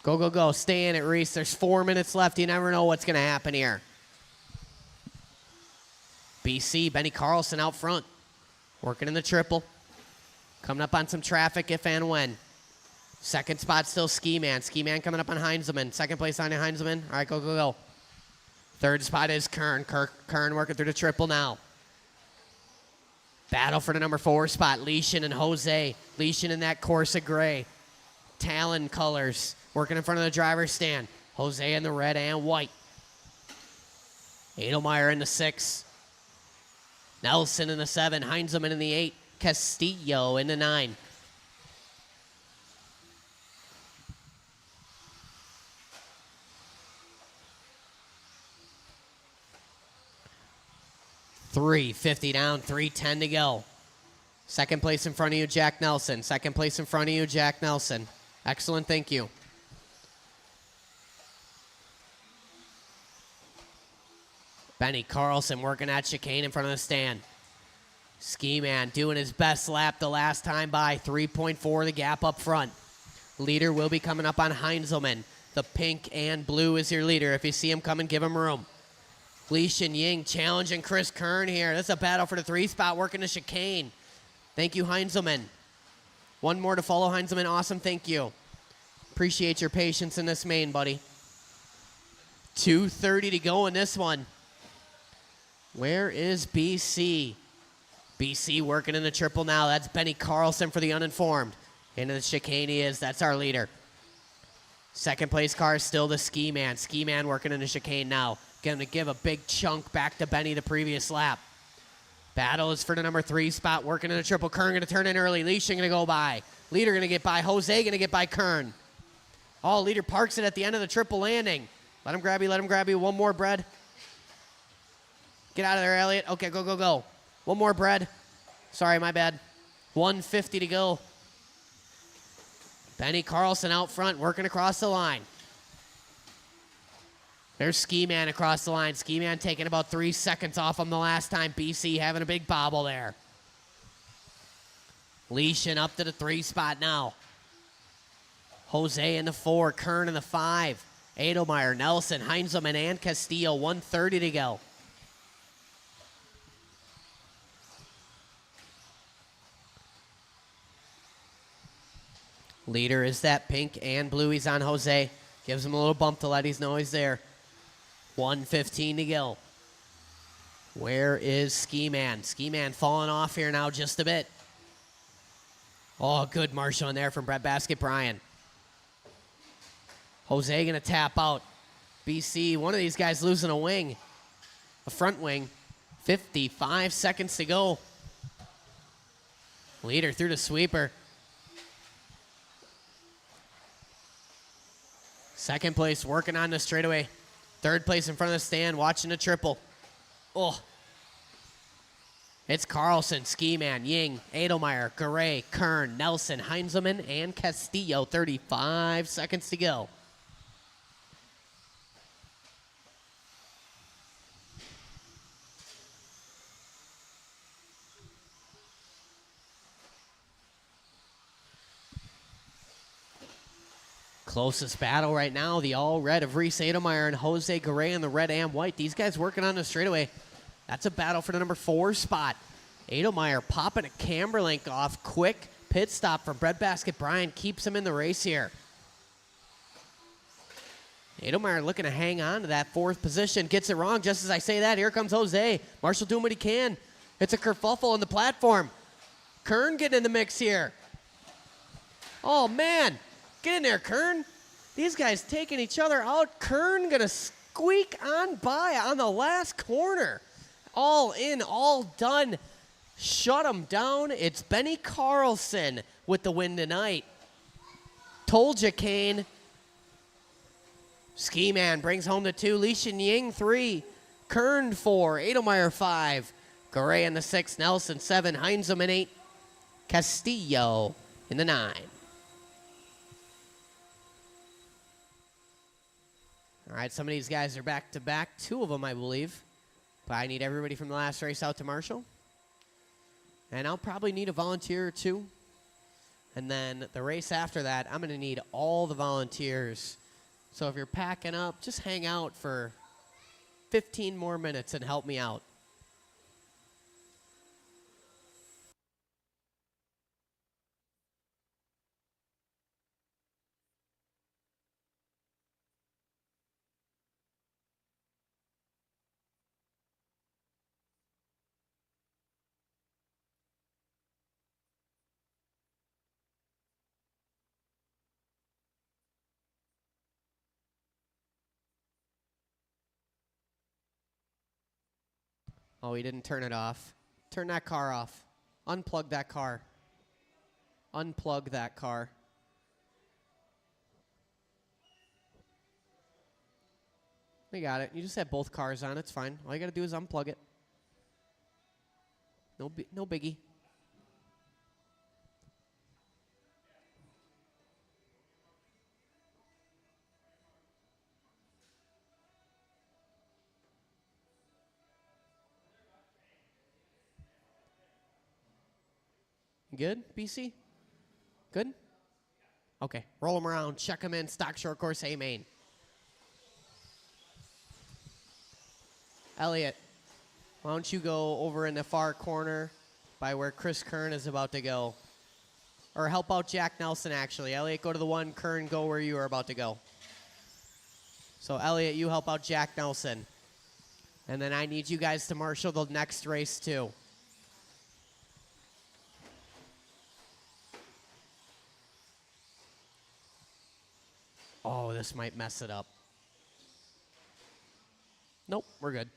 Speaker 1: Go, go, go. Stay in it, Reese. There's 4 minutes left. You never know what's going to happen here. BC, Benny Carlson out front. Working in the triple. Coming up on some traffic if and when. 2nd spot still Ski Man. Ski Man coming up on Heinzelman. 2nd place on Heinzelman. All right, go, go, go. 3rd spot is Kern. Kern working through the triple now. Battle for the number 4 spot. Leishan and Jose. Leishan in that Corsa gray. Talon colors. Working in front of the driver's stand. Jose in the red and white. Edelmeyer in the 6. Nelson in the 7. Heinzelman in the 8. Castillo in the 9. $350 down, $310 to go. 2nd place in front of you, Jack Nelson. 2nd place in front of you, Jack Nelson. Excellent, thank you. Benny Carlson working that chicane in front of the stand. Ski Man doing his best lap the last time by. 3.4 the gap up front. Leader will be coming up on Heinzelman. The pink and blue is your leader. If you see him coming, give him room. Leishan Ying challenging Chris Kern here. This is a battle for the 3 spot, working the chicane. Thank you, Heinzelman. 1 more to follow, Heinzelman. Awesome, thank you. Appreciate your patience in this main, buddy. 2:30 to go in this one. Where is BC? BC working in the triple now. That's Benny Carlson for the uninformed. Into the chicane he is. That's our leader. 2nd place car is still the Ski Man. Ski Man working in the chicane now. Going to give a big chunk back to Benny the previous lap. Battle is for the number 3 spot. Working in the triple. Kern going to turn in early. Leishan going to go by. Leader going to get by. Jose going to get by Kern. Oh, leader parks it at the end of the triple landing. Let him grab you. Let him grab you. 1 more, Bread. Get out of there, Elliott. Okay, go, go, go. 1 more, Bread. Sorry, my bad. 150 to go. Benny Carlson out front, working across the line. There's Ski Man across the line. Ski Man taking about 3 seconds off him the last time. BC having a big bobble there. Leishan up to the 3 spot now. Jose in the 4, Kern in the 5. Edelmeyer, Nelson, Heinzelman, and Castillo. 1:30 to go. Leader is that pink and blue. He's on Jose. Gives him a little bump to let him know he's there. 1:15 to go. Where is Ski Man? Ski Man falling off here now just a bit. Oh, good Marshall in there from Breadbasket Brian. Jose going to tap out. BC, one of these guys losing a wing. A front wing. 55 seconds to go. Leader through the sweeper. Second place working on the straightaway. Third place in front of the stand watching the triple. Oh. It's Carlson, Ski Man, Ying, Edelmeyer, Garay, Kern, Nelson, Heinzelman, and Castillo. 35 seconds to go. Closest battle right now, the all-red of Reese Edelmeyer and Jose Garay in the red and white. These guys working on the straightaway. That's a battle for the number 4 spot. Edelmeyer popping a camber link off. Quick pit stop from Breadbasket Brian keeps him in the race here. Edelmeyer looking to hang on to that 4th position. Gets it wrong just as I say that. Here comes Jose. Marshall doing what he can. It's a kerfuffle on the platform. Kern getting in the mix here. Oh, man. Get in there, Kern. These guys taking each other out. Kern going to squeak on by on the last corner. All in, all done. Shut him down. It's Benny Carlson with the win tonight. Told you, Kane. Ski Man brings home the 2. Li Shin Ying 3. Kern 4. Edelmeyer 5. Garay in the 6. Nelson 7. Heinzelman 8. Castillo in the 9. All right, some of these guys are back-to-back. 2 of them, I believe. But I need everybody from the last race out to Marshall. And I'll probably need a volunteer or 2. And then the race after that, I'm going to need all the volunteers. So if you're packing up, just hang out for 15 more minutes and help me out. Oh, he didn't turn it off. Turn that car off. Unplug that car. Unplug that car. We got it. You just have both cars on. It's fine. All you got to do is unplug it. No biggie. Good, BC? Good? Okay, roll them around, check them in, stock short course, A main. Elliot, why don't you go over in the far corner by where Chris Kern is about to go? Or help out Jack Nelson, actually. Elliot, go to the 1, Kern, go where you are about to go. So, Elliot, you help out Jack Nelson. And then I need you guys to marshal the next race, too. Oh, this might mess it up. Nope, we're good.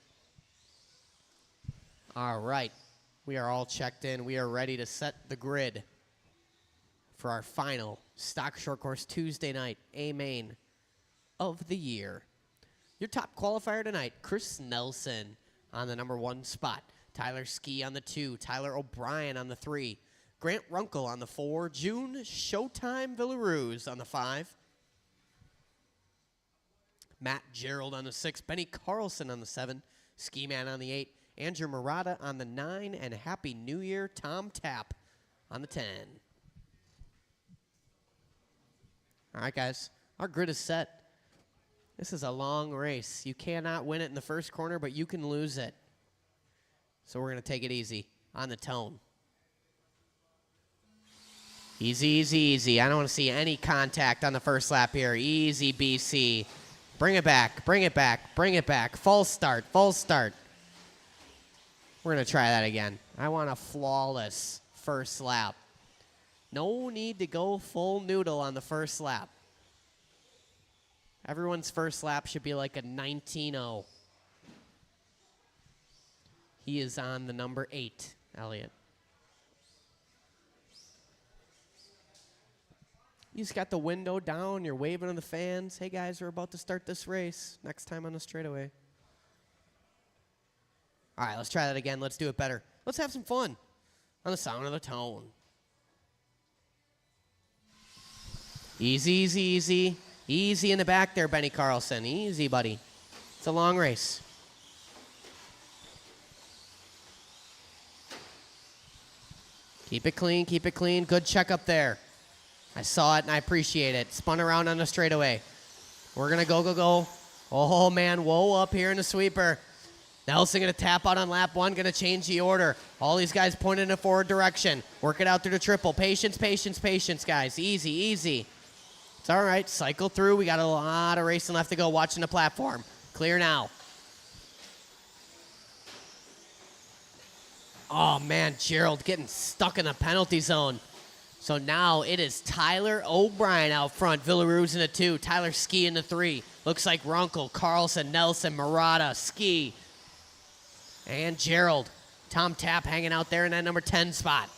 Speaker 1: All right. We are all checked in. We are ready to set the grid for our final Stock Short Course Tuesday night A-Main of the year. Your top qualifier tonight, Chris Nelson on the number 1 spot. Tyler Ski on the 2. Tyler O'Brien on the 3. Grant Runkle on the 4. June Showtime Villaruz on the 5. Matt Gerald on the 6, Benny Carlson on the 7, Ski Man on the 8, Andrew Murata on the 9, and Happy New Year, Tom Tapp on the 10. All right, guys, our grid is set. This is a long race. You cannot win it in the first corner, but you can lose it. So we're going to take it easy on the tone. Easy, easy, easy. I don't want to see any contact on the first lap here. Easy, BC. Bring it back, bring it back, bring it back. Full start, full start. We're going to try that again. I want a flawless first lap. No need to go full noodle on the first lap. Everyone's first lap should be like a 19-0. He is on the number 8, Elliott. You just got the window down. You're waving to the fans. Hey, guys, we're about to start this race. Next time on the straightaway. All right, let's try that again. Let's do it better. Let's have some fun on the sound of the tone. Easy, easy, easy. Easy in the back there, Benny Carlson. Easy, buddy. It's a long race. Keep it clean, keep it clean. Good check up there. I saw it and I appreciate it. Spun around on the straightaway. We're going to go, go, go. Oh, man, whoa up here in the sweeper. Nelson going to tap out on lap 1, going to change the order. All these guys pointing in a forward direction. Work it out through the triple. Patience, patience, patience, guys. Easy, easy. It's all right. Cycle through. We got a lot of racing left to go. Watching the platform. Clear now. Oh, man, Gerald getting stuck in the penalty zone. So now it is Tyler O'Brien out front. Villaruz in the 2. Tyler Ski in the 3. Looks like Runkle, Carlson, Nelson, Murata, Ski, and Gerald. Tom Tapp hanging out there in that number 10 spot.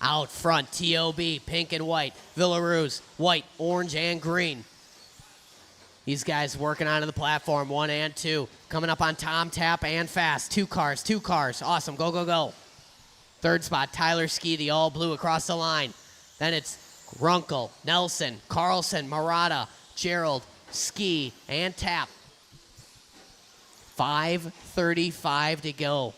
Speaker 1: Out front, T.O.B., pink and white. Villaruz, white, orange, and green. These guys working onto the platform, 1 and 2. Coming up on Tom Tapp and fast. 2 cars, 2 cars. Awesome, go, go, go. Third spot, Tyler Ski, the all blue across the line. Then it's Runkle, Nelson, Carlson, Murata, Gerald, Ski, and Tapp. 5:35 to go.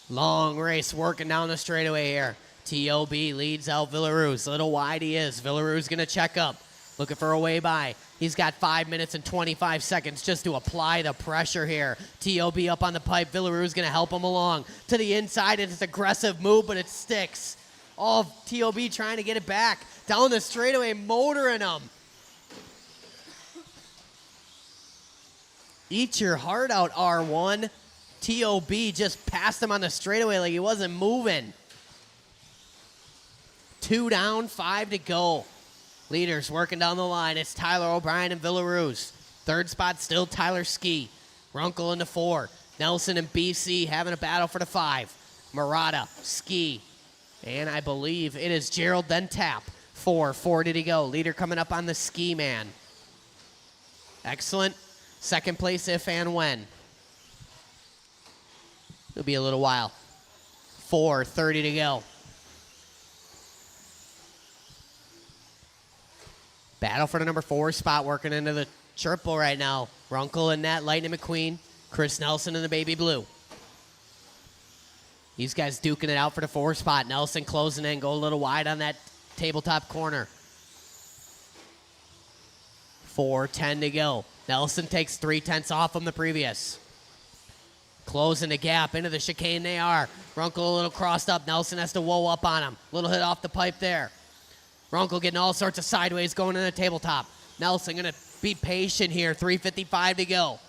Speaker 1: Long race working down the straightaway here. T.O.B. leads out Villaruz. A little wide he is. Villaruz going to check up. Looking for a way by. He's got 5 minutes and 25 seconds just to apply the pressure here. T.O.B. up on the pipe. Villaruz going to help him along. To the inside, it's an aggressive move, but it sticks. Oh, T.O.B. trying to get it back. Down the straightaway, motoring him. Eat your heart out, R1. T.O.B. just passed him on the straightaway like he wasn't moving. 2 down, 5 to go. Leaders working down the line. It's Tyler O'Brien and Villaruz. Third spot still Tyler Ski. Runkle in the 4. Nelson and BC having a battle for the 5. Murata, Ski, and I believe it is Gerald, then Tapp. 4:40 to go. Leader coming up on the Ski man. Excellent. Second place if and when. It'll be a little while. 4:30 to go. Battle for the number 4 spot, working into the triple right now. Runkle and Nat, Lightning McQueen, Chris Nelson in the baby blue. These guys duking it out for the 4 spot. Nelson closing in, go a little wide on that tabletop corner. 4:10 to go. Nelson takes 3/10 off from the previous. Closing the gap into the chicane they are. Runkle a little crossed up. Nelson has to whoa up on him. Little hit off the pipe there. Runkle getting all sorts of sideways going in the tabletop. Nelson going to be patient here. 3:55 to go.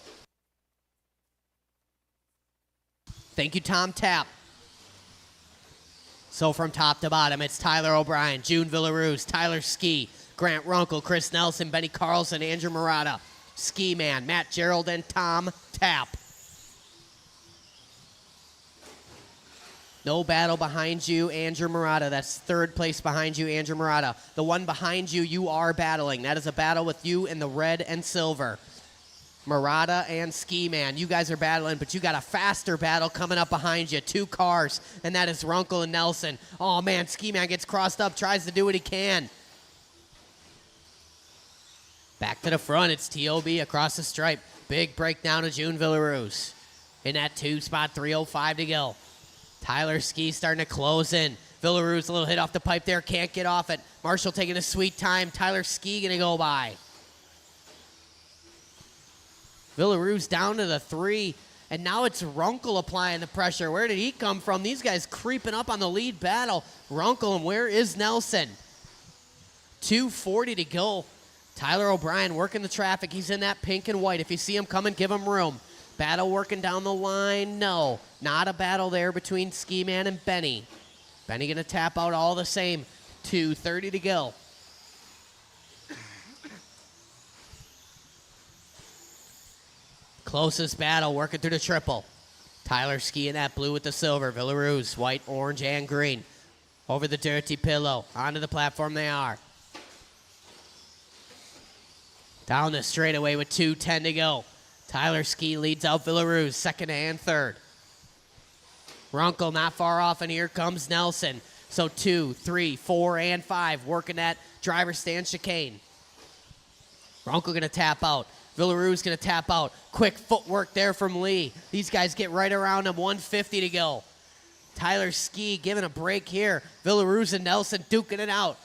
Speaker 1: Thank you, Tom Tapp. So from top to bottom, it's Tyler O'Brien, June Villaruz, Tyler Ski, Grant Runkle, Chris Nelson, Benny Carlson, Andrew Murata, Ski Man, Matt Gerald, and Tom Tapp. No battle behind you, Andrew Murata. That's third place behind you, Andrew Murata. The one behind you, you are battling. That is a battle with you in the red and silver. Murata and Ski Man, you guys are battling, but you got a faster battle coming up behind you. 2 cars, and that is Runkle and Nelson. Oh, man, Ski Man gets crossed up, tries to do what he can. Back to the front, it's T.O.B. across the stripe. Big breakdown of June Villaruz. In that 2 spot, 3:05 to go. Tyler Ski starting to close in. Villaruz a little hit off the pipe there, can't get off it. Marshall taking a sweet time. Tyler Ski going to go by. Villaruz down to the 3. And now it's Runkle applying the pressure. Where did he come from? These guys creeping up on the lead battle. Runkle, and where is Nelson? 2:40 to go. Tyler O'Brien working the traffic. He's in that pink and white. If you see him coming, give him room. Battle working down the line. No, not a battle there between Ski Man and Benny. Benny going to tap out all the same. 2:30 to go. Closest battle working through the triple. Tyler Ski in that blue with the silver. Villaruz, white, orange, and green. Over the dirty pillow. Onto the platform they are. Down the straightaway with 2:10 to go. Tyler Ski leads out Villaruz, second and third. Runkle not far off, and here comes Nelson. So 2, 3, 4, and 5 working that driver stand chicane. Runkle going to tap out. Villaruz going to tap out. Quick footwork there from Lee. These guys get right around him. 1:50 to go. Tyler Ski giving a break here. Villaruz and Nelson duking it out.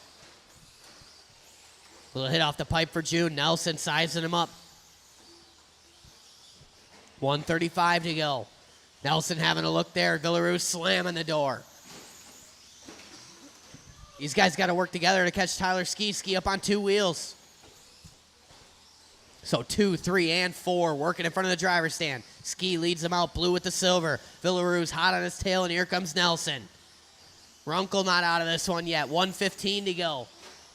Speaker 1: Little hit off the pipe for June. Nelson sizing him up. 1:35 to go. Nelson having a look there. Villaruz slamming the door. These guys got to work together to catch Tyler Ski. Ski up on 2 wheels. So 2, 3, and 4 working in front of the driver's stand. Ski leads them out, blue with the silver. Villaruz hot on his tail, and here comes Nelson. Runkle not out of this one yet. 1:15 to go.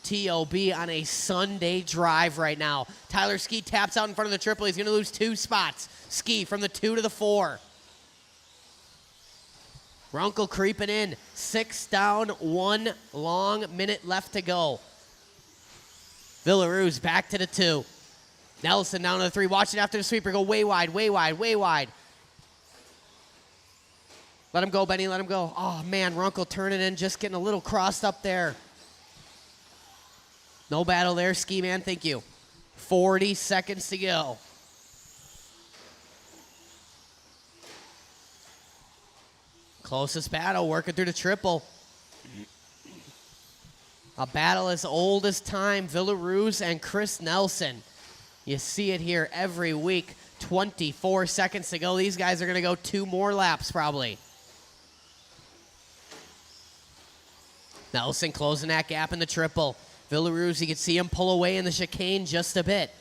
Speaker 1: TOB on a Sunday drive right now. Tyler Ski taps out in front of the triple. He's going to lose 2 spots. Ski from the 2 to the 4. Runkle creeping in. 6 down, 1 long minute left to go. Villaruz back to the 2. Nelson down to the 3. Watch it after the sweeper. Go way wide, way wide, way wide. Let him go, Benny. Let him go. Oh, man. Runkle turning in, just getting a little crossed up there. No battle there, Ski Man. Thank you. 40 seconds to go. Closest battle working through the triple. A battle as old as time. Villaruz and Chris Nelson. You see it here every week. 24 seconds to go. These guys are going to go 2 more laps probably. Nelson closing that gap in the triple. Villaruz, you can see him pull away in the chicane just a bit.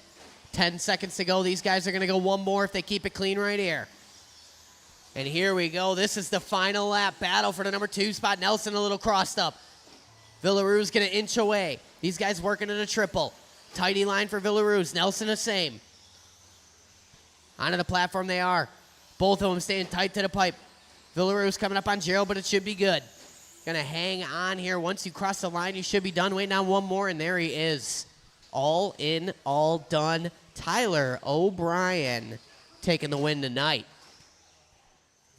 Speaker 1: 10 seconds to go. These guys are going to go 1 more if they keep it clean right here. And here we go. This is the final lap battle for the number 2 spot. Nelson a little crossed up. Villaruz going to inch away. These guys working in a triple. Tighty line for Villaruz. Nelson the same. Onto the platform they are. Both of them staying tight to the pipe. Villaruz coming up on Gerald, but it should be good. Going to hang on here. Once you cross the line, you should be done. Waiting on 1 more, and there he is. All in, all done. Tyler O'Brien taking the win tonight.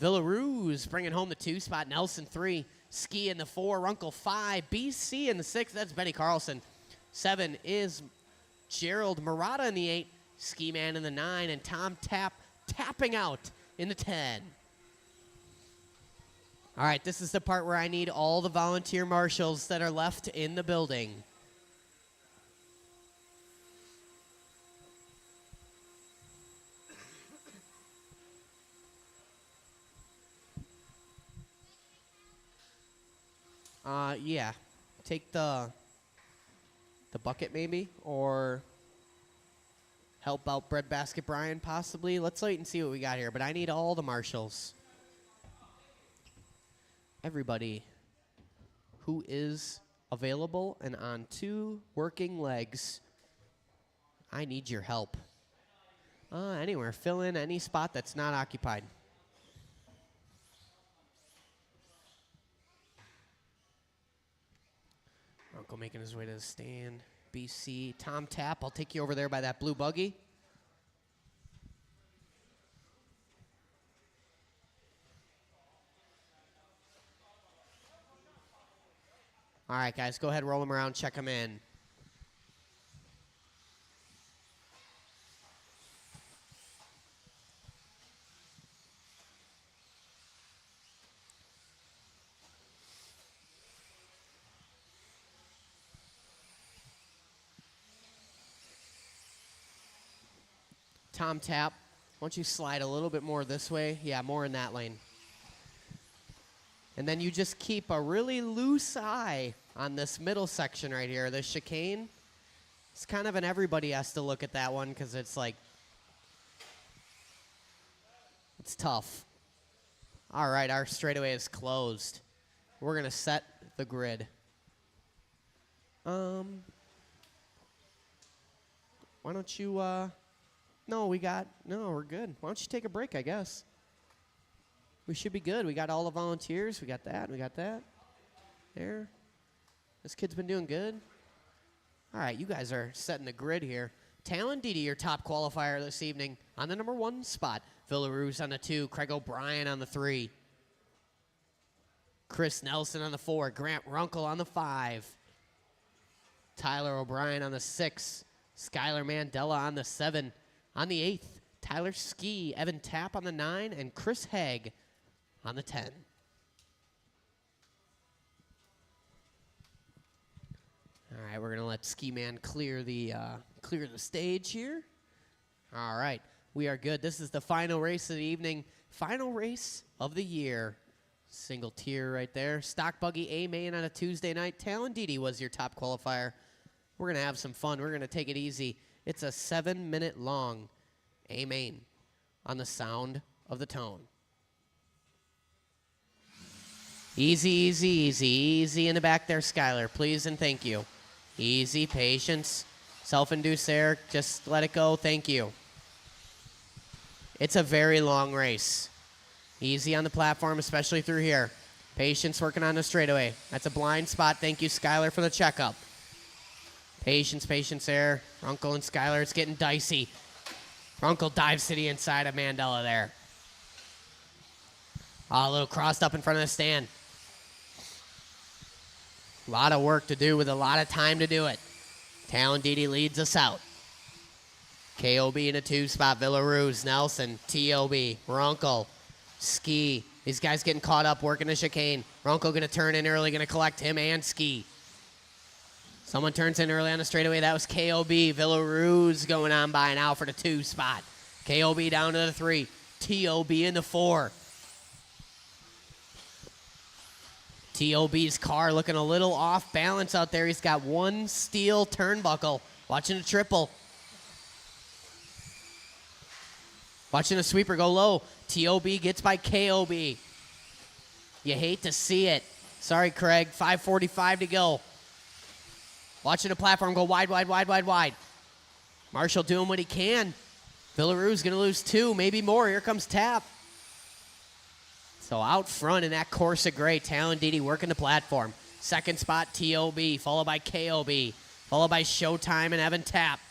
Speaker 1: Villaruz bringing home the 2 spot. Nelson 3. Ski in the 4. Runkle 5. BC in the 6. That's Benny Carlson. 7 is Gerald Murata in the 8. Ski Man in the 9. And Tom tapping out in the 10. All right, this is the part where I need all the volunteer marshals that are left in the building. Yeah. Take the bucket maybe, or help out Breadbasket Brian possibly. Let's wait and see what we got here, but I need all the marshals. Everybody who is available and on 2 working legs, I need your help. Anywhere, fill in any spot that's not occupied. Uncle making his way to the stand. BC, Tom Tap, I'll take you over there by that blue buggy. All right, guys, go ahead, roll them around, check them in. Tom Tap don't you slide a little bit more this way? Yeah, more in that lane. And then you just keep a really loose eye on this middle section right here. This chicane, it's kind of an everybody has to look at that one because it's like, it's tough. All right, our straightaway is closed. We're going to set the grid. Why don't you, no, we're good. Why don't you take a break, I guess? We should be good. We got all the volunteers. We got that. There. This kid's been doing good. All right, you guys are setting the grid here. Talon Didi, your top qualifier this evening on the number 1 spot. Villaroos on the 2. Craig O'Brien on the 3. Chris Nelson on the 4. Grant Runkle on the 5. Tyler O'Brien on the 6. Skylar Mandela on the 7. On the 8th, Tyler Ski, Evan Tapp on the 9, and Chris Haig on the 10. All right, we're gonna let Ski Man clear the stage here. All right, we are good. This is the final race of the evening, final race of the year. Single tier right there. Stock Buggy A main on a Tuesday night. Talon Didi was your top qualifier. We're gonna have some fun. We're gonna take it easy. It's a 7-minute long A main on the sound of the tone. Easy, easy, easy, easy in the back there, Skylar. Please and thank you. Easy, patience, self-induced there. Just let it go. Thank you. It's a very long race. Easy on the platform, especially through here. Patience working on the straightaway. That's a blind spot. Thank you, Skylar, for the checkup. Patience, patience there. Runkle and Skylar, it's getting dicey. Runkle dives to the inside of Mandela there. A little crossed up in front of the stand. A lot of work to do with a lot of time to do it. Talon Didi leads us out. KOB in a 2 spot. Villaroos, Nelson, TOB, Runkle, Ski. These guys getting caught up, working the chicane. Runkle going to turn in early, going to collect him and Ski. Someone turns in early on the straightaway. That was KOB. Villaroos going on by now for the 2 spot. KOB down to the 3. TOB in the 4. TOB's car looking a little off balance out there. He's got one steel turnbuckle. Watching a triple. Watching a sweeper go low. TOB gets by KOB. You hate to see it. Sorry, Craig. 5:45 to go. Watching the platform go wide, wide, wide, wide, wide. Marshall doing what he can. Villaroos going to lose 2, maybe more. Here comes Tapp. So out front in that Corsa gray, Talon Didi working the platform. Second spot, TOB, followed by KOB, followed by Showtime and Evan Tapp.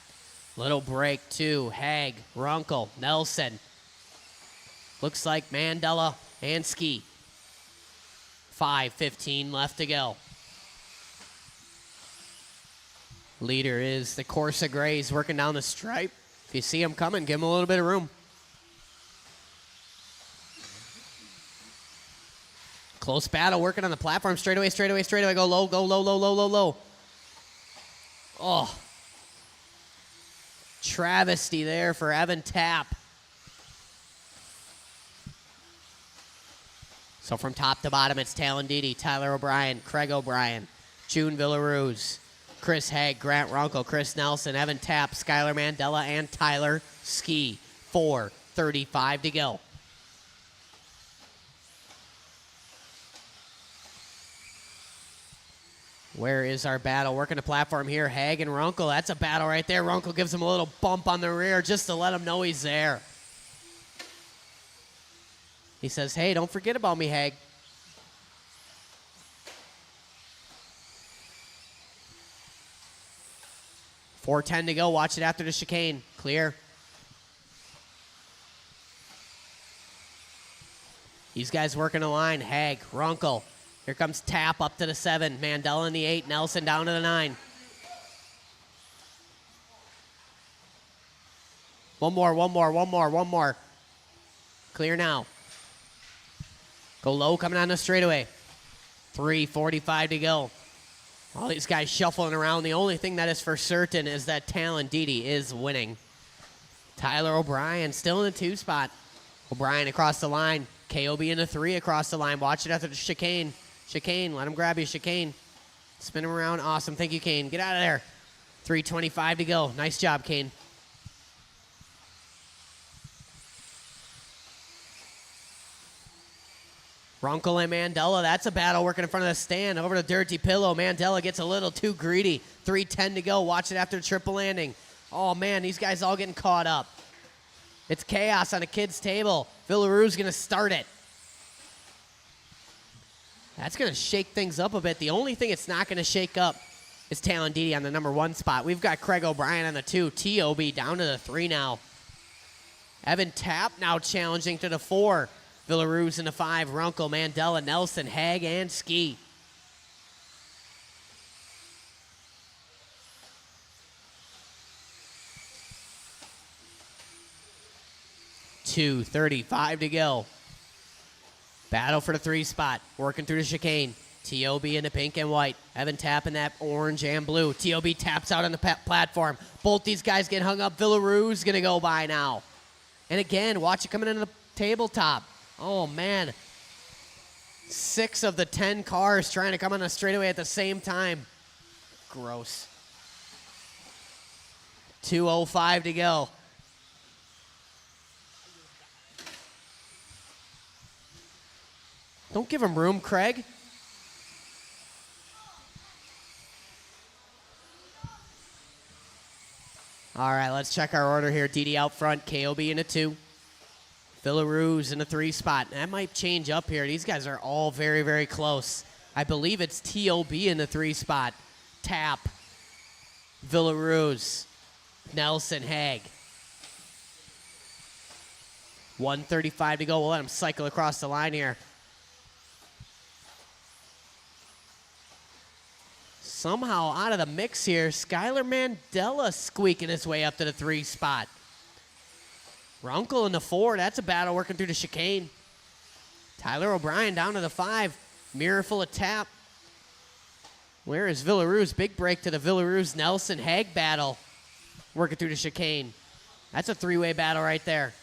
Speaker 1: Little break, 2. Haig, Runkle, Nelson. Looks like Mandela and Ski. 5:15 left to go. Leader is the Corsa Grays working down the stripe. If you see him coming, give him a little bit of room. Close battle working on the platform. Straightaway, straightaway, straightaway. Go low, go low, low, low, low, low. Oh. Travesty there for Evan Tapp. So from top to bottom, it's Talon Didi, Tyler O'Brien, Craig O'Brien, June Villaroos, Chris Haig, Grant Runkle, Chris Nelson, Evan Tapp, Skylar Mandela, and Tyler Ski. 4:35 to go. Where is our battle? Working the platform here. Haig and Runkle. That's a battle right there. Runkle gives him a little bump on the rear just to let him know he's there. He says, hey, don't forget about me, Haig. .410 to go. Watch it after the chicane. Clear. These guys working the line. Haig, Runkle. Here comes Tapp up to the 7. Mandela in the 8. Nelson down to the 9. One more. Clear now. Go low coming on the straightaway. 3:45 to go. All these guys shuffling around. The only thing that is for certain is that Talon Didi is winning. Tyler O'Brien still in the 2 spot. O'Brien across the line. KOB in the 3 across the line. Watch it after the chicane. Chicane, let him grab you, chicane. Spin him around. Awesome. Thank you, Kane. Get out of there. 3:25 to go. Nice job, Kane. Runkle and Mandela. That's a battle working in front of the stand. Over to Dirty Pillow. Mandela gets a little too greedy. 3:10 to go. Watch it after the triple landing. Oh, man, these guys all getting caught up. It's chaos on a kid's table. Villarue's going to start it. That's going to shake things up a bit. The only thing it's not going to shake up is Talon Didi on the number 1 spot. We've got Craig O'Brien on the 2. TOB down to the 3 now. Evan Tapp now challenging to the 4. Villarue's in the 5. Runkle, Mandela, Nelson, Hag, and Ski. $2:35 to go. Battle for the 3 spot. Working through the chicane. TOB in the pink and white. Evan Tapp in that orange and blue. TOB taps out on the platform. Both these guys get hung up. Villarue's going to go by now. And again, watch it coming into the tabletop. Oh, man. 6 of the 10 cars trying to come on the straightaway at the same time. Gross. 2:05 to go. Don't give him room, Craig. All right, let's check our order here. Didi out front, KOB in a 2. Villarue's in a 3 spot. That might change up here. These guys are all very, very close. I believe it's TOB in the 3 spot. Tapp, Villarue's, Nelson, Hag. 1:35 to go. We'll let him cycle across the line here. Somehow out of the mix here, Skylar Mandela squeaking his way up to the 3 spot. Runkle in the 4. That's a battle working through the chicane. Tyler O'Brien down to the 5. Mirror full of Tapp. Where is Villarue's? Big break to the Villarue's Nelson Hag battle. Working through the chicane. That's a 3-way battle right there.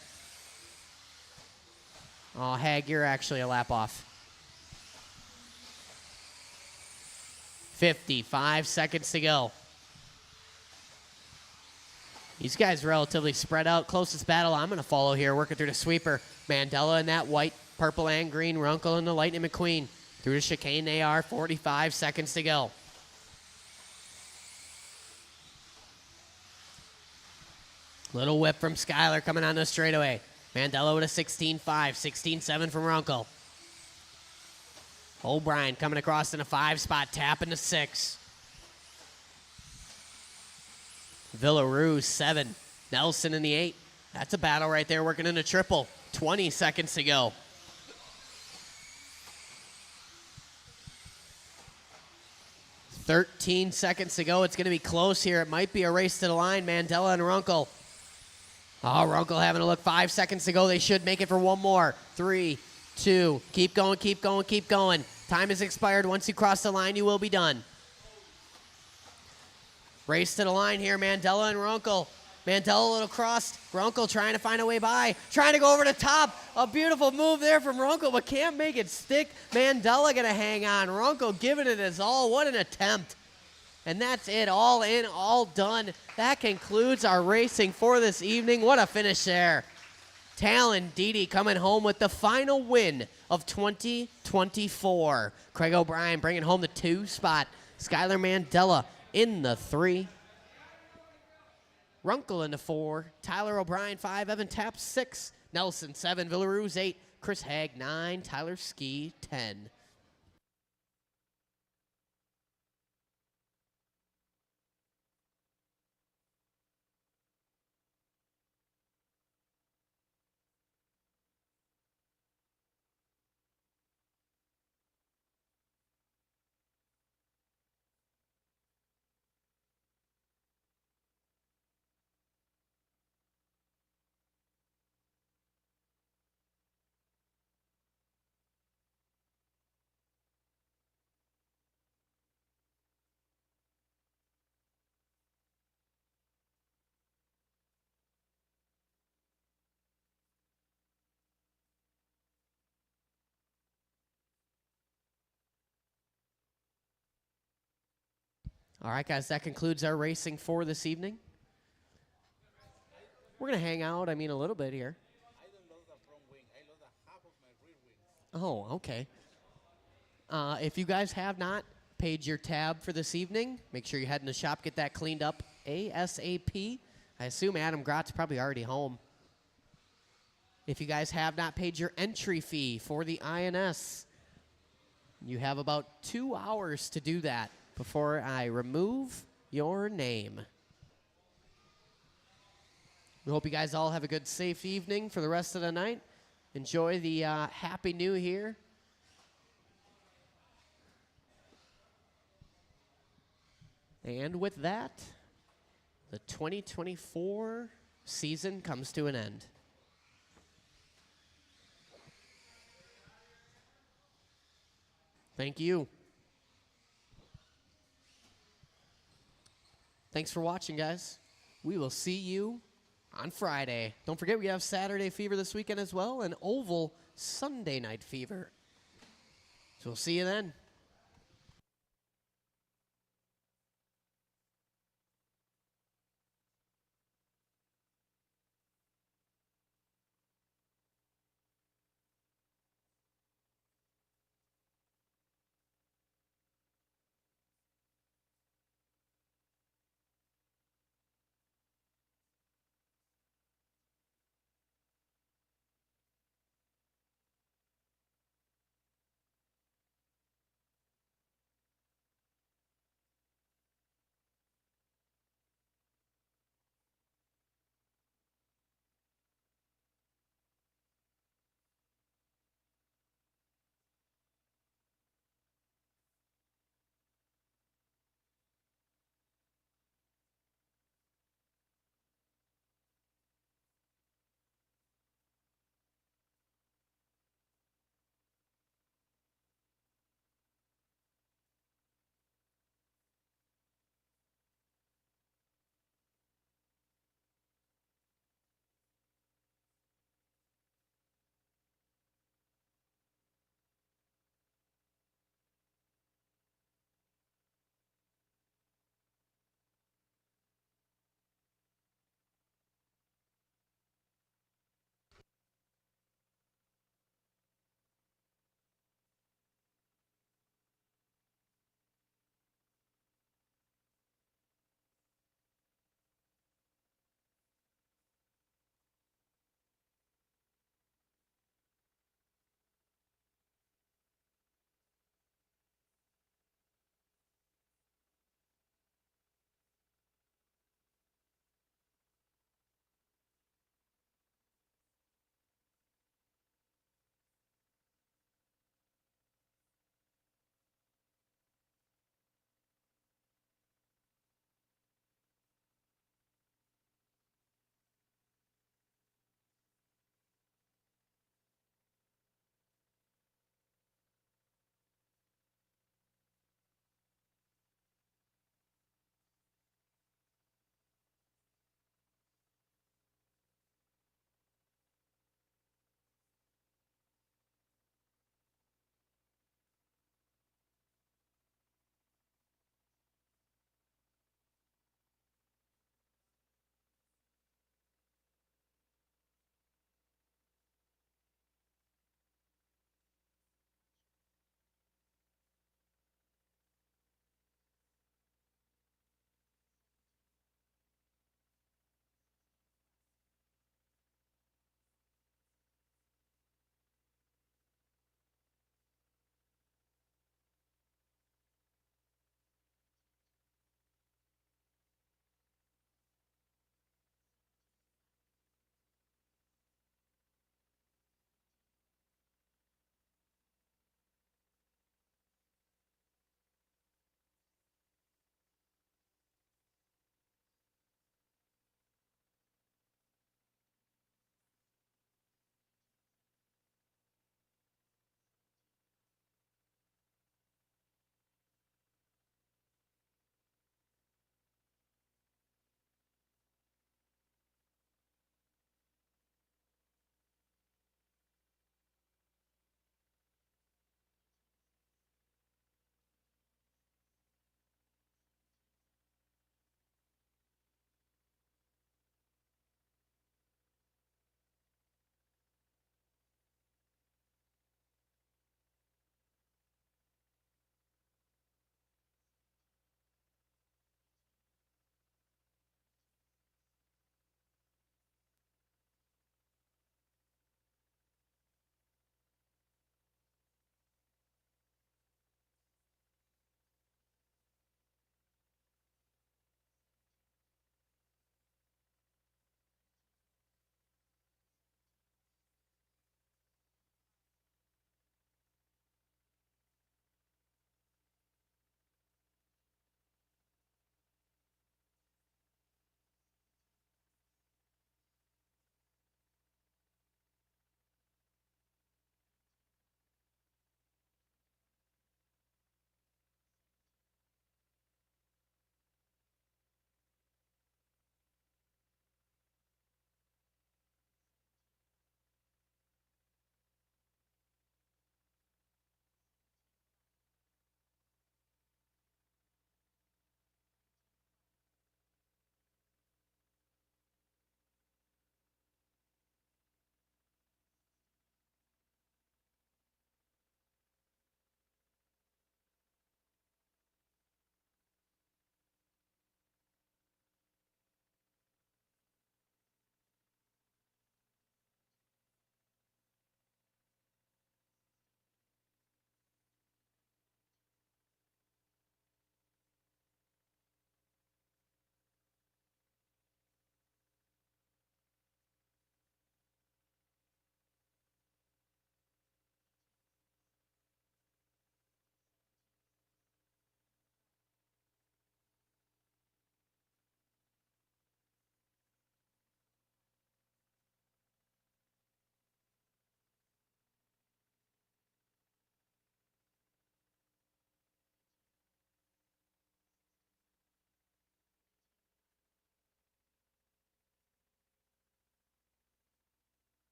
Speaker 1: Oh, Hag, you're actually a lap off. 55 seconds to go. These guys relatively spread out. Closest battle I'm going to follow here, working through the sweeper. Mandela in that white, purple, and green. Runkle in the Lightning McQueen. Through the chicane they are. 45 seconds to go. Little whip from Skylar coming on the straightaway. Mandela with a 16.5. 16.7 from Runkle. O'Brien coming across in a 5 spot, tapping to 6. Villarue's 7. Nelson in the 8. That's a battle right there, working in a triple. 20 seconds to go. $13 seconds to go. It's going to be close here. It might be a race to the line. Mandela and Runkle. Oh, Runkle having a look. 5 seconds to go. They should make it for one more. 3, 2. Keep going, keep going, keep going. Time has expired. Once you cross the line, you will be done. Race to the line here, Mandela and Runkle. Mandela a little crossed. Runkle trying to find a way by. Trying to go over the top. A beautiful move there from Runkle, but can't make it stick. Mandela going to hang on. Runkle giving it his all. What an attempt. And that's it. All in, all done. That concludes our racing for this evening. What a finish there. Talon Didi coming home with the final win of 2024. Craig O'Brien bringing home the 2 spot. Skylar Mandela in the 3. Runkle in the 4. Tyler O'Brien 5. Evan Tapp 6. Nelson 7. Villarue's 8. Chris Hag 9. Tyler Ski 10. All right, guys, that concludes our racing for this evening. We're going to hang out, a little bit here.
Speaker 2: I don't love the front wing. I love the half of my rear wings.
Speaker 1: Oh, okay. If you guys have not paid your tab for this evening, make sure you head in the shop, get that cleaned up ASAP. I assume Adam Grott's probably already home. If you guys have not paid your entry fee for the INS, you have about 2 hours to do that before I remove your name. We hope you guys all have a good, safe evening for the rest of the night. Enjoy the Happy New Year. And with that, the 2024 season comes to an end. Thank you. Thanks for watching, guys. We will see you on Friday. Don't forget, we have Saturday Fever this weekend as well, and Oval Sunday Night Fever. So we'll see you then.